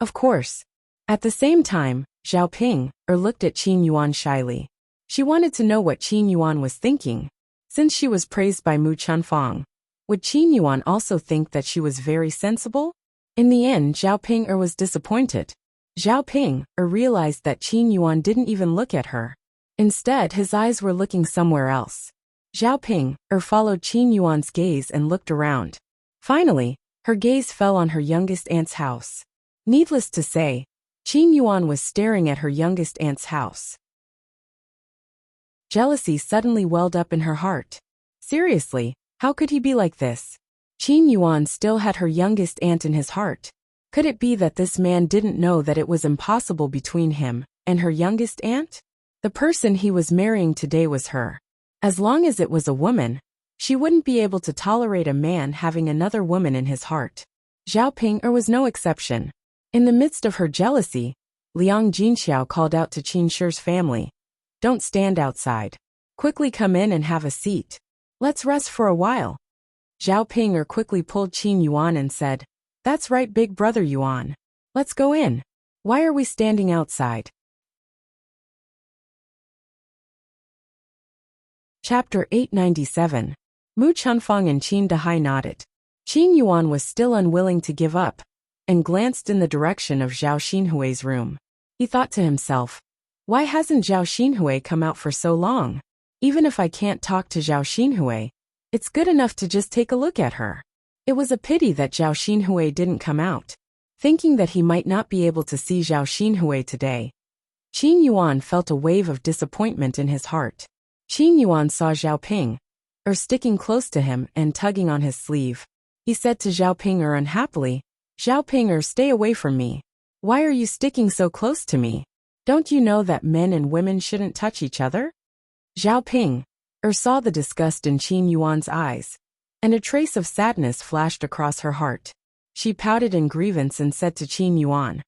"Of course." At the same time, Zhao Ping looked at Qin Yuan shyly. She wanted to know what Qin Yuan was thinking. Since she was praised by Mu Chunfang, would Qin Yuan also think that she was very sensible? In the end, Zhao Ping was disappointed. Zhao Ping realized that Qin Yuan didn't even look at her. Instead, his eyes were looking somewhere else. Zhao Ping followed Qin Yuan's gaze and looked around. Finally, her gaze fell on her youngest aunt's house. Needless to say, Qin Yuan was staring at her youngest aunt's house. Jealousy suddenly welled up in her heart. Seriously, how could he be like this? Qin Yuan still had her youngest aunt in his heart. Could it be that this man didn't know that it was impossible between him and her youngest aunt? The person he was marrying today was her. As long as it was a woman, she wouldn't be able to tolerate a man having another woman in his heart. Zhao Ping was no exception. In the midst of her jealousy, Liang Jinxiao called out to Qin Shi's family, "Don't stand outside. Quickly come in and have a seat. Let's rest for a while." Zhao Ping quickly pulled Qin Yuan and said, "That's right, big brother Yuan. Let's go in. Why are we standing outside?" Chapter 897. Mu Chunfang and Qin Dahai nodded. Qin Yuan was still unwilling to give up, and glanced in the direction of Zhao Xinhui's room. He thought to himself, why hasn't Zhao Xinhui come out for so long? Even if I can't talk to Zhao Xinhui, it's good enough to just take a look at her. It was a pity that Zhao Xinhui didn't come out. Thinking that he might not be able to see Zhao Xinhui today, Qin Yuan felt a wave of disappointment in his heart. Qin Yuan saw Zhao Ping sticking close to him and tugging on his sleeve. He said to Zhao Ping unhappily, "Zhao Ping, stay away from me. Why are you sticking so close to me? Don't you know that men and women shouldn't touch each other?" Zhao Ping saw the disgust in Qin Yuan's eyes, and a trace of sadness flashed across her heart. She pouted in grievance and said to Qin Yuan,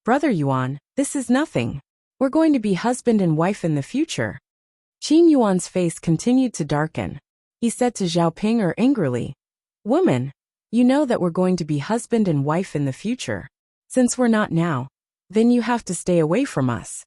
"Brother Yuan, this is nothing. We're going to be husband and wife in the future." Qin Yuan's face continued to darken. He said to Zhao Ping angrily, "Woman, you know that we're going to be husband and wife in the future. Since we're not now, then you have to stay away from us."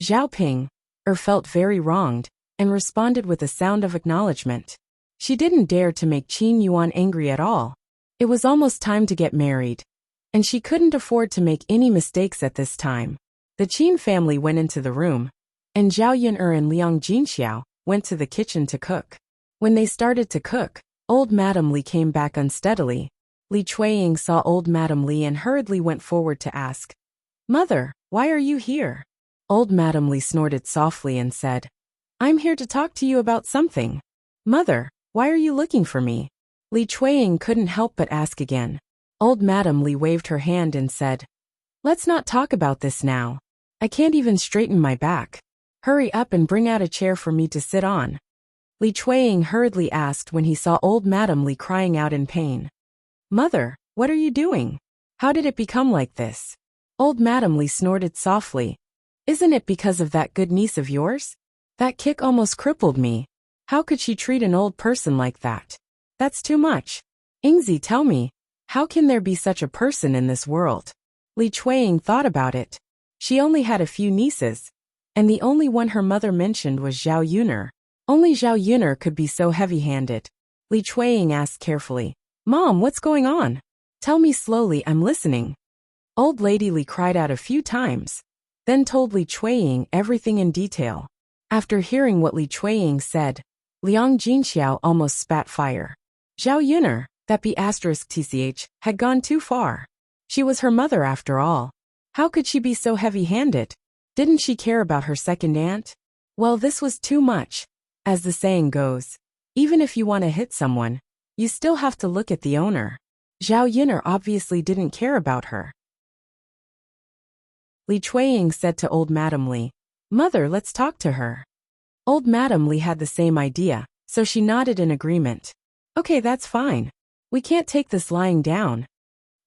Zhao Ping felt very wronged and responded with a sound of acknowledgement. She didn't dare to make Qin Yuan angry at all. It was almost time to get married, and she couldn't afford to make any mistakes at this time. The Qin family went into the room, and Zhao Yin'er and Liang Jinxiao went to the kitchen to cook. When they started to cook, old Madame Li came back unsteadily. Li Chuiying saw old Madame Li and hurriedly went forward to ask, "Mother, why are you here?" Old Madame Li snorted softly and said, "I'm here to talk to you about something." "Mother, why are you looking for me?" Li Chuiying couldn't help but ask again. Old Madame Li waved her hand and said, "Let's not talk about this now. I can't even straighten my back. Hurry up and bring out a chair for me to sit on." Li Chuiying hurriedly asked when he saw old Madame Li crying out in pain, "Mother, what are you doing? How did it become like this?" Old Madame Li snorted softly. "Isn't it because of that good niece of yours? That kick almost crippled me. How could she treat an old person like that? That's too much. Ingzi, tell me, How can there be such a person in this world? Li Chuiying thought about it. She only had a few nieces, and the only one her mother mentioned was Zhao Yuner. Only Zhao Yuner could be so heavy-handed. Li Chuiying asked carefully, "Mom, what's going on? Tell me slowly, I'm listening." Old Lady Li cried out a few times, then told Li Chuiying everything in detail. After hearing what Li Chuiying said, Liang Jinxiao almost spat fire. Zhao Yuner, that B***tch, had gone too far. She was her mother after all. How could she be so heavy-handed? Didn't she care about her second aunt? Well, this was too much. As the saying goes, even if you want to hit someone, you still have to look at the owner. Zhao Yuner obviously didn't care about her. Li Chuiying said to old Madam Li, "Mother, let's talk to her." Old Madam Li had the same idea, so she nodded in agreement. "Okay, that's fine. We can't take this lying down."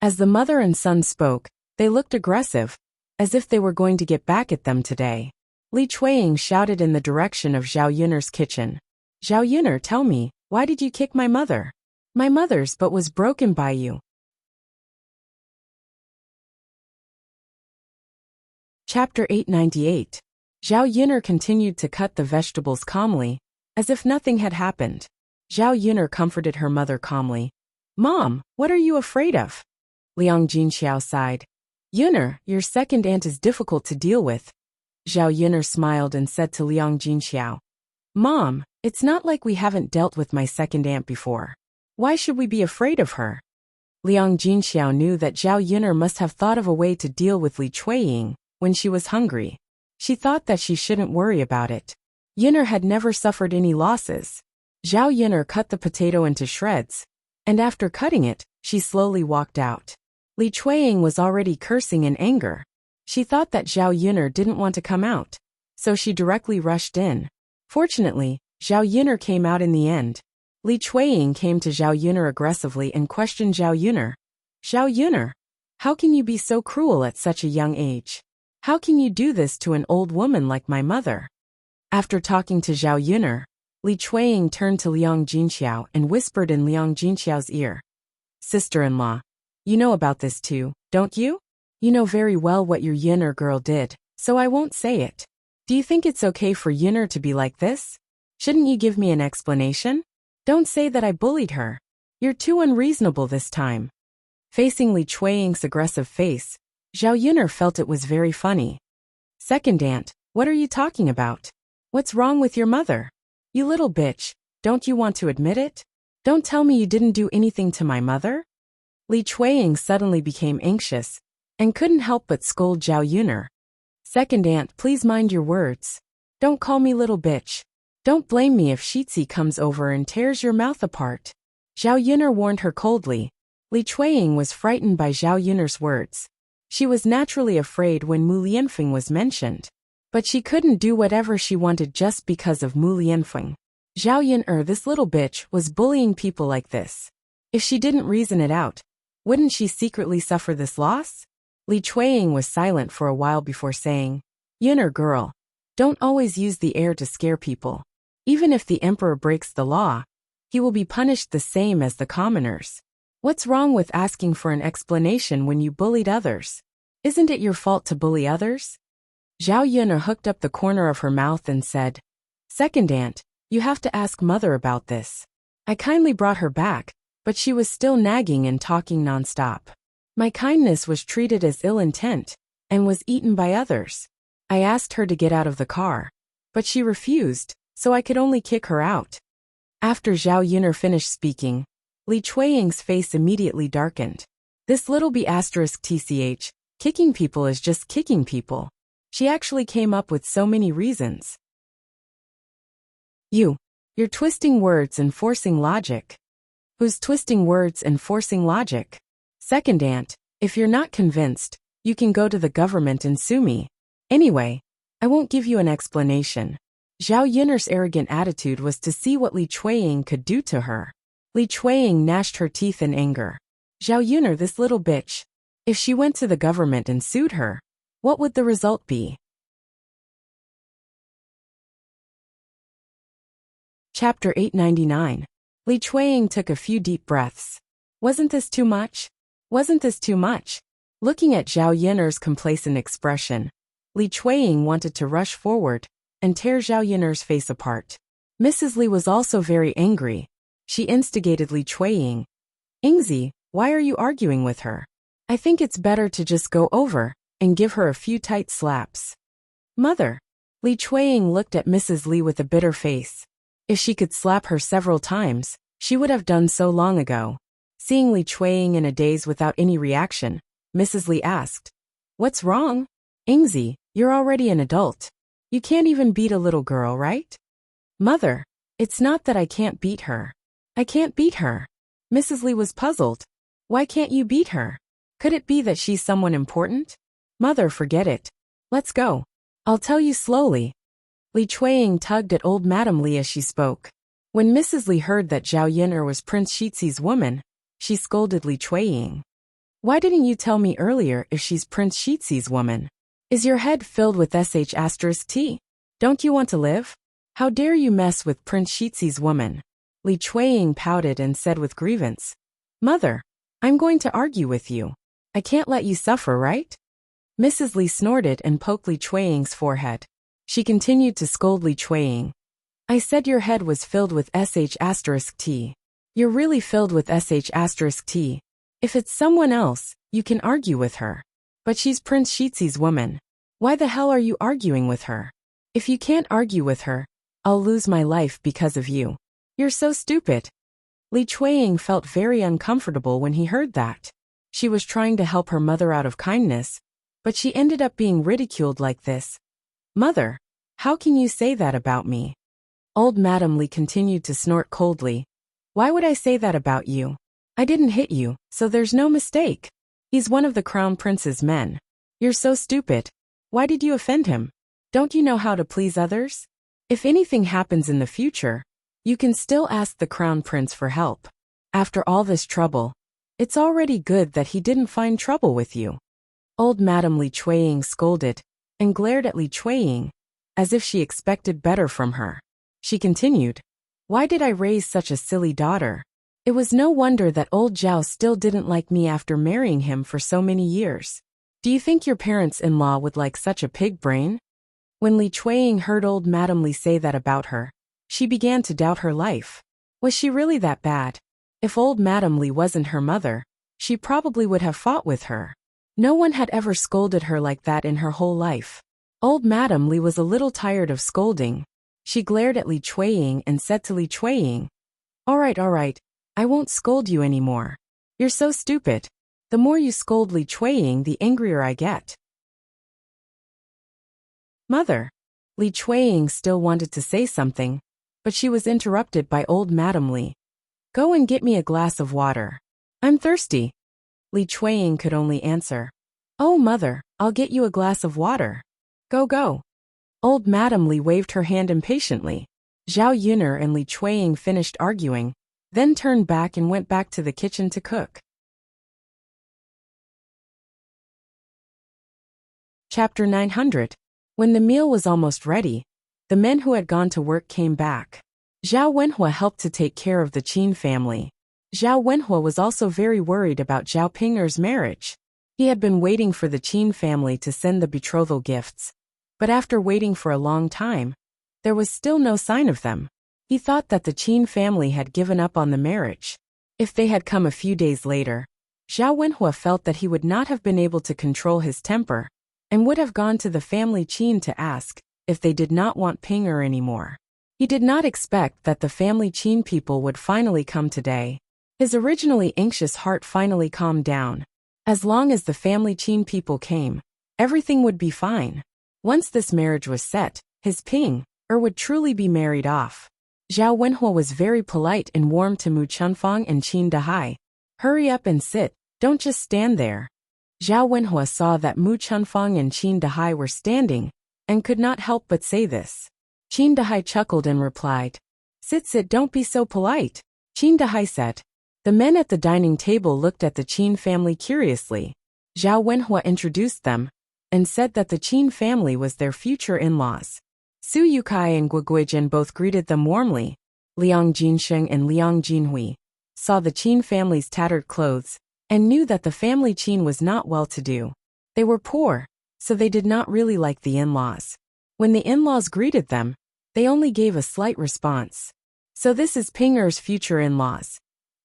As the mother and son spoke, they looked aggressive, as if they were going to get back at them today. Li Chuiying shouted in the direction of Zhao Yuner's kitchen. "Zhao Yuner, tell me, why did you kick my mother? My mother's but was broken by you." Chapter 898. Zhao Yuner continued to cut the vegetables calmly, as if nothing had happened. Zhao Yuner comforted her mother calmly. "Mom, what are you afraid of?" Liang Jinxiao sighed. "Yuner, your second aunt is difficult to deal with." Zhao Yuner smiled and said to Liang Jinxiao, "Mom, it's not like we haven't dealt with my second aunt before. Why should we be afraid of her?" Liang Jinxiao knew that Zhao Yuner must have thought of a way to deal with Li Chuiying when she was hungry. She thought that she shouldn't worry about it. Yuner had never suffered any losses. Zhao Yuner cut the potato into shreds, and after cutting it, she slowly walked out. Li Chuiying was already cursing in anger. She thought that Zhao Yuner didn't want to come out, so she directly rushed in. Fortunately, Zhao Yuner came out in the end. Li Chuiying came to Zhao Yuner aggressively and questioned Zhao Yuner. "Zhao Yuner, how can you be so cruel at such a young age? How can you do this to an old woman like my mother?" After talking to Zhao Yuner, Li Chuiying turned to Liang Jinxiao and whispered in Liang Jinxiao's ear. "Sister-in-law, you know about this too, don't you? You know very well what your Yuner girl did, so I won't say it. Do you think it's okay for Yuner to be like this? Shouldn't you give me an explanation? Don't say that I bullied her. You're too unreasonable this time." Facing Li Chuiying's aggressive face, Zhao Yuner felt it was very funny. "Second aunt, what are you talking about? What's wrong with your mother? You little bitch, don't you want to admit it? Don't tell me you didn't do anything to my mother?" Li Chuiying suddenly became anxious and couldn't help but scold Zhao Yuner. "Second aunt, please mind your words. Don't call me little bitch. Don't blame me if Shitzi comes over and tears your mouth apart." Zhao Yuner warned her coldly. Li Chuiying was frightened by Zhao Yuner's words. She was naturally afraid when Mu Lianfeng was mentioned, but she couldn't do whatever she wanted just because of Mu Lianfeng. Zhao Yuner, this little bitch, was bullying people like this. If she didn't reason it out, wouldn't she secretly suffer this loss? Li Chuiying was silent for a while before saying, "Yuner girl, don't always use the air to scare people. Even if the emperor breaks the law, he will be punished the same as the commoners. What's wrong with asking for an explanation when you bullied others? Isn't it your fault to bully others?" Zhao Yuner hooked up the corner of her mouth and said, "Second aunt, you have to ask mother about this. I kindly brought her back, but she was still nagging and talking nonstop. My kindness was treated as ill intent, and was eaten by others. I asked her to get out of the car, but she refused, so I could only kick her out." After Zhao Yuner finished speaking, Li Chuiying's face immediately darkened. This little B***tch, kicking people is just kicking people. She actually came up with so many reasons. You're twisting words and forcing logic." "Who's twisting words and forcing logic?" "Second aunt, if you're not convinced, you can go to the government and sue me. Anyway, I won't give you an explanation." Zhao Yuner's arrogant attitude was to see what Li Chuiying could do to her. Li Chuiying gnashed her teeth in anger. Zhao Yuner, this little bitch. If she went to the government and sued her, what would the result be? Chapter 899. Li Chuiying took a few deep breaths. Wasn't this too much? Wasn't this too much? Looking at Zhao Yiner's complacent expression, Li Chuiying wanted to rush forward and tear Zhao Yiner's face apart. Mrs. Li was also very angry. She instigated Li Chuiying. Yingzi, why are you arguing with her? I think it's better to just go over and give her a few tight slaps. Mother. Li Chuiying looked at Mrs. Li with a bitter face. If she could slap her several times, she would have done so long ago. Seeing Li Chuiying in a daze without any reaction, Mrs. Li asked, "What's wrong? Yingzi, you're already an adult. You can't even beat a little girl, right?" Mother, it's not that I can't beat her. I can't beat her. Mrs. Li was puzzled. Why can't you beat her? Could it be that she's someone important? Mother, forget it. Let's go. I'll tell you slowly. Li Chuiying tugged at old Madame Li as she spoke. When Mrs. Li heard that Zhao Yin'er was Prince Shizi's woman, she scolded Li Chuiying. Why didn't you tell me earlier if she's Prince Shizi's woman? Is your head filled with sh*t? Don't you want to live? How dare you mess with Prince Shizi's woman? Li Chuiying pouted and said with grievance. Mother, I'm going to argue with you. I can't let you suffer, right? Mrs. Li snorted and poked Li Chuiying's forehead. She continued to scold Li Chuiying. I said your head was filled with sh*t. You're really filled with sh*t. If it's someone else, you can argue with her. But she's Prince Shizi's woman. Why the hell are you arguing with her? If you can't argue with her, I'll lose my life because of you. You're so stupid. Li Chuiying felt very uncomfortable when he heard that. She was trying to help her mother out of kindness, but she ended up being ridiculed like this. Mother, how can you say that about me? Old Madame Li continued to snort coldly. Why would I say that about you? I didn't hit you, so there's no mistake. He's one of the Crown Prince's men. You're so stupid. Why did you offend him? Don't you know how to please others? If anything happens in the future, you can still ask the Crown Prince for help. After all this trouble, it's already good that he didn't find trouble with you. Old Madame Li Chuiying scolded and glared at Li Chuiying, as if she expected better from her. She continued, why did I raise such a silly daughter? It was no wonder that old Zhao still didn't like me after marrying him for so many years. Do you think your parents-in-law would like such a pig brain? When Li Chuiying heard old Madame Li say that about her, she began to doubt her life. Was she really that bad? If old Madame Li wasn't her mother, she probably would have fought with her. No one had ever scolded her like that in her whole life. Old Madame Li was a little tired of scolding. She glared at Li Chuiying and said to Li Chuiying, all right, I won't scold you anymore. You're so stupid. The more you scold Li Chuiying, the angrier I get. Mother. Li Chuiying still wanted to say something, but she was interrupted by old Madame Li. Go and get me a glass of water. I'm thirsty. Li Chuiying could only answer, oh mother, I'll get you a glass of water. Go. Old Madame Li waved her hand impatiently. Zhao Yin'er and Li Chuiying finished arguing, then turned back and went back to the kitchen to cook. Chapter 900. When the meal was almost ready, the men who had gone to work came back. Zhao Wenhua helped to take care of the Qin family. Zhao Wenhua was also very worried about Zhao Ping'er's marriage. He had been waiting for the Qin family to send the betrothal gifts, but after waiting for a long time, there was still no sign of them. He thought that the Qin family had given up on the marriage. If they had come a few days later, Zhao Wenhua felt that he would not have been able to control his temper, and would have gone to the family Qin to ask if they did not want Ping'er anymore. He did not expect that the family Qin people would finally come today. His originally anxious heart finally calmed down. As long as the family Qin people came, everything would be fine. Once this marriage was set, his Ping'er would truly be married off. Zhao Wenhua was very polite and warm to Mu Chunfang and Qin Dahai. Hurry up and sit, don't just stand there. Zhao Wenhua saw that Mu Chunfang and Qin Dahai were standing, and could not help but say this. Qin Dahai chuckled and replied, sit, don't be so polite. Qin Dahai said. The men at the dining table looked at the Qin family curiously. Zhao Wenhua introduced them, and said that the Qin family was their future in-laws. Su Yukai and Guoguizhen both greeted them warmly. Liang Jinsheng and Liang Jinhui saw the Qin family's tattered clothes, and knew that the family Qin was not well-to-do. They were poor, so they did not really like the in-laws. When the in-laws greeted them, they only gave a slight response. So this is Ping Er's future in-laws.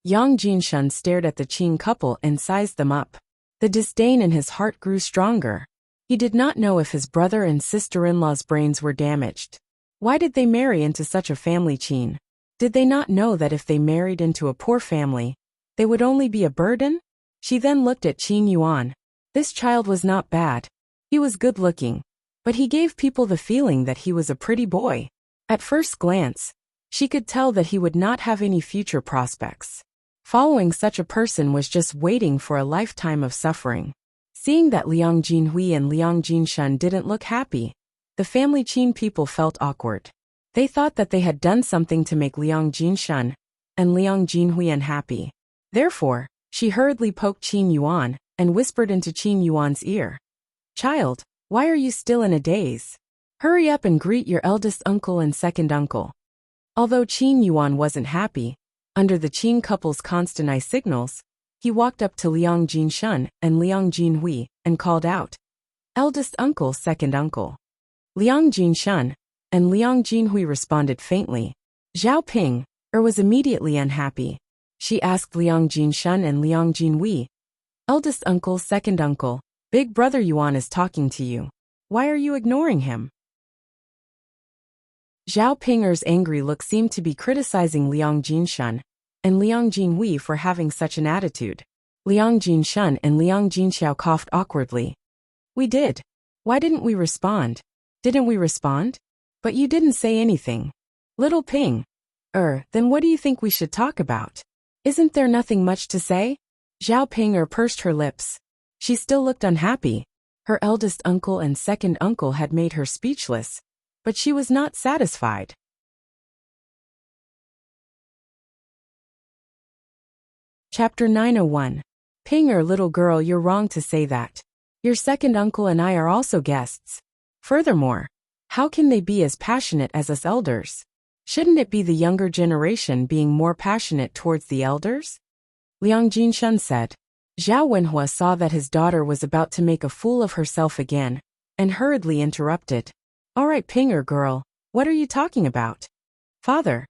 Yang Jinshan stared at the Qin couple and sized them up. The disdain in his heart grew stronger. He did not know if his brother and sister-in-law's brains were damaged. Why did they marry into such a family Qin? Did they not know that if they married into a poor family, they would only be a burden? She then looked at Qin Yuan. This child was not bad. He was good-looking, but he gave people the feeling that he was a pretty boy. At first glance, she could tell that he would not have any future prospects. Following such a person was just waiting for a lifetime of suffering. Seeing that Liang Jinhui and Liang Jinshan didn't look happy, the family Qin people felt awkward. They thought that they had done something to make Liang Jinshan and Liang Jinhui unhappy. Therefore, she hurriedly poked Qin Yuan and whispered into Qin Yuan's ear. "Child, why are you still in a daze? Hurry up and greet your eldest uncle and second uncle." Although Qin Yuan wasn't happy, under the Qin couple's constant eye signals, he walked up to Liang Jinshan and Liang Jinhui and called out, "Eldest uncle, second uncle." Liang Jinshan and Liang Jinhui responded faintly. Zhao Ping was immediately unhappy. She asked Liang Jinshan and Liang Jinhui, "Eldest uncle, second uncle, big brother Yuan is talking to you. Why are you ignoring him?" Zhao Ping's angry look seemed to be criticizing Liang Jinshan and Liang Jinhui for having such an attitude. Liang Jinshan and Liang Jinxiao coughed awkwardly. "We did. Why didn't we respond?" "Didn't we respond? But you didn't say anything." "Little Ping. Then what do you think we should talk about? Isn't there nothing much to say?" Zhao Ping pursed her lips. She still looked unhappy. Her eldest uncle and second uncle had made her speechless, but she was not satisfied. Chapter 901. Ping little girl, you're wrong to say that. Your second uncle and I are also guests. Furthermore, how can they be as passionate as us elders? Shouldn't it be the younger generation being more passionate towards the elders? Liang Jinshan said. Zhao Wenhua saw that his daughter was about to make a fool of herself again, and hurriedly interrupted. "All right, Ping girl, what are you talking about?" "Father."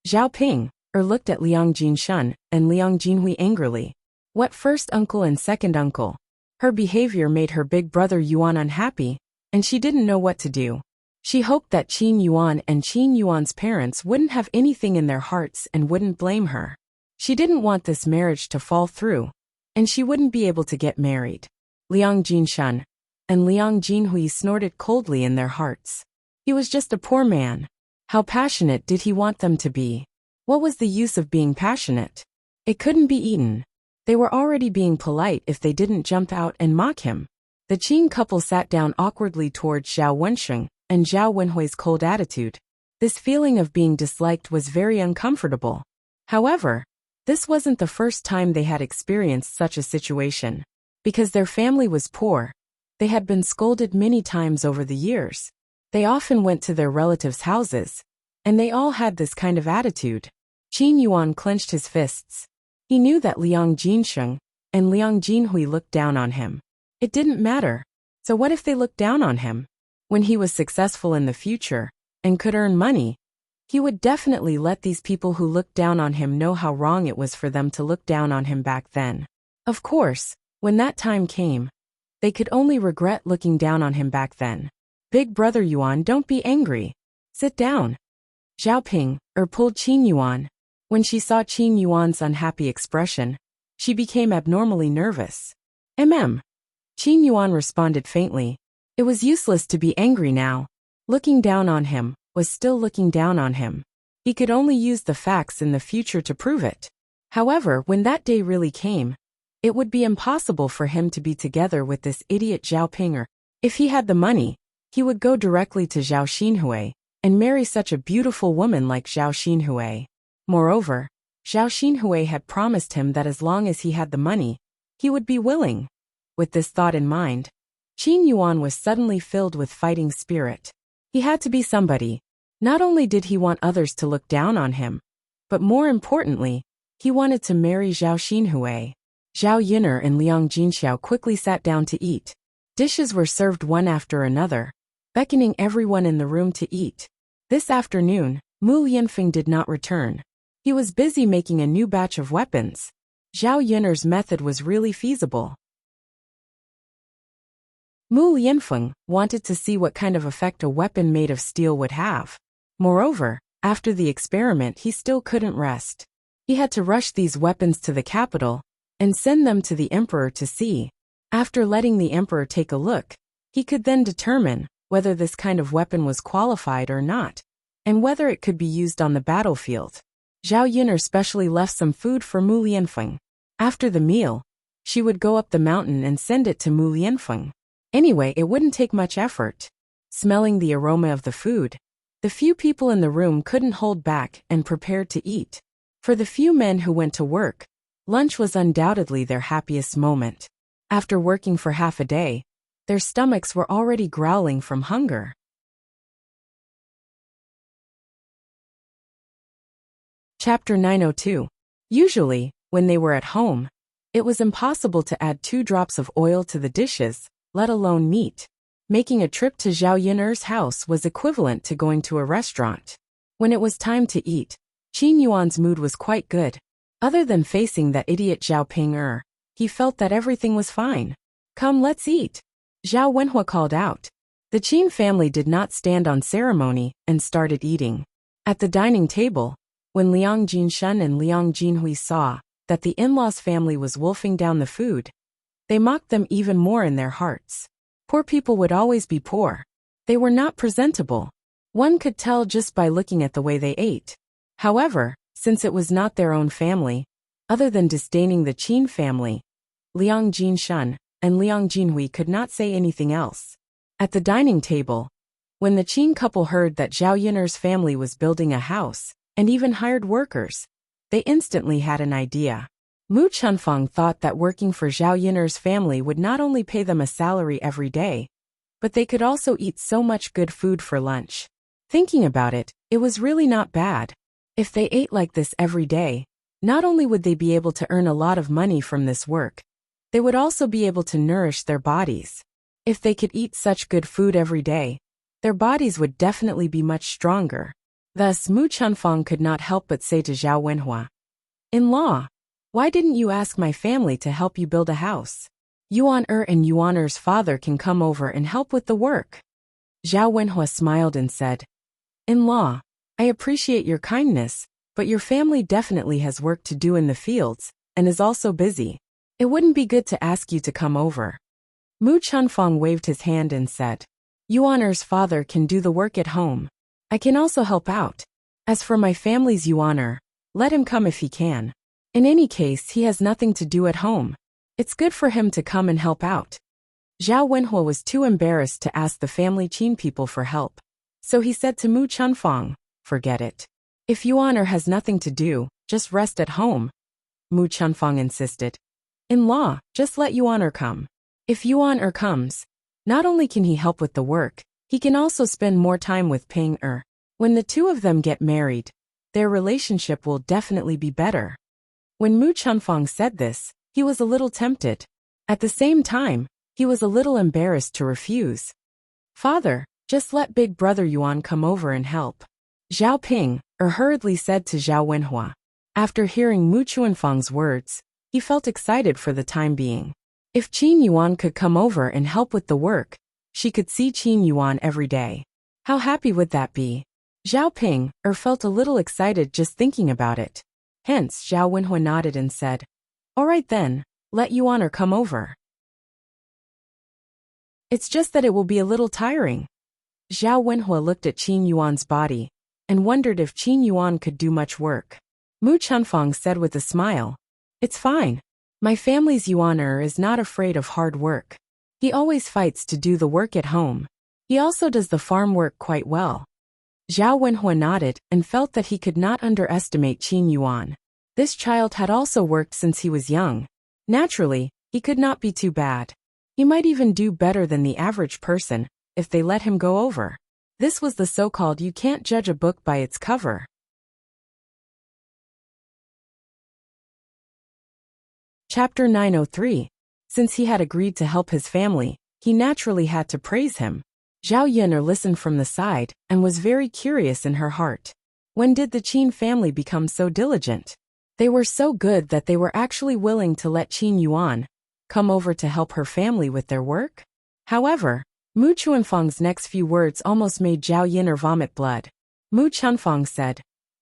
Zhao Ping looked at Liang Jinshan and Liang Jinhui angrily. What first uncle and second uncle? Her behavior made her big brother Yuan unhappy, and she didn't know what to do. She hoped that Qin Yuan and Qin Yuan's parents wouldn't have anything in their hearts and wouldn't blame her. She didn't want this marriage to fall through, and she wouldn't be able to get married. Liang Jinshan and Liang Jinhui snorted coldly in their hearts. He was just a poor man. How passionate did he want them to be? What was the use of being passionate? It couldn't be eaten. They were already being polite if they didn't jump out and mock him. The Qin couple sat down awkwardly towards Zhao Wensheng and Zhao Wenhui's cold attitude. This feeling of being disliked was very uncomfortable. However, this wasn't the first time they had experienced such a situation. Because their family was poor, they had been scolded many times over the years. They often went to their relatives' houses, and they all had this kind of attitude. Qin Yuan clenched his fists. He knew that Liang Jinsheng and Liang Jinhui looked down on him. It didn't matter. So what if they looked down on him? When he was successful in the future and could earn money, he would definitely let these people who looked down on him know how wrong it was for them to look down on him back then. Of course, when that time came, they could only regret looking down on him back then. Big brother Yuan, don't be angry. Sit down. Zhao Ping pulled Qin Yuan. When she saw Qin Yuan's unhappy expression, she became abnormally nervous. Qin Yuan responded faintly. It was useless to be angry now. Looking down on him was still looking down on him. He could only use the facts in the future to prove it. However, when that day really came, it would be impossible for him to be together with this idiot Zhao Ping. If he had the money, he would go directly to Zhao Xinhui and marry such a beautiful woman like Zhao Xinhui. Moreover, Zhao Xinhui had promised him that as long as he had the money, he would be willing. With this thought in mind, Qin Yuan was suddenly filled with fighting spirit. He had to be somebody. Not only did he want others to look down on him, but more importantly, He wanted to marry Zhao Xinhui. Zhao Yin'er and Liang Jinxiao quickly sat down to eat. Dishes were served one after another, beckoning everyone in the room to eat. This afternoon, Mu Lianfeng did not return. He was busy making a new batch of weapons. Zhao Yin'er's method was really feasible. Mu Lianfeng wanted to see what kind of effect a weapon made of steel would have. Moreover, after the experiment he still couldn't rest. He had to rush these weapons to the capital and send them to the emperor to see. After letting the emperor take a look, he could then determine whether this kind of weapon was qualified or not, and whether it could be used on the battlefield. Zhao Yin'er specially left some food for Mu Lianfeng. After the meal, she would go up the mountain and send it to Mu Lianfeng. Anyway, it wouldn't take much effort. Smelling the aroma of the food, the few people in the room couldn't hold back and prepared to eat. For the few men who went to work, lunch was undoubtedly their happiest moment. After working for half a day, their stomachs were already growling from hunger. Chapter 902. Usually, when they were at home, it was impossible to add 2 drops of oil to the dishes, let alone meat. Making a trip to Zhao Yin'er's house was equivalent to going to a restaurant. When it was time to eat, Qin Yuan's mood was quite good. Other than facing that idiot Zhao Ping'er, he felt that everything was fine. Come, let's eat, Zhao Wenhua called out. The Qin family did not stand on ceremony and started eating. At the dining table, when Liang Jinshen and Liang Jinhui saw that the in-laws' family was wolfing down the food, they mocked them even more in their hearts. Poor people would always be poor. They were not presentable. One could tell just by looking at the way they ate. However, since it was not their own family, other than disdaining the Qin family, Liang Jinshen and Liang Jinhui could not say anything else. At the dining table, when the Qin couple heard that Zhao Yin'er's family was building a house and even hired workers, they instantly had an idea. Mu Chunfeng thought that working for Zhao Yin'er's family would not only pay them a salary every day, but they could also eat so much good food for lunch. Thinking about it, it was really not bad. If they ate like this every day, not only would they be able to earn a lot of money from this work, they would also be able to nourish their bodies. If they could eat such good food every day, their bodies would definitely be much stronger. Thus, Mu Chunfeng could not help but say to Zhao Wenhua, "In-law, why didn't you ask my family to help you build a house? Yuan-er and Yuan-er's father can come over and help with the work." Zhao Wenhua smiled and said, "In-law, I appreciate your kindness, but your family definitely has work to do in the fields and is also busy. It wouldn't be good to ask you to come over." Mu Chunfeng waved his hand and said, "Yuan-er's father can do the work at home. I can also help out. As for my family's Yuan-er, let him come if he can. In any case, he has nothing to do at home. It's good for him to come and help out." Zhao Wenhua was too embarrassed to ask the family Qin people for help, so he said to Mu Chunfeng, "Forget it. If Yuan-er has nothing to do, just rest at home." Mu Chunfeng insisted, "In-law, just let Yuan-er come. If Yuan-er comes, not only can he help with the work, he can also spend more time with Ping-er. When the two of them get married, their relationship will definitely be better." When Mu Chunfeng said this, he was a little tempted. At the same time, he was a little embarrassed to refuse. "Father, just let big brother Yuan come over and help," Zhao Ping-er hurriedly said to Zhao Wenhua. After hearing Mu Chunfeng's words, he felt excited for the time being. If Qin Yuan could come over and help with the work, she could see Qin Yuan every day. How happy would that be? Zhao Ping-er felt a little excited just thinking about it. Hence, Zhao Wenhua nodded and said, "All right then, let Yuan-er come over. It's just that it will be a little tiring." Zhao Wenhua looked at Qin Yuan's body and wondered if Qin Yuan could do much work. Mu Chunfeng said with a smile, "It's fine. My family's Yuan-er is not afraid of hard work. He always fights to do the work at home. He also does the farm work quite well." Zhao Wenhua nodded and felt that he could not underestimate Qin Yuan. This child had also worked since he was young. Naturally, he could not be too bad. He might even do better than the average person if they let him go over. This was the so-called "you can't judge a book by its cover." Chapter 903. Since he had agreed to help his family, he naturally had to praise him. Zhao Yun'er listened from the side and was very curious in her heart. When did the Qin family become so diligent? They were so good that they were actually willing to let Qin Yuan come over to help her family with their work? However, Mu Chuanfang's next few words almost made Zhao Yun'er vomit blood. Mu Chuanfang said,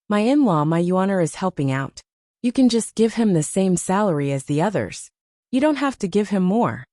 "My in-law, my Yuaner is helping out. You can just give him the same salary as the others. You don't have to give him more."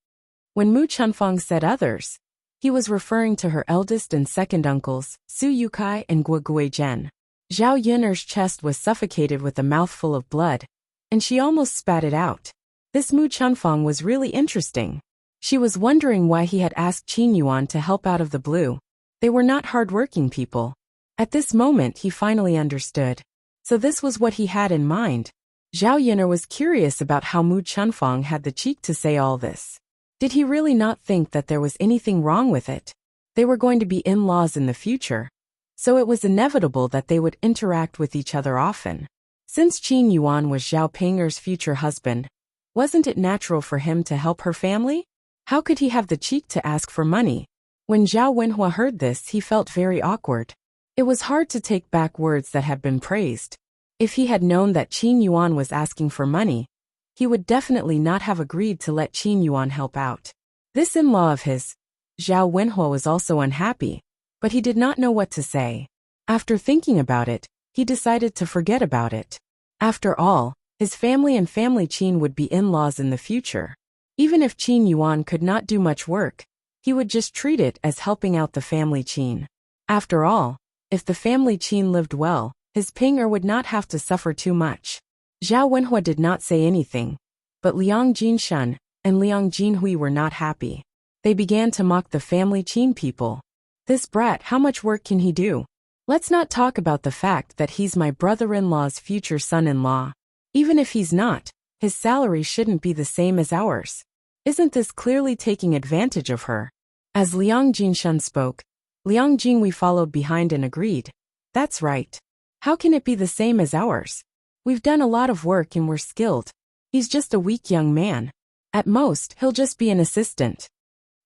When Mu Chuanfang said others, he was referring to her eldest and second uncles, Su Yukai and Guo Guizhen. Zhao Yun'er's chest was suffocated with a mouthful of blood, and she almost spat it out. This Mu Chuanfang was really interesting. She was wondering why he had asked Qin Yuan to help out of the blue. They were not hard-working people. At this moment he finally understood. So this was what he had in mind. Zhao Yun'er was curious about how Mu Chuanfang had the cheek to say all this. Did he really not think that there was anything wrong with it? They were going to be in-laws in the future, so it was inevitable that they would interact with each other often. Since Qin Yuan was Zhao Ping'er's future husband, wasn't it natural for him to help her family? How could he have the cheek to ask for money? When Zhao Wenhua heard this, he felt very awkward. It was hard to take back words that had been praised. If he had known that Qin Yuan was asking for money, he would definitely not have agreed to let Qin Yuan help out. This in-law of his, Zhao Wenhua, was also unhappy, but he did not know what to say. After thinking about it, he decided to forget about it. After all, his family and family Qin would be in-laws in the future. Even if Qin Yuan could not do much work, he would just treat it as helping out the family Qin. After all, if the family Qin lived well, his Ping'er would not have to suffer too much. Zhao Wenhua did not say anything, but Liang Jinshan and Liang Jinhui were not happy. They began to mock the family Qin people. This brat, how much work can he do? Let's not talk about the fact that he's my brother-in-law's future son-in-law. Even if he's not, his salary shouldn't be the same as ours. Isn't this clearly taking advantage of her? As Liang Jinshan spoke, Liang Jinhui followed behind and agreed. That's right. How can it be the same as ours? We've done a lot of work and we're skilled. He's just a weak young man. At most, he'll just be an assistant.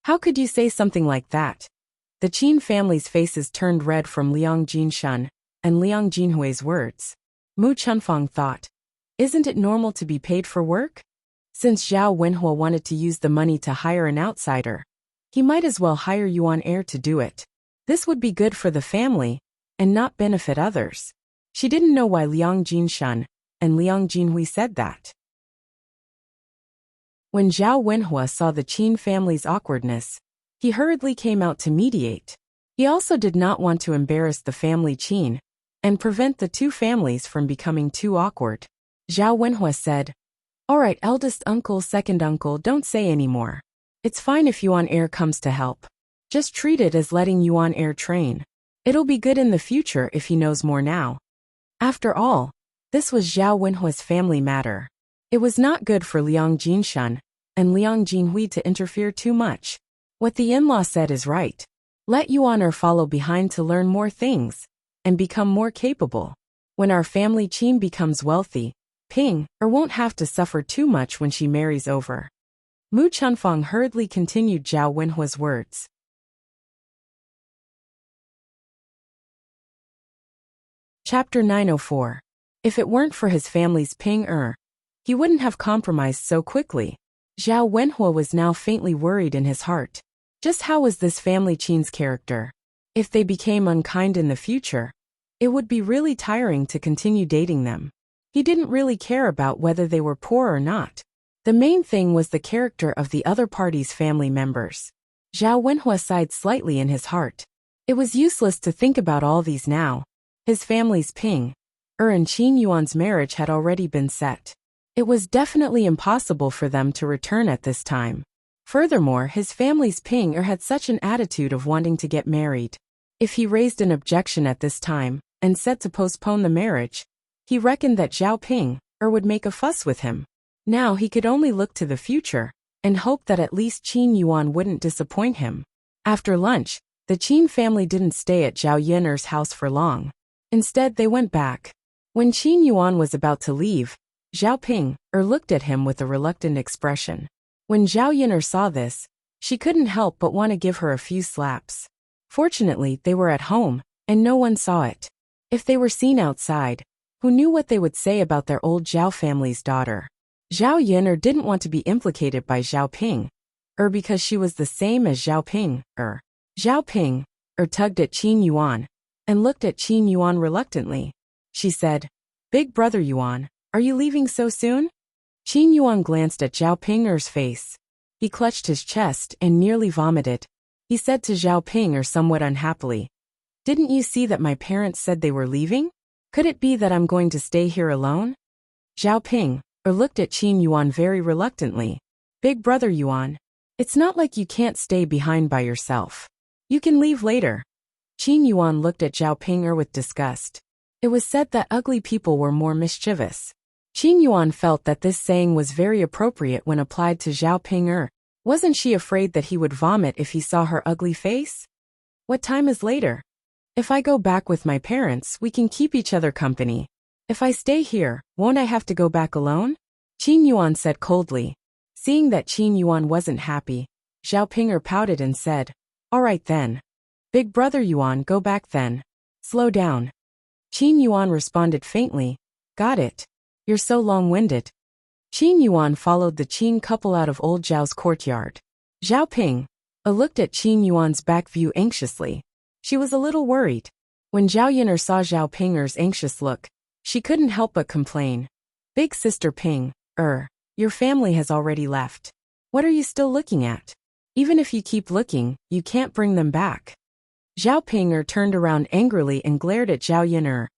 How could you say something like that? The Qin family's faces turned red from Liang Jinshan and Liang Jinhui's words. Mu Chuanfang thought, isn't it normal to be paid for work? Since Zhao Wenhua wanted to use the money to hire an outsider, he might as well hire Yuan heir to do it. This would be good for the family and not benefit others. She didn't know why Liang Jinshan and Liang Jinhui said that. When Zhao Wenhua saw the Qin family's awkwardness, he hurriedly came out to mediate. He also did not want to embarrass the family Qin and prevent the two families from becoming too awkward. Zhao Wenhua said, "All right, eldest uncle, second uncle, don't say any more. It's fine if Yuan heir comes to help. Just treat it as letting Yuan heir train. It'll be good in the future if he knows more now." After all, this was Zhao Wenhua's family matter. It was not good for Liang Jinshan and Liang Jinhui to interfere too much. What the in-law said is right. Let Yuan heir follow behind to learn more things and become more capable. When our family Qin becomes wealthy, Ping-er won't have to suffer too much when she marries over. Mu Chuanfang hurriedly continued Zhao Wenhua's words. Chapter 904. If it weren't for his family's Ping-er, he wouldn't have compromised so quickly. Zhao Wenhua was now faintly worried in his heart. Just how was this family Qin's character? If they became unkind in the future, it would be really tiring to continue dating them. He didn't really care about whether they were poor or not. The main thing was the character of the other party's family members. Zhao Wenhua sighed slightly in his heart. It was useless to think about all these now. His family's Ping-er and Qin Yuan's marriage had already been set. It was definitely impossible for them to return at this time. Furthermore, his family's Ping-er had such an attitude of wanting to get married. If he raised an objection at this time and said to postpone the marriage, he reckoned that Zhao Ping-er would make a fuss with him. Now he could only look to the future and hope that at least Qin Yuan wouldn't disappoint him. After lunch, the Qin family didn't stay at Zhao Yun'er's house for long. Instead, they went back. When Qin Yuan was about to leave, Zhao Ping looked at him with a reluctant expression. When Zhao Yin'er saw this, she couldn't help but want to give her a few slaps. Fortunately, they were at home, and no one saw it. If they were seen outside, who knew what they would say about their old Zhao family's daughter? Zhao Yin'er didn't want to be implicated by Zhao Ping, because she was the same as Zhao Ping. Zhao Ping tugged at Qin Yuan and looked at Qin Yuan reluctantly. She said, "Big brother Yuan, are you leaving so soon?" Qin Yuan glanced at Zhao Ping's face. He clutched his chest and nearly vomited. He said to Zhao Ping somewhat unhappily, "Didn't you see that my parents said they were leaving? Could it be that I'm going to stay here alone?" Zhao Ping looked at Qin Yuan very reluctantly. "Big brother Yuan, it's not like you can't stay behind by yourself. You can leave later." Qin Yuan looked at Zhao Ping with disgust. It was said that ugly people were more mischievous. Qin Yuan felt that this saying was very appropriate when applied to Zhao Ping. Wasn't she afraid that he would vomit if he saw her ugly face? "What time is later? If I go back with my parents, we can keep each other company. If I stay here, won't I have to go back alone?" Qin Yuan said coldly. Seeing that Qin Yuan wasn't happy, Zhao Ping pouted and said, "All right then. Big brother Yuan, go back then. Slow down." Qin Yuan responded faintly, "Got it. You're so long-winded." Qin Yuan followed the Qin couple out of old Zhao's courtyard. Zhao Ping looked at Qin Yuan's back view anxiously. She was a little worried. When Zhao Yin'er saw Zhao Ping's anxious look, she couldn't help but complain. "Big sister Ping, your family has already left. What are you still looking at? Even if you keep looking, you can't bring them back." Zhao Ping turned around angrily and glared at Zhao Yin'er.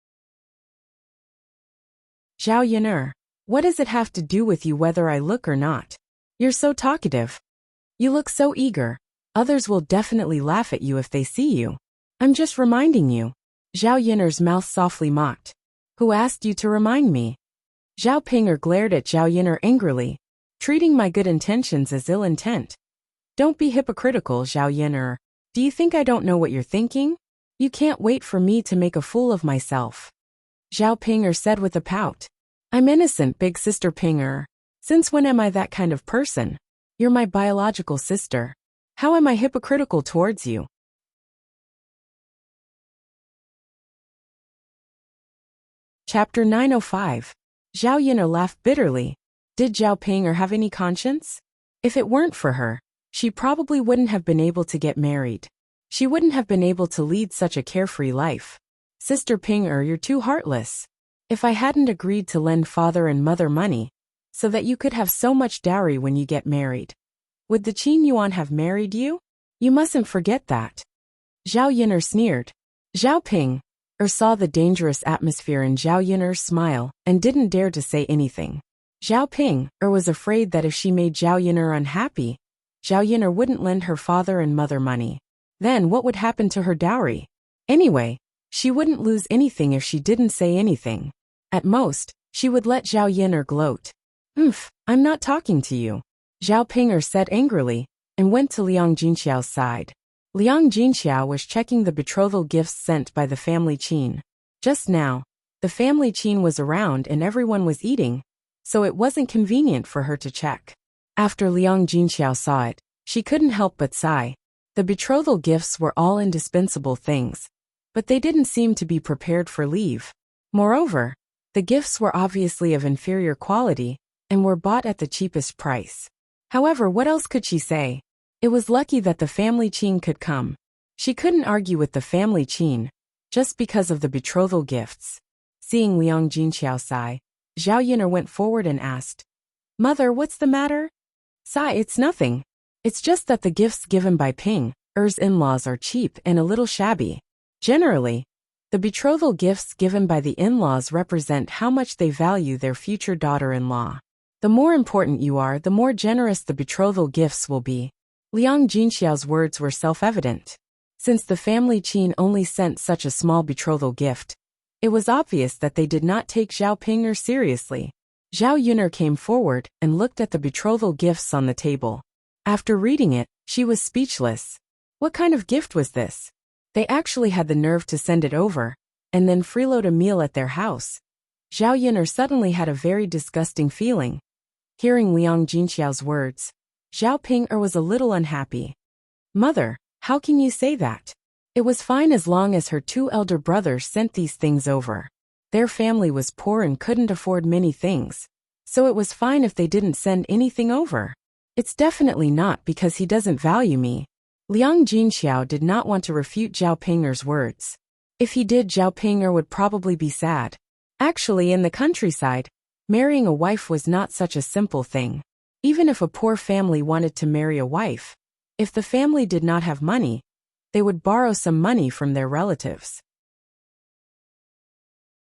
"Zhao Yin'er, what does it have to do with you whether I look or not? You're so talkative. You look so eager. Others will definitely laugh at you if they see you. I'm just reminding you." Zhao Yin'er's mouth softly mocked. "Who asked you to remind me?" Zhao Ping glared at Zhao Yin'er angrily, treating my good intentions as ill intent. "Don't be hypocritical, Zhao Yin'er. Do you think I don't know what you're thinking? You can't wait for me to make a fool of myself." Zhao Ping said with a pout. "I'm innocent, big sister Ping. Since when am I that kind of person? You're my biological sister. How am I hypocritical towards you?" Chapter 905. Zhao Yin'er laughed bitterly. Did Zhao Ping have any conscience? If it weren't for her, she probably wouldn't have been able to get married. She wouldn't have been able to lead such a carefree life. "Sister Ping, you're too heartless. If I hadn't agreed to lend father and mother money, so that you could have so much dowry when you get married, would the Qin Yuan have married you? You mustn't forget that." Zhao Yin'er sneered. Zhao Ping saw the dangerous atmosphere in Zhao Yin'er's smile and didn't dare to say anything. Zhao Ping was afraid that if she made Zhao Yin'er unhappy, Zhao Yin'er wouldn't lend her father and mother money. Then what would happen to her dowry? Anyway, she wouldn't lose anything if she didn't say anything. At most, she would let Zhao Yin'er gloat. I'm not talking to you," Zhao Ping said angrily, and went to Liang Jinxiao's side. Liang Jinxiao was checking the betrothal gifts sent by the family Qin. Just now, the family Qin was around and everyone was eating, so it wasn't convenient for her to check. After Liang Jinxiao saw it, she couldn't help but sigh. The betrothal gifts were all indispensable things, but they didn't seem to be prepared for leave. Moreover, the gifts were obviously of inferior quality and were bought at the cheapest price. However, what else could she say? It was lucky that the family Qin could come. She couldn't argue with the family Qin, just because of the betrothal gifts. Seeing Liang Jinxiao sigh, Zhao Yin'er went forward and asked, "Mother, what's the matter?" "Sigh, it's nothing. It's just that the gifts given by Ping's in-laws are cheap and a little shabby. Generally, the betrothal gifts given by the in-laws represent how much they value their future daughter-in-law. The more important you are, the more generous the betrothal gifts will be." Liang Jinxiao's words were self-evident. Since the family Qin only sent such a small betrothal gift, it was obvious that they did not take Zhao Ping seriously. Zhao Yin'er came forward and looked at the betrothal gifts on the table. After reading it, she was speechless. What kind of gift was this? They actually had the nerve to send it over, and then freeload a meal at their house. Zhao Yin'er suddenly had a very disgusting feeling. Hearing Liang Jinxiao's words, Zhao Ping'er was a little unhappy. Mother, how can you say that? It was fine as long as her two elder brothers sent these things over. Their family was poor and couldn't afford many things, so it was fine if they didn't send anything over. It's definitely not because he doesn't value me. Liang Jinxiao did not want to refute Zhao Ping'er's words. If he did, Zhao Ping'er would probably be sad. Actually, in the countryside, marrying a wife was not such a simple thing. Even if a poor family wanted to marry a wife, if the family did not have money, they would borrow some money from their relatives.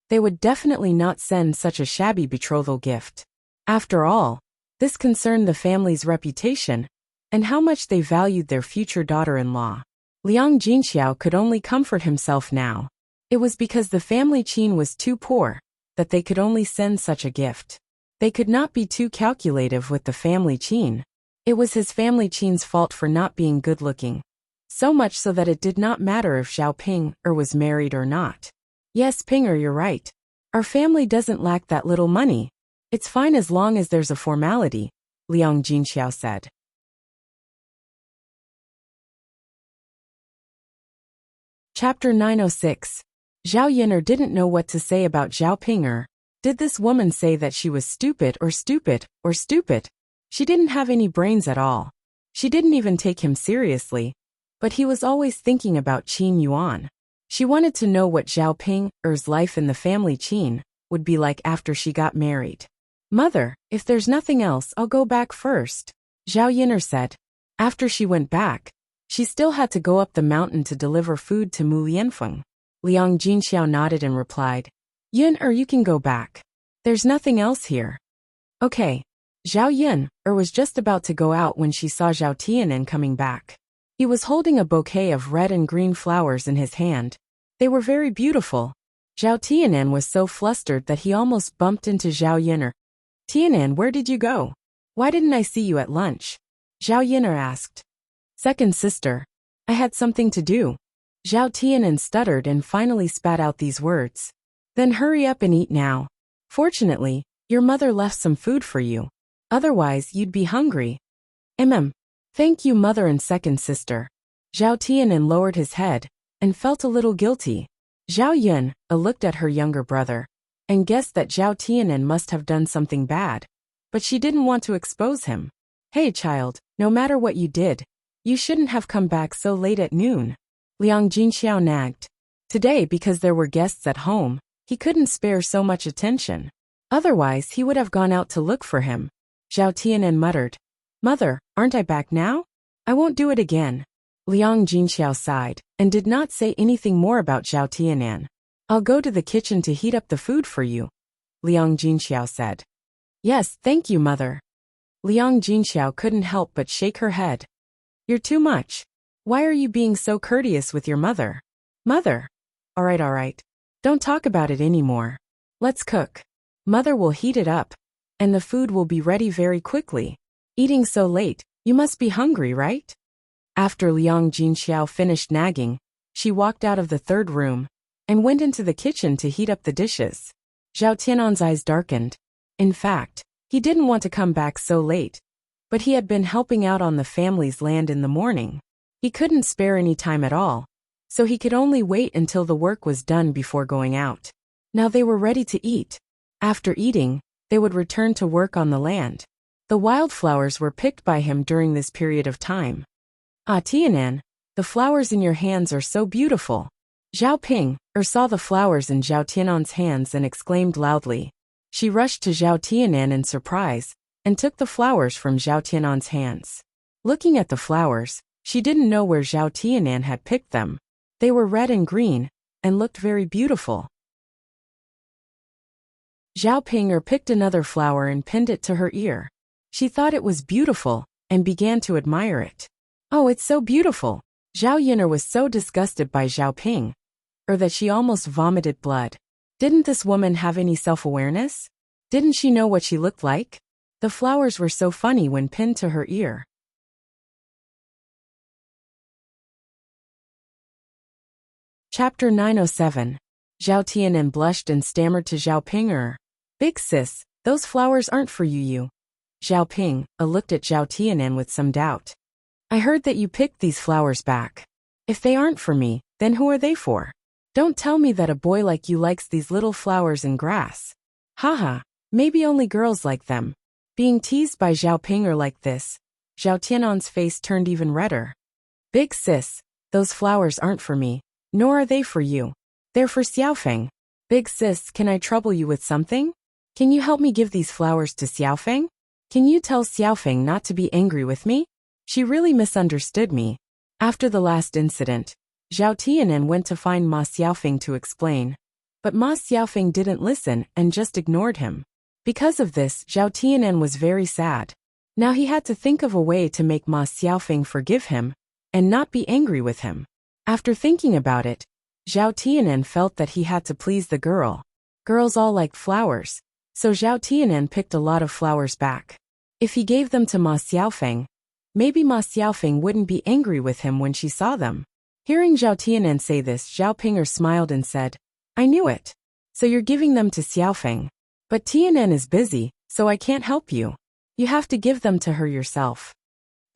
They would definitely not send such a shabby betrothal gift. After all, this concerned the family's reputation and how much they valued their future daughter-in-law. Liang Jinxiao could only comfort himself now. It was because the family Qin was too poor that they could only send such a gift. They could not be too calculative with the family Qin. It was his family Qin's fault for not being good-looking. So much so that it did not matter if Zhao Ping'er was married or not. Yes, Ping'er, you're right. Our family doesn't lack that little money. It's fine as long as there's a formality, Liang Jinxiao said. Chapter 906. Zhao Yin'er didn't know what to say about Zhao Ping'er. Did this woman say that she was stupid or stupid or stupid? She didn't have any brains at all. She didn't even take him seriously. But he was always thinking about Qin Yuan. She wanted to know what Zhao Ping'er's life in the family Qin would be like after she got married. Mother, if there's nothing else, I'll go back first, Zhao Yin'er said. After she went back, she still had to go up the mountain to deliver food to Mu Lianfeng. Liang Jinxiao nodded and replied, Yin'er, you can go back. There's nothing else here. Okay. Zhao Yin'er was just about to go out when she saw Zhao Tianan coming back. He was holding a bouquet of red and green flowers in his hand. They were very beautiful. Zhao Tianan was so flustered that he almost bumped into Zhao Yin'er. Tianan, where did you go? Why didn't I see you at lunch? Zhao Yin'er asked. Second sister, I had something to do. Zhao Tianan stuttered and finally spat out these words. Then hurry up and eat now. Fortunately, your mother left some food for you. Otherwise, you'd be hungry. Thank you, mother and second sister. Zhao Tianan lowered his head and felt a little guilty. Zhao Yun looked at her younger brother and guessed that Zhao Tianan must have done something bad, but she didn't want to expose him. Hey child, no matter what you did, you shouldn't have come back so late at noon. Liang Jinxiao nagged. Today, because there were guests at home, he couldn't spare so much attention. Otherwise, he would have gone out to look for him. Zhao Tianan muttered. Mother, aren't I back now? I won't do it again. Liang Jinxiao sighed and did not say anything more about Zhao Tianan. I'll go to the kitchen to heat up the food for you, Liang Jinxiao said. Yes, thank you, mother. Liang Jinxiao couldn't help but shake her head. You're too much. Why are you being so courteous with your mother? Mother. All right. Don't talk about it anymore. Let's cook. Mother will heat it up, and the food will be ready very quickly. Eating so late, you must be hungry, right? After Liang Jinxiao finished nagging, she walked out of the third room and went into the kitchen to heat up the dishes. Zhao Tianan's eyes darkened. In fact, he didn't want to come back so late, but he had been helping out on the family's land in the morning. He couldn't spare any time at all, so he could only wait until the work was done before going out. Now they were ready to eat. After eating, they would return to work on the land. The wildflowers were picked by him during this period of time. Ah, Tianan, the flowers in your hands are so beautiful. Zhao Ping'er saw the flowers in Zhao Tianan's hands and exclaimed loudly. She rushed to Zhao Tianan in surprise and took the flowers from Zhao Tianan's hands. Looking at the flowers, she didn't know where Zhao Tianan had picked them. They were red and green and looked very beautiful. Zhao Ping'er picked another flower and pinned it to her ear. She thought it was beautiful and began to admire it. Oh, it's so beautiful. Zhao Yin'er was so disgusted by Zhao Ping'er that she almost vomited blood. Didn't this woman have any self-awareness? Didn't she know what she looked like? The flowers were so funny when pinned to her ear. Chapter 907. Zhao Tianan blushed and stammered to Zhao Ping. Big sis, those flowers aren't for you. Zhao Ping looked at Zhao Tianan with some doubt. I heard that you picked these flowers back. If they aren't for me, then who are they for? Don't tell me that a boy like you likes these little flowers and grass. Haha, maybe only girls like them. Being teased by Zhao Ping like this, Zhao Tianan's face turned even redder. Big sis, those flowers aren't for me, nor are they for you. They're for Xiaofeng. Big sis, can I trouble you with something? Can you help me give these flowers to Xiaofeng? Can you tell Xiaofeng not to be angry with me? She really misunderstood me. After the last incident, Zhao Tianan went to find Ma Xiaofeng to explain. But Ma Xiaofeng didn't listen and just ignored him. Because of this, Zhao Tianan was very sad. Now he had to think of a way to make Ma Xiaofeng forgive him and not be angry with him. After thinking about it, Zhao Tianan felt that he had to please the girl. Girls all like flowers, so Zhao Tianan picked a lot of flowers back. If he gave them to Ma Xiaofeng, maybe Ma Xiaofeng wouldn't be angry with him when she saw them. Hearing Zhao Tianan say this, Zhao Ping smiled and said, I knew it. So you're giving them to Xiaofeng. But Tianan is busy, so I can't help you. You have to give them to her yourself.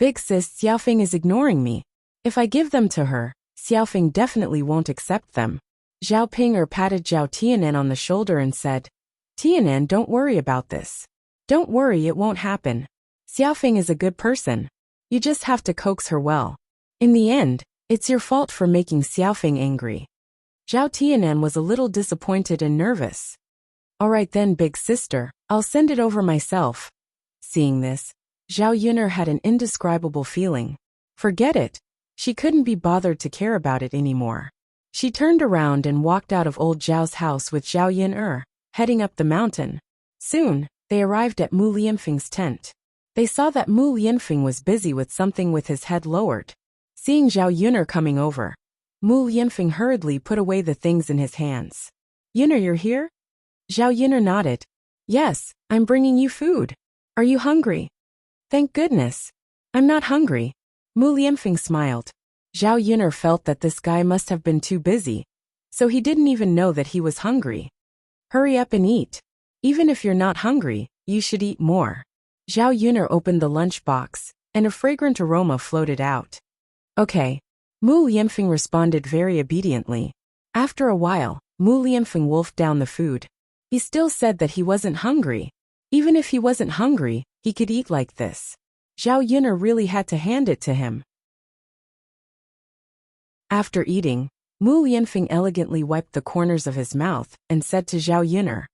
Big sis, Xiaofeng is ignoring me. If I give them to her, Xiaofeng definitely won't accept them. Zhao Ping patted Zhao Tianan on the shoulder and said, Tianan, don't worry about this. Don't worry, it won't happen. Xiaofeng is a good person. You just have to coax her well. In the end, it's your fault for making Xiaofeng angry. Zhao Tianan was a little disappointed and nervous. Alright then, big sister, I'll send it over myself. Seeing this, Zhao Yun'er had an indescribable feeling. Forget it. She couldn't be bothered to care about it anymore. She turned around and walked out of old Zhao's house with Zhao Yun'er, heading up the mountain. Soon, they arrived at Mu Lianfeng's tent. They saw that Mu Lianfeng was busy with something with his head lowered. Seeing Zhao Yun'er coming over, Mu Lianfeng hurriedly put away the things in his hands. Yun'er, you're here? Zhao Yun'er nodded. Yes, I'm bringing you food. Are you hungry? Thank goodness. I'm not hungry. Mu Lianfeng smiled. Zhao Yun'er felt that this guy must have been too busy, so he didn't even know that he was hungry. Hurry up and eat. Even if you're not hungry, you should eat more. Zhao Yun'er opened the lunch box, and a fragrant aroma floated out. Okay. Mu Lianfeng responded very obediently. After a while, Mu Lianfeng wolfed down the food. He still said that he wasn't hungry. Even if he wasn't hungry, he could eat like this. Zhao Yun'er really had to hand it to him. After eating, Mu Lianfeng elegantly wiped the corners of his mouth and said to Zhao Yun'er,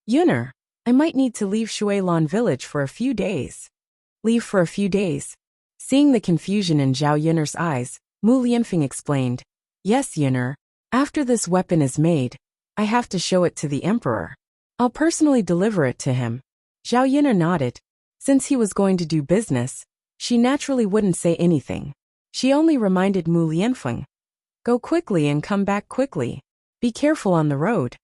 Yun'er, I might need to leave Shuilan village for a few days. Leave for a few days? Seeing the confusion in Zhao Yun'er's eyes, Mu Lianfeng explained, Yes, Yun'er. After this weapon is made, I have to show it to the emperor. I'll personally deliver it to him. Zhao Yun'er nodded. Since he was going to do business, she naturally wouldn't say anything. She only reminded Mu Lianfeng, Go quickly and come back quickly. Be careful on the road.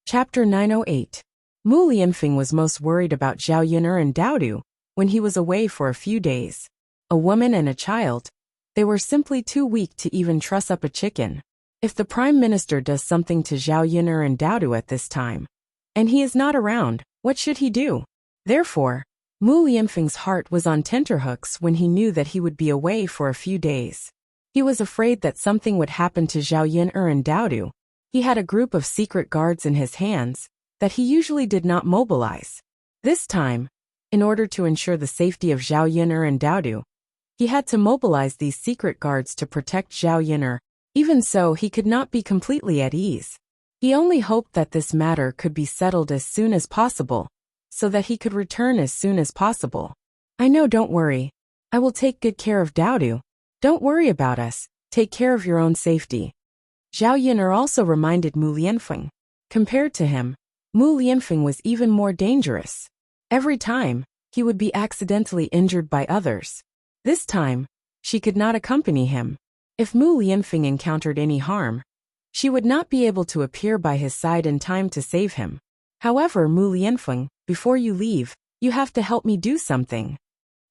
Chapter 908. Mu Lianfeng was most worried about Zhao Yun'er and Daodu when he was away for a few days. A woman and a child. They were simply too weak to even truss up a chicken. If the Prime Minister does something to Zhao Yun'er and Daodu at this time, and he is not around, what should he do? Therefore, Mu Lianfeng's heart was on tenterhooks when he knew that he would be away for a few days. He was afraid that something would happen to Zhao Yun'er and Daodu. He had a group of secret guards in his hands that he usually did not mobilize. This time, in order to ensure the safety of Zhao Yun'er and Daodu, he had to mobilize these secret guards to protect Zhao Yun'er. Even so, he could not be completely at ease. He only hoped that this matter could be settled as soon as possible, so that he could return as soon as possible. I know, don't worry. I will take good care of Daodu. Don't worry about us, take care of your own safety. Zhao Yun'er also reminded Mu Lianfeng. Compared to him, Mu Lianfeng was even more dangerous. Every time, he would be accidentally injured by others. This time, she could not accompany him. If Mu Lianfeng encountered any harm, she would not be able to appear by his side in time to save him. However, Mu Lianfeng, before you leave, you have to help me do something.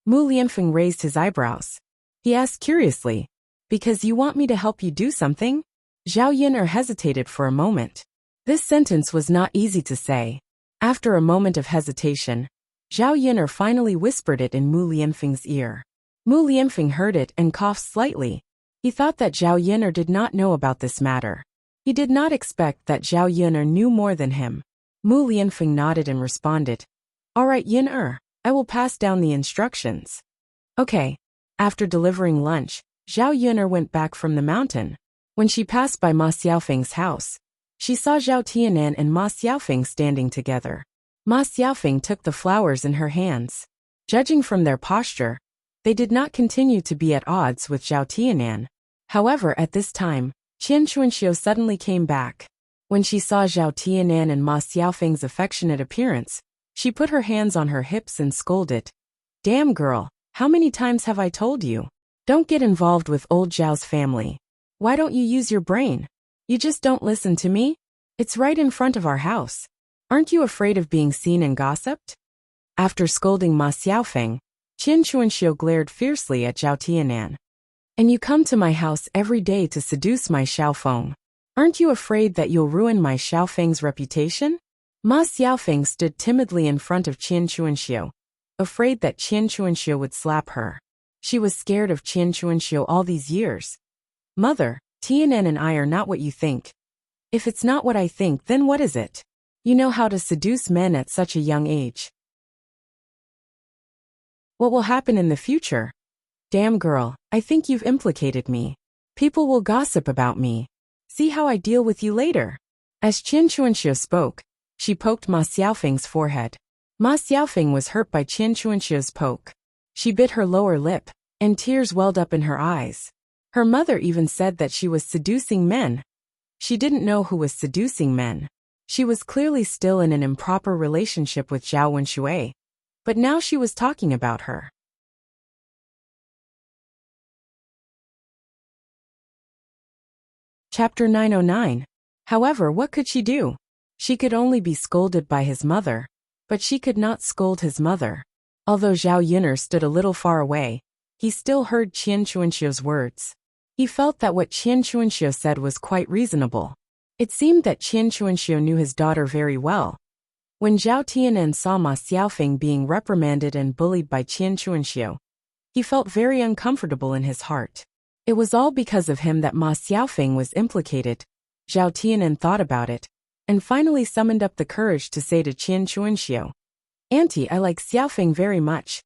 Mu Lianfeng raised his eyebrows. he asked curiously. Because you want me to help you do something? Zhao Yin'er hesitated for a moment. This sentence was not easy to say. After a moment of hesitation, Zhao Yin'er finally whispered it in Mu Lianfeng's ear. Mu Lianfeng heard it and coughed slightly. He thought that Zhao Yin'er did not know about this matter. He did not expect that Zhao Yin'er knew more than him. Mu Lianfeng nodded and responded, "All right, Yin'er, I will pass down the instructions." Okay. After delivering lunch, Zhao Yin'er went back from the mountain. When she passed by Ma Xiaofeng's house, she saw Zhao Tianan and Ma Xiaofeng standing together. Ma Xiaofeng took the flowers in her hands. Judging from their posture, they did not continue to be at odds with Zhao Tianan. However, at this time, Qian Chuanxiu suddenly came back. When she saw Zhao Tianan and Ma Xiaofeng's affectionate appearance, she put her hands on her hips and scolded. "Damn girl, how many times have I told you? Don't get involved with old Zhao's family. Why don't you use your brain? You just don't listen to me? It's right in front of our house. Aren't you afraid of being seen and gossiped?" After scolding Ma Xiaofeng, Qian Chuanxiu glared fiercely at Zhao Tianan. "And you come to my house every day to seduce my Xiaofeng. Aren't you afraid that you'll ruin my Xiaofeng's reputation?" Ma Xiaofeng stood timidly in front of Qian Chuanxiu, afraid that Qian Chuanxiu would slap her. She was scared of Qian Chuanxiu all these years. "Mother, Tianan and I are not what you think." "If it's not what I think, then what is it? You know how to seduce men at such a young age. What will happen in the future? Damn girl, I think you've implicated me. People will gossip about me. See how I deal with you later." As Qian Chuanxiu spoke, she poked Ma Xiaofeng's forehead. Ma Xiaofeng was hurt by Qian Chuanxiu's poke. She bit her lower lip, and tears welled up in her eyes. Her mother even said that she was seducing men. She didn't know who was seducing men. She was clearly still in an improper relationship with Zhao Wenxue, but now she was talking about her. Chapter 909. However, what could she do? She could only be scolded by his mother, but she could not scold his mother. Although Zhao Yin'er stood a little far away, he still heard Qian Chuanxiu's words. He felt that what Qian Chuanxiu said was quite reasonable. It seemed that Qian Chuanxiu knew his daughter very well. When Zhao Tianan saw Ma Xiaofeng being reprimanded and bullied by Qian Chuanxiu, he felt very uncomfortable in his heart. It was all because of him that Ma Xiaofeng was implicated. Zhao Tianan thought about it, and finally summoned up the courage to say to Qian Chuanxiu, "Auntie, I like Xiaofeng very much."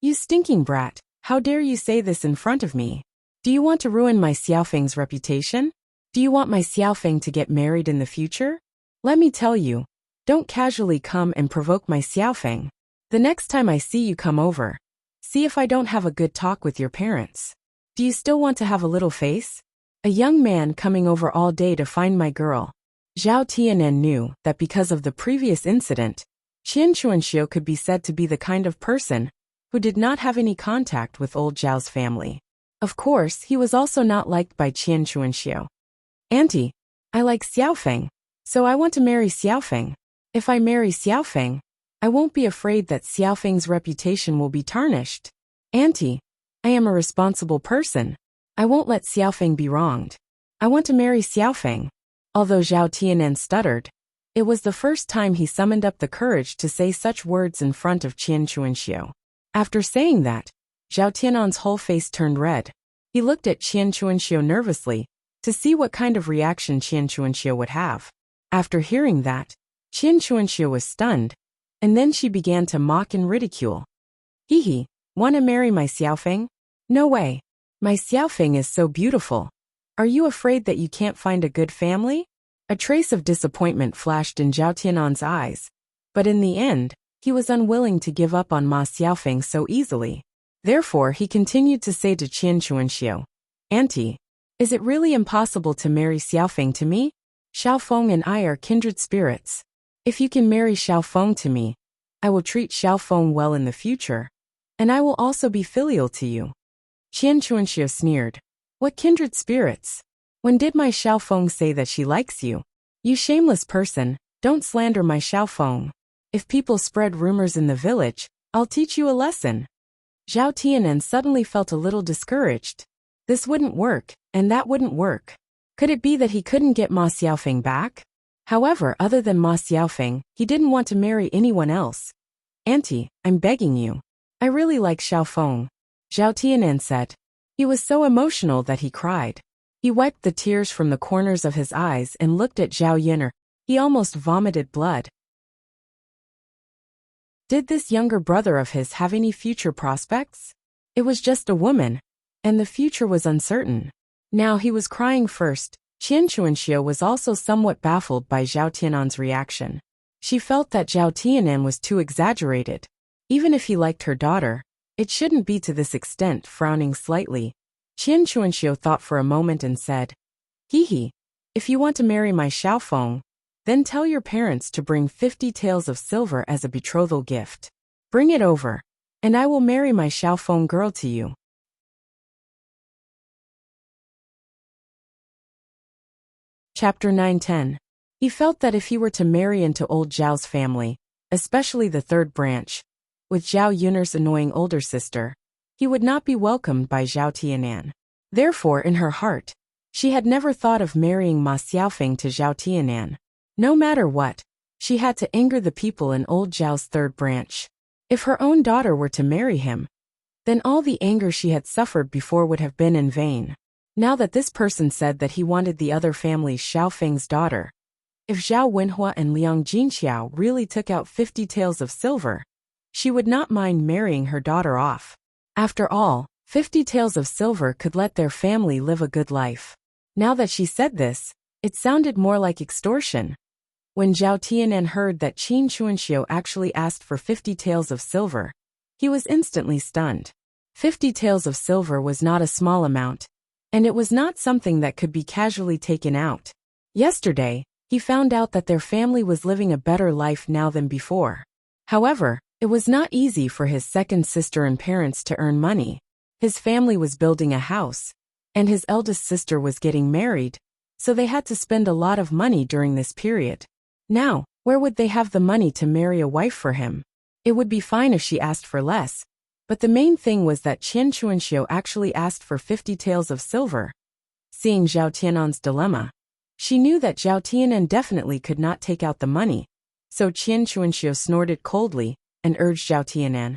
"You stinking brat, how dare you say this in front of me? Do you want to ruin my Xiaofeng's reputation? Do you want my Xiaofeng to get married in the future? Let me tell you, don't casually come and provoke my Xiaofeng. The next time I see you come over, see if I don't have a good talk with your parents. Do you still want to have a little face? A young man coming over all day to find my girl." Zhao Tianan knew that because of the previous incident, Qian Chuanxiu could be said to be the kind of person who did not have any contact with old Zhao's family. Of course, he was also not liked by Qian Chuanxiu. "Auntie, I like Xiaofeng, so I want to marry Xiaofeng. If I marry Xiaofeng, I won't be afraid that Xiaofeng's reputation will be tarnished. Auntie, I am a responsible person. I won't let Xiaofeng be wronged. I want to marry Xiaofeng." Although Zhao Tianan stuttered, it was the first time he summoned up the courage to say such words in front of Qian Chuanxiu. After saying that, Zhao Tianan's whole face turned red. He looked at Qian Chuanxiu nervously to see what kind of reaction Qian Chuanxiu would have. After hearing that, Qian Chuanxiu was stunned, and then she began to mock and ridicule. "Hee, wanna marry my Xiaofeng? No way. My Xiaofeng is so beautiful. Are you afraid that you can't find a good family?" A trace of disappointment flashed in Zhao Tianan's eyes, but in the end, he was unwilling to give up on Ma Xiaofeng so easily. Therefore, he continued to say to Qian Chuanxiu, "Auntie, is it really impossible to marry Xiaofeng to me? Xiaofeng and I are kindred spirits. If you can marry Xiaofeng to me, I will treat Xiaofeng well in the future, and I will also be filial to you." Qian Chuanxiu sneered. "What kindred spirits? When did my Xiaofeng say that she likes you? You shameless person, don't slander my Xiaofeng. If people spread rumors in the village, I'll teach you a lesson." Zhao Tianan suddenly felt a little discouraged. This wouldn't work, and that wouldn't work. Could it be that he couldn't get Ma Xiaofeng back? However, other than Ma Xiaofeng, he didn't want to marry anyone else. Auntie, I'm begging you. I really like Xiaofeng, Zhao Tianan said. He was so emotional that he cried. He wiped the tears from the corners of his eyes and looked at Zhao Yun'er. He almost vomited blood. Did this younger brother of his have any future prospects? It was just a woman, and the future was uncertain. Now he was crying first. Qian Chuanxiu was also somewhat baffled by Zhao Tianan's reaction. She felt that Zhao Tianan was too exaggerated. Even if he liked her daughter, it shouldn't be to this extent. Frowning slightly, Qian Chuanxiu thought for a moment and said, Hee, if you want to marry my Xiaofeng, then tell your parents to bring 50 taels of silver as a betrothal gift. Bring it over, and I will marry my Xiaofeng girl to you. Chapter 9:10. He felt that if he were to marry into old Zhao's family, especially the third branch, with Zhao Yun'er's annoying older sister, he would not be welcomed by Zhao Tianan. Therefore, in her heart, she had never thought of marrying Ma Xiaofeng to Zhao Tianan. No matter what, she had to anger the people in old Zhao's third branch. If her own daughter were to marry him, then all the anger she had suffered before would have been in vain. Now that this person said that he wanted the other family's Xiaofeng's daughter, if Zhao Wenhua and Liang Jinqiao really took out 50 taels of silver, she would not mind marrying her daughter off. After all, 50 taels of silver could let their family live a good life. Now that she said this, it sounded more like extortion. When Zhao Tianan heard that Qian Chuanxiu actually asked for 50 taels of silver, he was instantly stunned. 50 taels of silver was not a small amount, and it was not something that could be casually taken out. Yesterday, he found out that their family was living a better life now than before. However, it was not easy for his second sister and parents to earn money. His family was building a house, and his eldest sister was getting married, so they had to spend a lot of money during this period. Now, where would they have the money to marry a wife for him? It would be fine if she asked for less, but the main thing was that Qian Chuanxiu actually asked for 50 taels of silver. Seeing Zhao Tianan's dilemma, she knew that Zhao Tianan definitely could not take out the money, so Qian Chuanxiu snorted coldly and urged Zhao Tianan,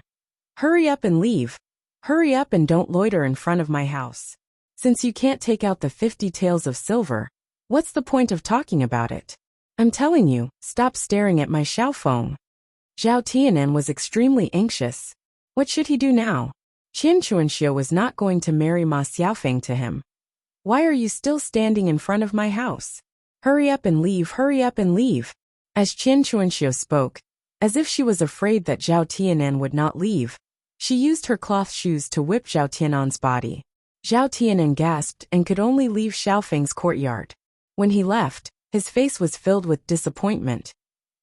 Hurry up and leave. Hurry up and don't loiter in front of my house. Since you can't take out the 50 taels of silver, what's the point of talking about it? I'm telling you, stop staring at my Xiaofeng. Zhao Tianan was extremely anxious. What should he do now? Qian Chuanxiu was not going to marry Ma Xiaofeng to him. Why are you still standing in front of my house? Hurry up and leave, hurry up and leave. As Qian Chuanxiu spoke, as if she was afraid that Zhao Tianan would not leave, she used her cloth shoes to whip Zhao Tianan's body. Zhao Tianan gasped and could only leave Xiaofeng's courtyard. When he left, his face was filled with disappointment.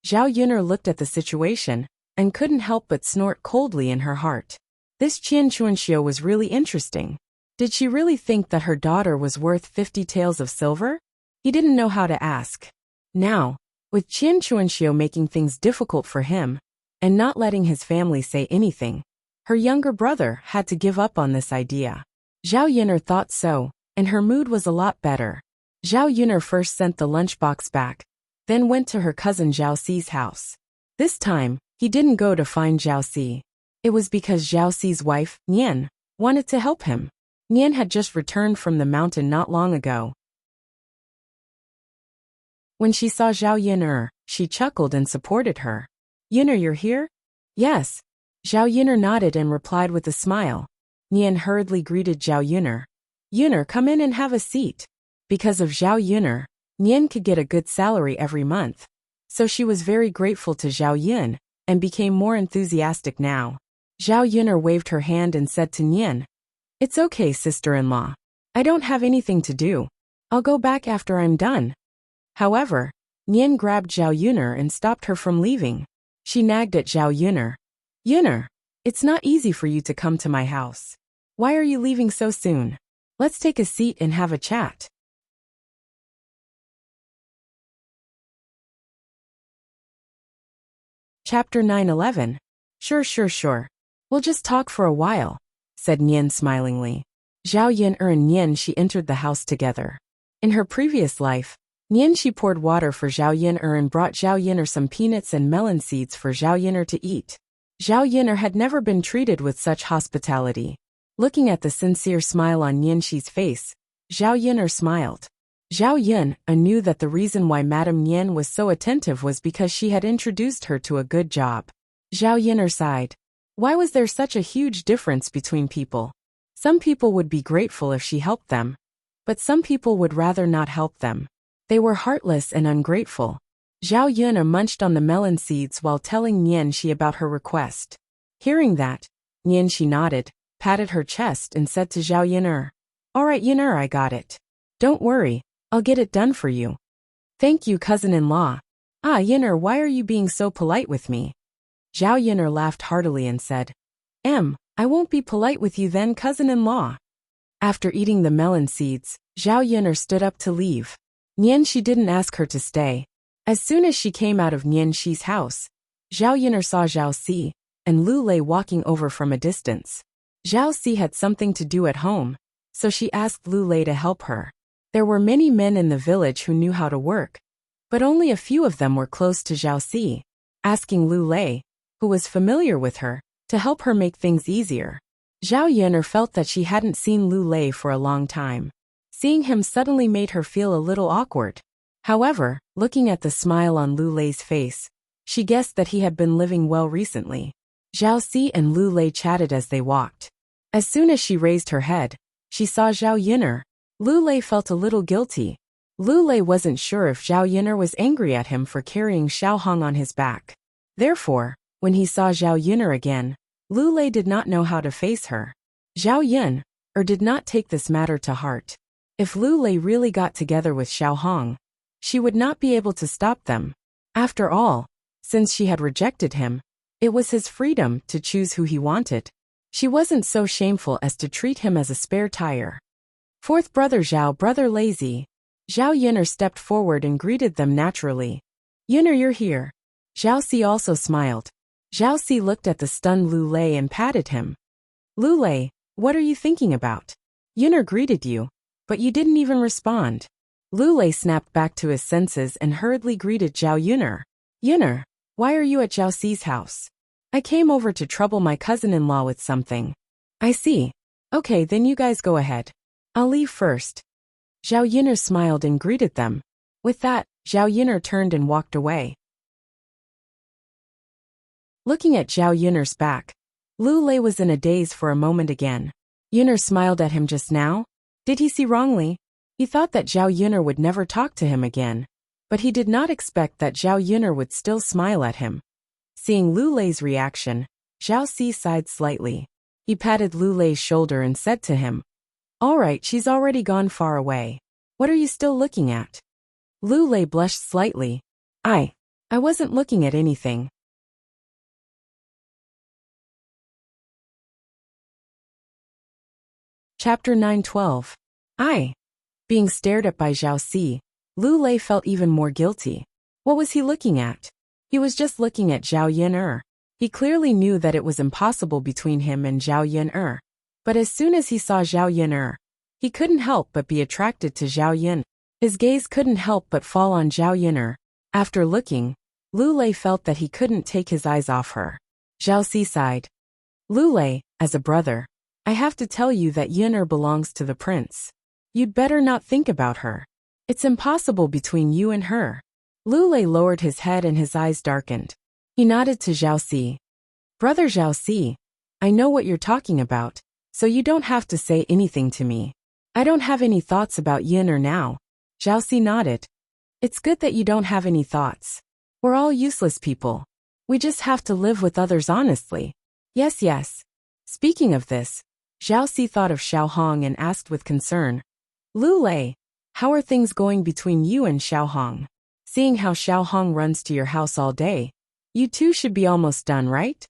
Zhao Yun'er looked at the situation and couldn't help but snort coldly in her heart. This Qian Chuanxiu was really interesting. Did she really think that her daughter was worth 50 taels of silver? He didn't know how to ask. Now, with Qian Chuanxiu making things difficult for him and not letting his family say anything, her younger brother had to give up on this idea. Zhao Yun'er thought so, and her mood was a lot better. Zhao Yun'er first sent the lunchbox back, then went to her cousin Zhao Xi's house. This time, he didn't go to find Zhao Xi. It was because Zhao Xi's wife, Nian, wanted to help him. Nian had just returned from the mountain not long ago. When she saw Zhao Yun'er, she chuckled and supported her. Yun'er, you're here? Yes. Zhao Yun'er nodded and replied with a smile. Nian hurriedly greeted Zhao Yun'er. Yun'er, come in and have a seat. Because of Zhao Yun'er, Nian could get a good salary every month. So she was very grateful to Zhao Yun, and became more enthusiastic now. Zhao Yun'er waved her hand and said to Nian, It's okay, sister-in-law. I don't have anything to do. I'll go back after I'm done. However, Nian grabbed Zhao Yun'er and stopped her from leaving. She nagged at Zhao Yun'er. Yun'er, it's not easy for you to come to my house. Why are you leaving so soon? Let's take a seat and have a chat. Chapter 9:11. Sure. We'll just talk for a while, said Nian smilingly. Zhao Yin'er and Nian Shi entered the house together. In her previous life, Nian Shi poured water for Zhao Yin'er and brought Zhao Yin'er some peanuts and melon seeds for Zhao Yin'er to eat. Zhao Yin'er had never been treated with such hospitality. Looking at the sincere smile on Nian Shi's face, Zhao Yin'er smiled. Zhao Yun knew that the reason why Madame Nian was so attentive was because she had introduced her to a good job. Zhao Yin'er sighed. Why was there such a huge difference between people? Some people would be grateful if she helped them, but some people would rather not help them. They were heartless and ungrateful. Zhao Yun munched on the melon seeds while telling Nian Shi about her request. Hearing that, Nian Shi nodded, patted her chest and said to Zhao Yin'er, "All right, Yin'er, I got it. Don't worry, I'll get it done for you." "Thank you, cousin-in-law." "Ah, Yin'er, why are you being so polite with me?" Zhao Yin'er laughed heartily and said, I won't be polite with you then, cousin-in-law." After eating the melon seeds, Zhao Yin'er stood up to leave. Nian Shi didn't ask her to stay. As soon as she came out of Nian Shi's house, Zhao Yin'er saw Zhao Si and Lu Lei walking over from a distance. Zhao Si had something to do at home, so she asked Lu Lei to help her. There were many men in the village who knew how to work, but only a few of them were close to Zhao Si, asking Lu Lei, who was familiar with her, to help her make things easier. Zhao Yin'er felt that she hadn't seen Lu Lei for a long time. Seeing him suddenly made her feel a little awkward. However, looking at the smile on Lu Lei's face, she guessed that he had been living well recently. Zhao Si and Lu Lei chatted as they walked. As soon as she raised her head, she saw Zhao Yin'er. Lu Lei felt a little guilty. Lu Lei wasn't sure if Zhao Yin'er was angry at him for carrying Xiao Hong on his back. Therefore, when he saw Zhao Yin'er again, Lu Lei did not know how to face her. Zhao Yin'er did not take this matter to heart. If Lu Lei really got together with Xiao Hong, she would not be able to stop them. After all, since she had rejected him, it was his freedom to choose who he wanted. She wasn't so shameful as to treat him as a spare tire. Fourth brother Zhao, brother Lazy. Zhao Yin'er stepped forward and greeted them naturally. "Yin'er, you're here." Zhao Si also smiled. Zhao Si looked at the stunned Lu Lei and patted him. "Lu Lei, what are you thinking about? Yin'er greeted you, but you didn't even respond." Lu Lei snapped back to his senses and hurriedly greeted Zhao Yin'er. "Yin'er, why are you at Zhao Si's house?" "I came over to trouble my cousin-in-law with something." "I see. Okay, then you guys go ahead. I'll leave first." Zhao Yin'er smiled and greeted them. With that, Zhao Yin'er turned and walked away. Looking at Zhao Yin'er's back, Lu Lei was in a daze for a moment again. Yin'er smiled at him just now? Did he see wrongly? He thought that Zhao Yin'er would never talk to him again, but he did not expect that Zhao Yin'er would still smile at him. Seeing Lu Lei's reaction, Zhao Si sighed slightly. He patted Lu Lei's shoulder and said to him, "All right, she's already gone far away. What are you still looking at?" Lu Lei blushed slightly. I wasn't looking at anything." Chapter 9:12. Being stared at by Zhao Si, Lu Lei felt even more guilty. What was he looking at? He was just looking at Zhao Yin'er. He clearly knew that it was impossible between him and Zhao Yin'er. But as soon as he saw Zhao Yin'er, he couldn't help but be attracted to Zhao Yin. His gaze couldn't help but fall on Zhao Yin'er. After looking, Lu Lei felt that he couldn't take his eyes off her. Zhao Si sighed. "Lu Lei, as a brother, I have to tell you that Yin'er belongs to the prince. You'd better not think about her. It's impossible between you and her." Lu Lei lowered his head and his eyes darkened. He nodded to Zhao Si. "Brother Zhao Si, I know what you're talking about, so you don't have to say anything to me. I don't have any thoughts about Yin'er now." Zhao Si nodded. "It's good that you don't have any thoughts. We're all useless people. We just have to live with others honestly." Yes. Speaking of this, Zhao Si thought of Xiao Hong and asked with concern, "Lu Lei, how are things going between you and Xiao Hong? Seeing how Xiao Hong runs to your house all day, you two should be almost done, right?"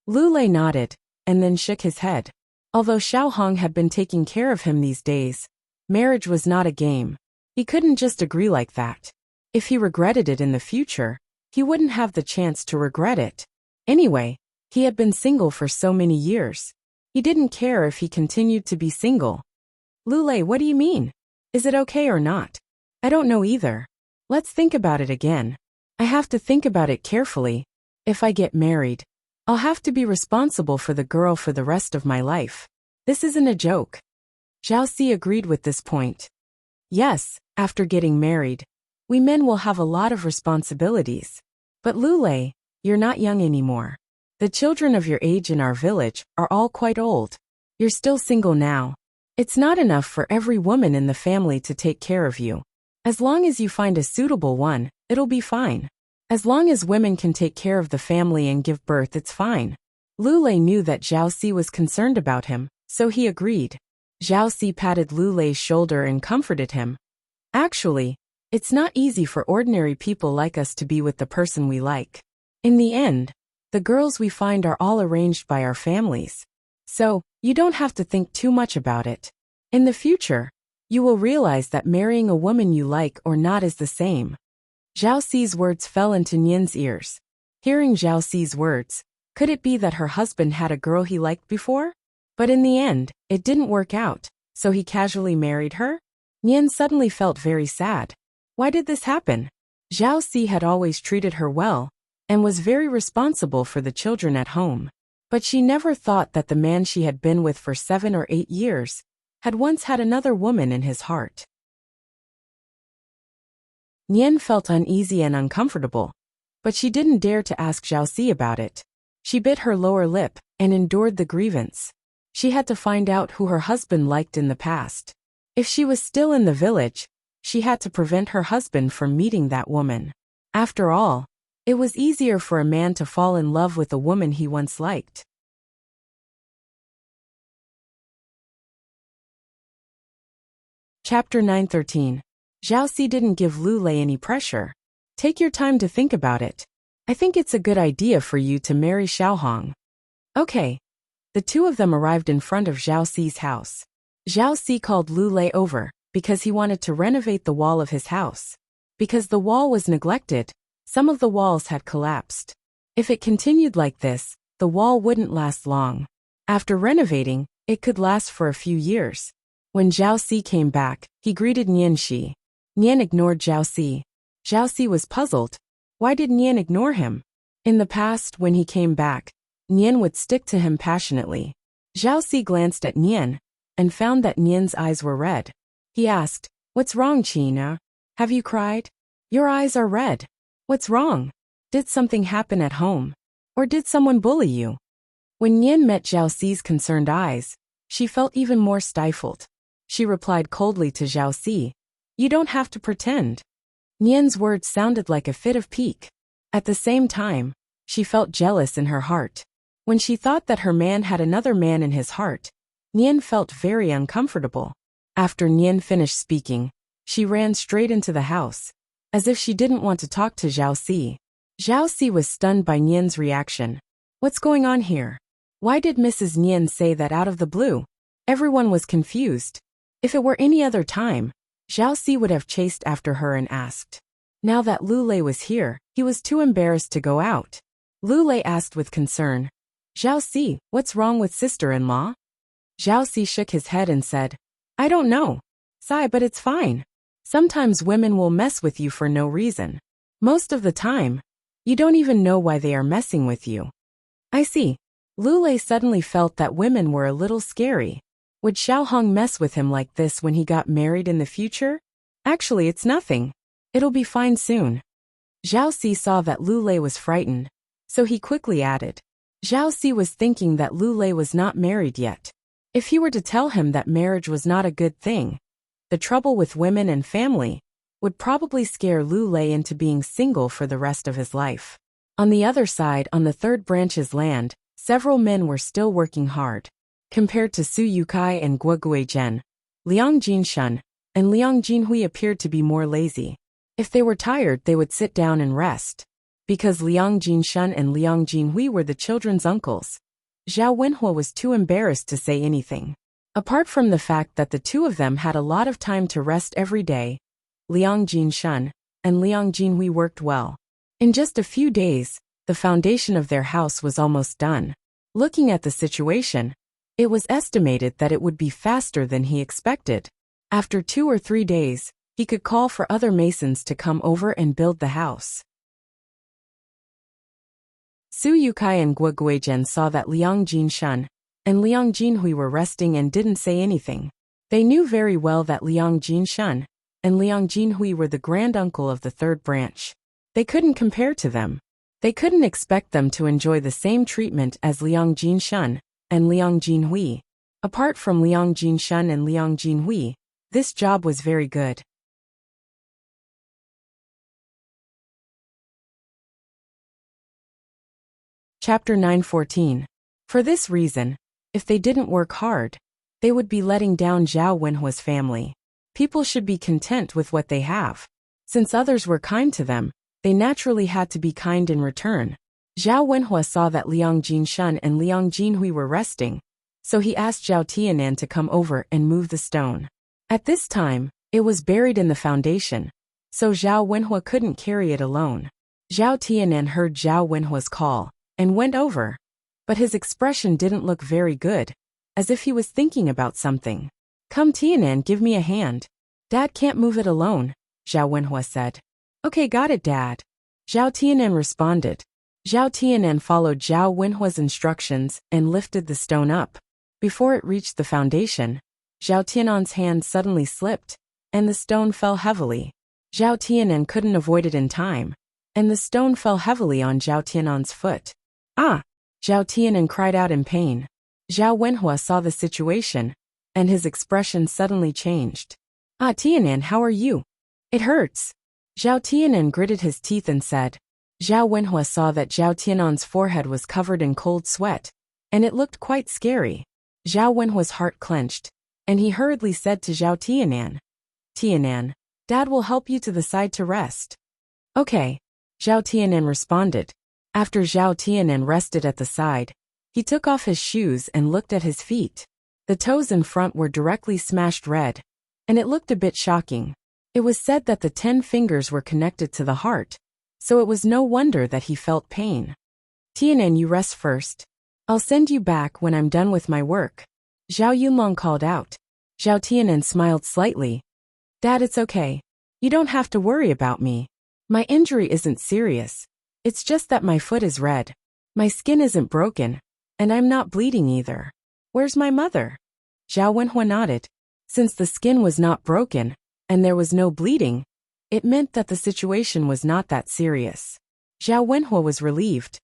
Lu Lei nodded, and then shook his head. Although Xiao Hong had been taking care of him these days, marriage was not a game. He couldn't just agree like that. If he regretted it in the future, he wouldn't have the chance to regret it. Anyway, He had been single for so many years. He didn't care if he continued to be single. Lulei, what do you mean? Is it okay or not? I don't know either. Let's think about it again. I have to think about it carefully. If I get married, I'll have to be responsible for the girl for the rest of my life. This isn't a joke. Zhao Si agreed with this point. Yes, after getting married, we men will have a lot of responsibilities. But Lulei, you're not young anymore. The children of your age in our village are all quite old. You're still single now. It's not enough for every woman in the family to take care of you. As long as you find a suitable one, it'll be fine. As long as women can take care of the family and give birth, it's fine. Lulei knew that Zhao Si was concerned about him, so he agreed. Zhao Si patted Lulei's shoulder and comforted him. Actually, it's not easy for ordinary people like us to be with the person we like. In the end, the girls we find are all arranged by our families. So, you don't have to think too much about it. In the future, you will realize that marrying a woman you like or not is the same. Zhao Si's words fell into Nian's ears. Hearing Zhao Si's words, could it be that her husband had a girl he liked before? But in the end, it didn't work out, so he casually married her? Nian suddenly felt very sad. Why did this happen? Zhao Si had always treated her well, and was very responsible for the children at home. But she never thought that the man she had been with for 7 or 8 years had once had another woman in his heart. Nian felt uneasy and uncomfortable, but she didn't dare to ask Zhao Si about it. She bit her lower lip and endured the grievance. She had to find out who her husband liked in the past. If she was still in the village, she had to prevent her husband from meeting that woman. After all, it was easier for a man to fall in love with a woman he once liked. Chapter 9:13. Zhao Si didn't give Lulei any pressure. Take your time to think about it. I think it's a good idea for you to marry Xiaohong. Okay. The two of them arrived in front of Zhao Si's house. Zhao Si called Lulei over because he wanted to renovate the wall of his house. Because the wall was neglected, some of the walls had collapsed. If it continued like this, the wall wouldn't last long. After renovating, it could last for a few years. When Zhao Si came back, he greeted Nian Shi. Nian ignored Zhao Si. Zhao Si was puzzled. Why did Nian ignore him? In the past, when he came back, Nian would stick to him passionately. Zhao Si glanced at Nian and found that Nian's eyes were red. He asked, "What's wrong, China? Have you cried? Your eyes are red. What's wrong? Did something happen at home? Or did someone bully you?" When Nian met Zhao Si's concerned eyes, she felt even more stifled. She replied coldly to Zhao Si, "You don't have to pretend." Nian's words sounded like a fit of pique. At the same time, she felt jealous in her heart. When she thought that her man had another man in his heart, Nian felt very uncomfortable. After Nian finished speaking, she ran straight into the house, as if she didn't want to talk to Zhao Si. Zhao Si was stunned by Nian's reaction. What's going on here? Why did Mrs. Nian say that out of the blue? Everyone was confused. If it were any other time, Zhao Si would have chased after her and asked. Now that Lulei was here, he was too embarrassed to go out. Lulei asked with concern, "Zhao Si, what's wrong with sister-in-law?" Zhao Si shook his head and said, "I don't know. Sai, but it's fine. Sometimes women will mess with you for no reason. Most of the time, you don't even know why they are messing with you." I see. Lulei suddenly felt that women were a little scary. Would Xiaohong mess with him like this when he got married in the future? Actually, it's nothing. It'll be fine soon. Zhao Si saw that Lulei was frightened, so he quickly added. Zhao Si was thinking that Lulei was not married yet. If he were to tell him that marriage was not a good thing, the trouble with women and family would probably scare Lulei into being single for the rest of his life. On the other side, on the third branch's land, several men were still working hard. Compared to Su Yukai and Guo Guizhen, Liang Jinshun and Liang Jinhui appeared to be more lazy. If they were tired, they would sit down and rest. Because Liang Jinshun and Liang Jinhui were the children's uncles, Zhao Wenhua was too embarrassed to say anything. Apart from the fact that the two of them had a lot of time to rest every day, Liang Jinshun and Liang Jinhui worked well. In just a few days, The foundation of their house was almost done. Looking at the situation, it was estimated that it would be faster than he expected. After 2 or 3 days, he could call for other masons to come over and build the house. Su Yukai and Guo Guizhen saw that Liang Jinshan and Liang Jinhui were resting and didn't say anything. They knew very well that Liang Jinshan and Liang Jinhui were the granduncle of the third branch. They couldn't compare to them. They couldn't expect them to enjoy the same treatment as Liang Jinshan and Liang Jinhui. Apart from Liang Jinshan and Liang Jinhui, this job was very good. Chapter 9:14. For this reason, if they didn't work hard, they would be letting down Zhao Wenhua's family. People should be content with what they have. Since others were kind to them, they naturally had to be kind in return. Zhao Wenhua saw that Liang Jinshan and Liang Jinhui were resting, so he asked Zhao Tianan to come over and move the stone. At this time, it was buried in the foundation, so Zhao Wenhua couldn't carry it alone. Zhao Tianan heard Zhao Wenhua's call and went over, but his expression didn't look very good, as if he was thinking about something. Come Tianan, give me a hand. Dad can't move it alone, Zhao Wenhua said. Okay, got it, Dad. Zhao Tianan responded. Zhao Tianan followed Zhao Wenhua's instructions and lifted the stone up. Before it reached the foundation, Zhao Tianan's hand suddenly slipped, and the stone fell heavily. Zhao Tianan couldn't avoid it in time, and the stone fell heavily on Zhao Tianan's foot. Ah! Zhao Tianan cried out in pain. Zhao Wenhua saw the situation, and his expression suddenly changed. Ah, Tianan, how are you? It hurts. Zhao Tianan gritted his teeth and said. Zhao Wenhua saw that Zhao Tianan's forehead was covered in cold sweat, and it looked quite scary. Zhao Wenhua's heart clenched, and he hurriedly said to Zhao Tianan, Tianan, Dad will help you to the side to rest. Okay, Zhao Tianan responded. After Zhao Tianan rested at the side, he took off his shoes and looked at his feet. The toes in front were directly smashed red, and it looked a bit shocking. It was said that the 10 fingers were connected to the heart, so it was no wonder that he felt pain. Tianan, you rest first. I'll send you back when I'm done with my work, Zhao Yunlong called out. Zhao Tianan smiled slightly. Dad, it's okay. You don't have to worry about me. My injury isn't serious. It's just that my foot is red. My skin isn't broken, and I'm not bleeding either. Where's my mother? Zhao Wenhua nodded. Since the skin was not broken, and there was no bleeding, it meant that the situation was not that serious. Zhao Wenhua was relieved.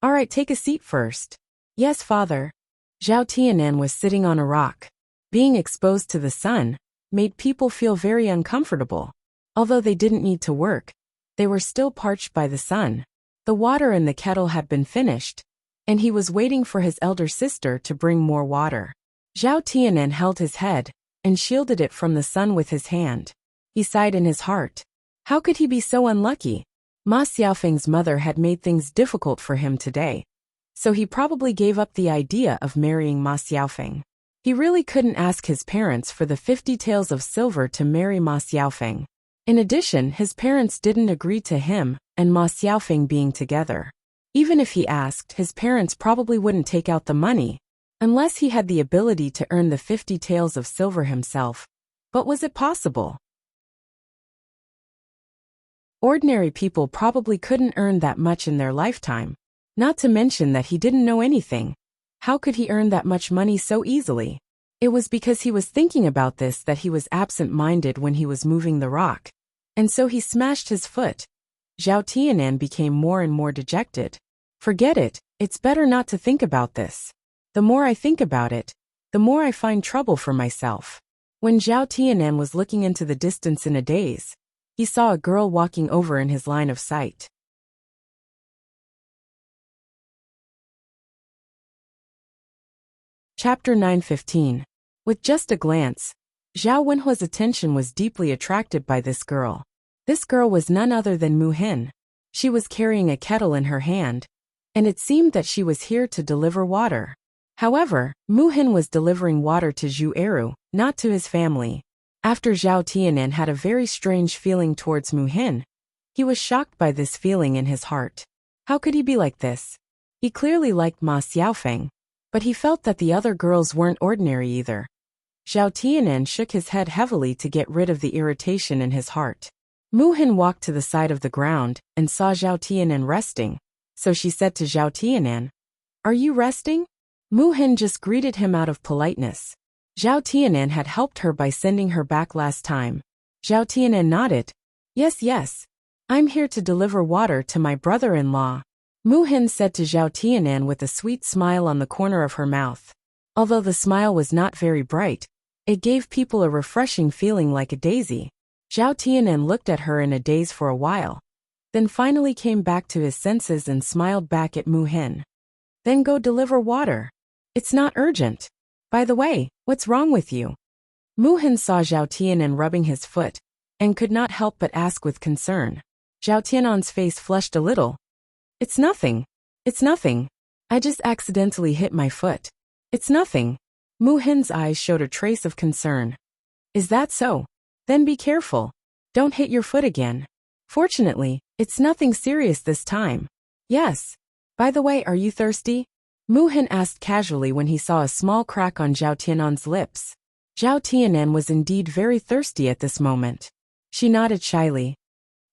All right, take a seat first. Yes, father. Zhao Tianan was sitting on a rock. Being exposed to the sun made people feel very uncomfortable. Although they didn't need to work, they were still parched by the sun. The water in the kettle had been finished, and he was waiting for his elder sister to bring more water. Zhao Tianan held his head and shielded it from the sun with his hand. He sighed in his heart. How could he be so unlucky? Ma Xiaofeng's mother had made things difficult for him today, so he probably gave up the idea of marrying Ma Xiaofeng. He really couldn't ask his parents for the 50 taels of silver to marry Ma Xiaofeng. In addition, his parents didn't agree to him and Ma Xiaofeng being together. Even if he asked, his parents probably wouldn't take out the money, unless he had the ability to earn the 50 taels of silver himself. But was it possible? Ordinary people probably couldn't earn that much in their lifetime. Not to mention that he didn't know anything. How could he earn that much money so easily? It was because he was thinking about this that he was absent-minded when he was moving the rock, and so he smashed his foot. Zhao Tianan became more and more dejected. Forget it, it's better not to think about this. The more I think about it, the more I find trouble for myself. When Zhao Tianan was looking into the distance in a daze, he saw a girl walking over in his line of sight. Chapter 9:15. With just a glance, Zhao Wenhua's attention was deeply attracted by this girl. This girl was none other than Mu Hin. She was carrying a kettle in her hand, and it seemed that she was here to deliver water. However, Mu Hin was delivering water to Zhu Eru, not to his family. After Zhao Tianan had a very strange feeling towards Mu Hin, he was shocked by this feeling in his heart. How could he be like this? He clearly liked Ma Xiaofeng, but he felt that the other girls weren't ordinary either. Zhao Tianan shook his head heavily to get rid of the irritation in his heart. Mu Hin walked to the side of the ground and saw Zhao Tianan resting, so she said to Zhao Tianan, "Are you resting?" Mu Hin just greeted him out of politeness. Zhao Tianan had helped her by sending her back last time. Zhao Tianan nodded. Yes. I'm here to deliver water to my brother-in-law." Mu Hin said to Zhao Tianan with a sweet smile on the corner of her mouth. Although the smile was not very bright, it gave people a refreshing feeling like a daisy. Zhao Tianan looked at her in a daze for a while, then finally came back to his senses and smiled back at Mu Hin. "Then go deliver water. It's not urgent. By the way, what's wrong with you?" Mu Hin saw Zhao Tianan rubbing his foot, and could not help but ask with concern. Zhao Tianan's face flushed a little. It's nothing. I just accidentally hit my foot. It's nothing." Mu Hin's eyes showed a trace of concern. "Is that so? Then be careful. Don't hit your foot again. Fortunately, it's nothing serious this time." "Yes. By the way, are you thirsty?" Mu Hin asked casually when he saw a small crack on Zhao Tianan's lips. Zhao Tianan was indeed very thirsty at this moment. She nodded shyly.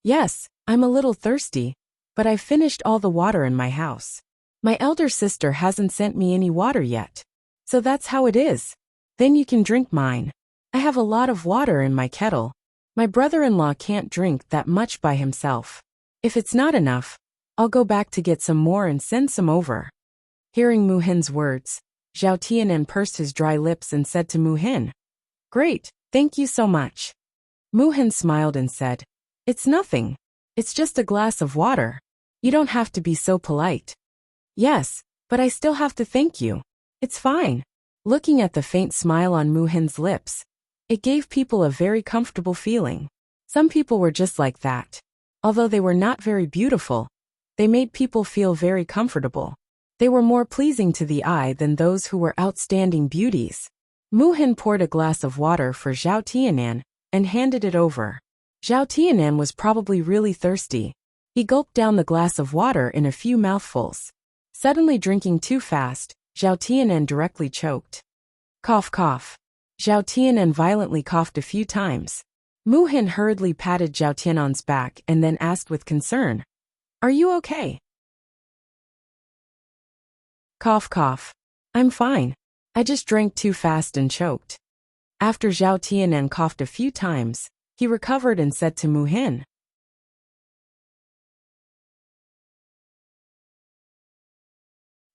"Yes, I'm a little thirsty, but I've finished all the water in my house. My elder sister hasn't sent me any water yet. So that's how it is. Then you can drink mine. I have a lot of water in my kettle. My brother-in-law can't drink that much by himself. If it's not enough, I'll go back to get some more and send some over." Hearing Mu Hin's words, Zhao Tianan pursed his dry lips and said to Mu Hin, "Great, thank you so much." Mu Hin smiled and said, "It's nothing. It's just a glass of water. You don't have to be so polite." "Yes, but I still have to thank you. It's fine." Looking at the faint smile on Mu Hin's lips, it gave people a very comfortable feeling. Some people were just like that. Although they were not very beautiful, they made people feel very comfortable. They were more pleasing to the eye than those who were outstanding beauties. Mu Hin poured a glass of water for Zhao Tianan and handed it over. Zhao Tianan was probably really thirsty. He gulped down the glass of water in a few mouthfuls. Suddenly drinking too fast, Zhao Tianan directly choked. Cough cough. Zhao Tianan violently coughed a few times. Mu Hin hurriedly patted Zhao Tianan's back and then asked with concern, "Are you okay?" Cough cough. "I'm fine. I just drank too fast and choked." After Zhao Tianan coughed a few times, he recovered and said to Mu Hin,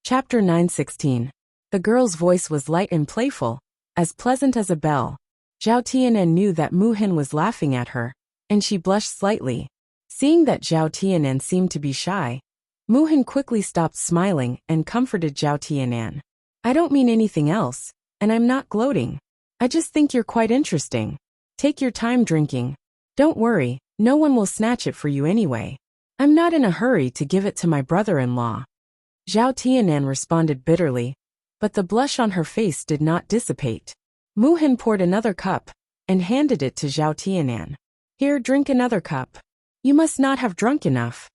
Chapter 916. The girl's voice was light and playful, as pleasant as a bell. Zhao Tianan knew that Mu Hin was laughing at her, and she blushed slightly. Seeing that Zhao Tianan seemed to be shy, Mu Hin quickly stopped smiling and comforted Zhao Tianan. "I don't mean anything else, and I'm not gloating. I just think you're quite interesting. Take your time drinking. Don't worry, no one will snatch it for you anyway. I'm not in a hurry to give it to my brother-in-law." Zhao Tianan responded bitterly, but the blush on her face did not dissipate. Mu Hin poured another cup and handed it to Zhao Tianan. "Here, drink another cup. You must not have drunk enough."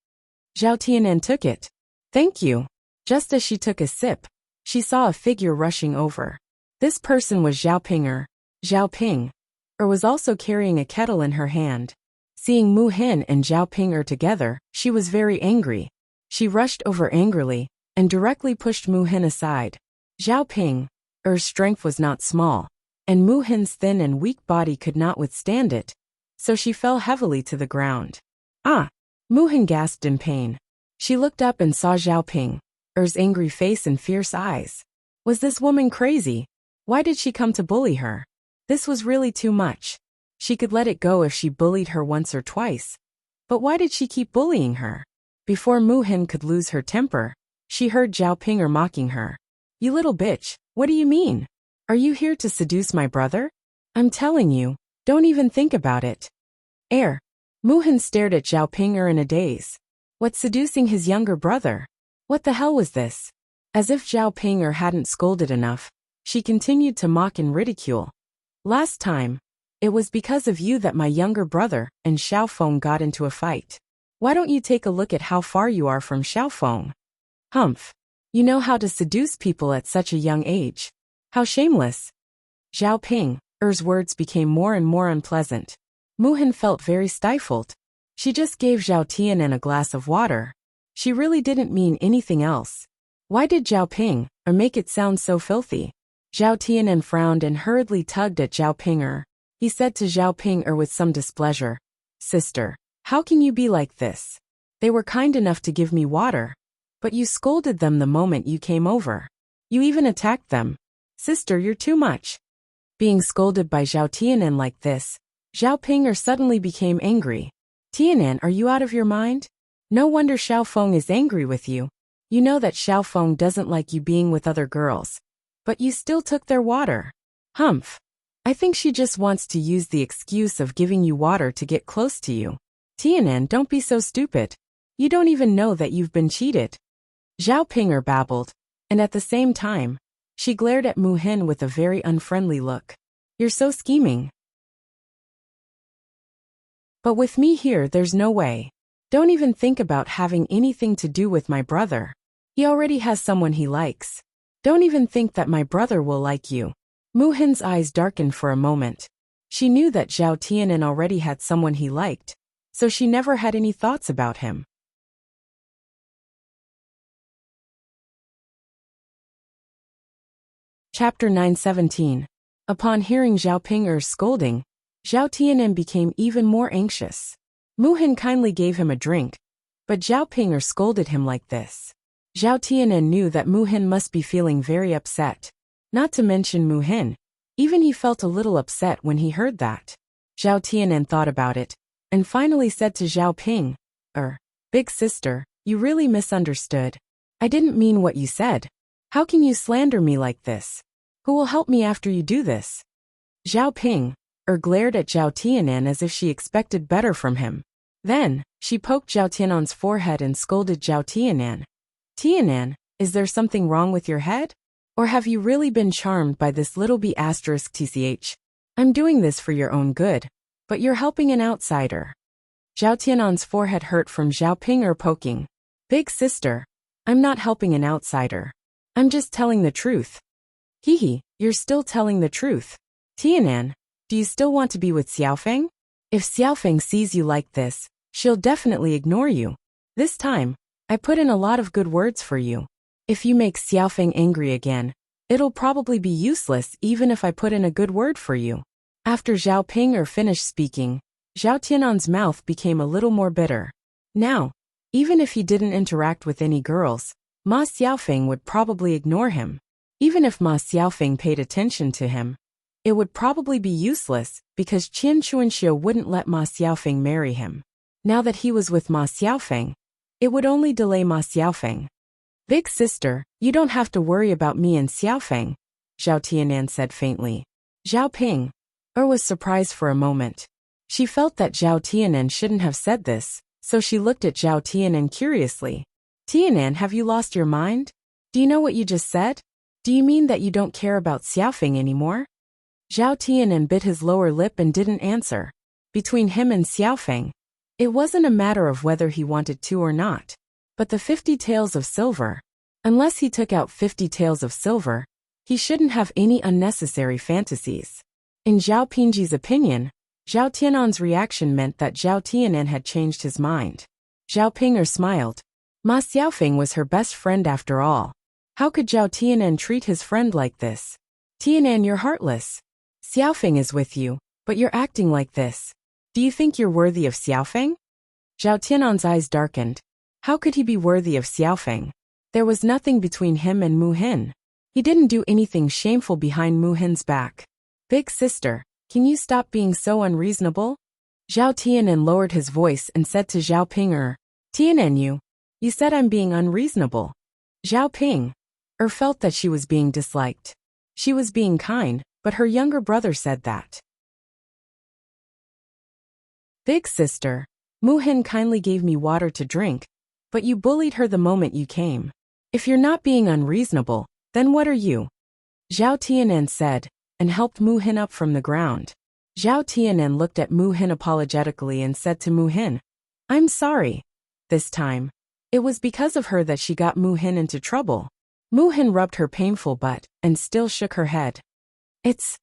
Zhao Tianan took it. "Thank you." Just as she took a sip, she saw a figure rushing over. This person was Zhao Ping'er. Zhao Ping'er was also carrying a kettle in her hand. Seeing Mu Hin and Zhao Ping'er together, she was very angry. She rushed over angrily and directly pushed Mu Hin aside. Zhao Ping'er's strength was not small, and Mu Hin's thin and weak body could not withstand it, so she fell heavily to the ground. "Ah!" Mu Hin gasped in pain. She looked up and saw Zhao Ping'er's angry face and fierce eyes. Was this woman crazy? Why did she come to bully her? This was really too much. She could let it go if she bullied her once or twice. But why did she keep bullying her? Before Mu Hin could lose her temper, she heard Zhao Ping'er mocking her. "You little bitch, what do you mean? Are you here to seduce my brother? I'm telling you, don't even think about it." Mu Hin stared at Zhao Ping'er in a daze. What, seducing his younger brother? What the hell was this? As if Zhao Ping'er hadn't scolded enough, she continued to mock and ridicule. "Last time, it was because of you that my younger brother and Xiaofeng got into a fight. Why don't you take a look at how far you are from Xiaofeng? Humph. You know how to seduce people at such a young age. How shameless. Zhao Ping's words became more and more unpleasant. Mu Hin felt very stifled. She just gave Zhao Tianan a glass of water. She really didn't mean anything else. Why did Zhao Ping make it sound so filthy? Zhao Tianan frowned and hurriedly tugged at Zhao Ping. He said to Zhao Ping with some displeasure, "Sister, how can you be like this? They were kind enough to give me water, but you scolded them the moment you came over. You even attacked them. Sister, you're too much." Being scolded by Zhao Tianan like this, Zhao Ping suddenly became angry. "Tianan, are you out of your mind? No wonder Xiaofeng is angry with you. You know that Xiaofeng doesn't like you being with other girls. But you still took their water. Humph. I think she just wants to use the excuse of giving you water to get close to you. Tianan, don't be so stupid. You don't even know that you've been cheated." Zhao Ping babbled, and at the same time, she glared at Mu Hin with a very unfriendly look. "You're so scheming. But with me here, there's no way. Don't even think about having anything to do with my brother. He already has someone he likes. Don't even think that my brother will like you." Mu Hin's eyes darkened for a moment. She knew that Zhao Tianan already had someone he liked, so she never had any thoughts about him. Chapter 917. Upon hearing Zhao Ping's scolding, Zhao Tianan became even more anxious. Mu Hin kindly gave him a drink, but Zhao Ping scolded him like this. Zhao Tianan knew that Mu Hin must be feeling very upset. Not to mention Mu Hin. Even he felt a little upset when he heard that. Zhao Tianan thought about it, and finally said to Zhao Ping, "Big sister, you really misunderstood. I didn't mean what you said. How can you slander me like this? Who will help me after you do this?" Zhao Ping glared at Zhao Tianan as if she expected better from him. Then, she poked Zhao Tianan's forehead and scolded Zhao Tianan. "Tianan, is there something wrong with your head? Or have you really been charmed by this little b*tch? I'm doing this for your own good, but you're helping an outsider." Zhao Tianan's forehead hurt from Zhao Ping poking. "Big sister, I'm not helping an outsider. I'm just telling the truth." "Hee, you're still telling the truth. Tianan, do you still want to be with Xiaofeng? If Xiaofeng sees you like this, she'll definitely ignore you. This time, I put in a lot of good words for you. If you make Xiaofeng angry again, it'll probably be useless even if I put in a good word for you." After Zhao Ping finished speaking, Zhao Tianan's mouth became a little more bitter. Now, even if he didn't interact with any girls, Ma Xiaofeng would probably ignore him. Even if Ma Xiaofeng paid attention to him, it would probably be useless because Qin Chuanxiu wouldn't let Ma Xiaofeng marry him. Now that he was with Ma Xiaofeng, it would only delay Ma Xiaofeng. "Big sister, you don't have to worry about me and Xiaofeng," Zhao Tianan said faintly. Zhao Ping was surprised for a moment. She felt that Zhao Tianan shouldn't have said this, so she looked at Zhao Tianan curiously. "Tianan, have you lost your mind? Do you know what you just said? Do you mean that you don't care about Xiaofeng anymore?" Zhao Tianan bit his lower lip and didn't answer. Between him and Xiaofeng, it wasn't a matter of whether he wanted to or not, but the 50 taels of silver. Unless he took out 50 taels of silver, he shouldn't have any unnecessary fantasies. In Zhao Pingji's opinion, Zhao Tianan's reaction meant that Zhao Tianan had changed his mind. Zhao Ping smiled. Ma Xiaofeng was her best friend after all. How could Zhao Tianan treat his friend like this? "Tianan, you're heartless. Xiaofeng is with you, but you're acting like this. Do you think you're worthy of Xiaofeng?" Zhao Tianan's eyes darkened. How could he be worthy of Xiaofeng? There was nothing between him and Mu Hin. He didn't do anything shameful behind Mu Hin's back. "Big sister, can you stop being so unreasonable?" Zhao Tianan lowered his voice and said to Zhao Ping, "Tianan, you said I'm being unreasonable." Zhao Ping felt that she was being disliked. She was being kind, but her younger brother said that. "Big sister, Mu Hin kindly gave me water to drink, but you bullied her the moment you came. If you're not being unreasonable, then what are you?" Zhao Tianan said, and helped Mu Hin up from the ground. Zhao Tianan looked at Mu Hin apologetically and said to Mu Hin, I'm sorry. This time, it was because of her that she got Moo-hin into trouble. Moo-hin rubbed her painful butt and still shook her head. It's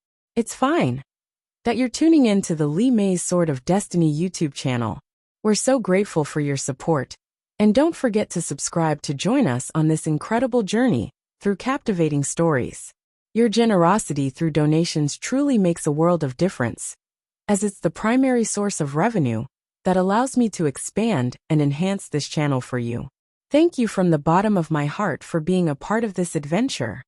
fine. That you're tuning in to the Lee May's Sword of Destiny YouTube channel. We're so grateful for your support. And don't forget to subscribe to join us on this incredible journey through captivating stories. Your generosity through donations truly makes a world of difference, as it's the primary source of revenue that allows me to expand and enhance this channel for you. Thank you from the bottom of my heart for being a part of this adventure.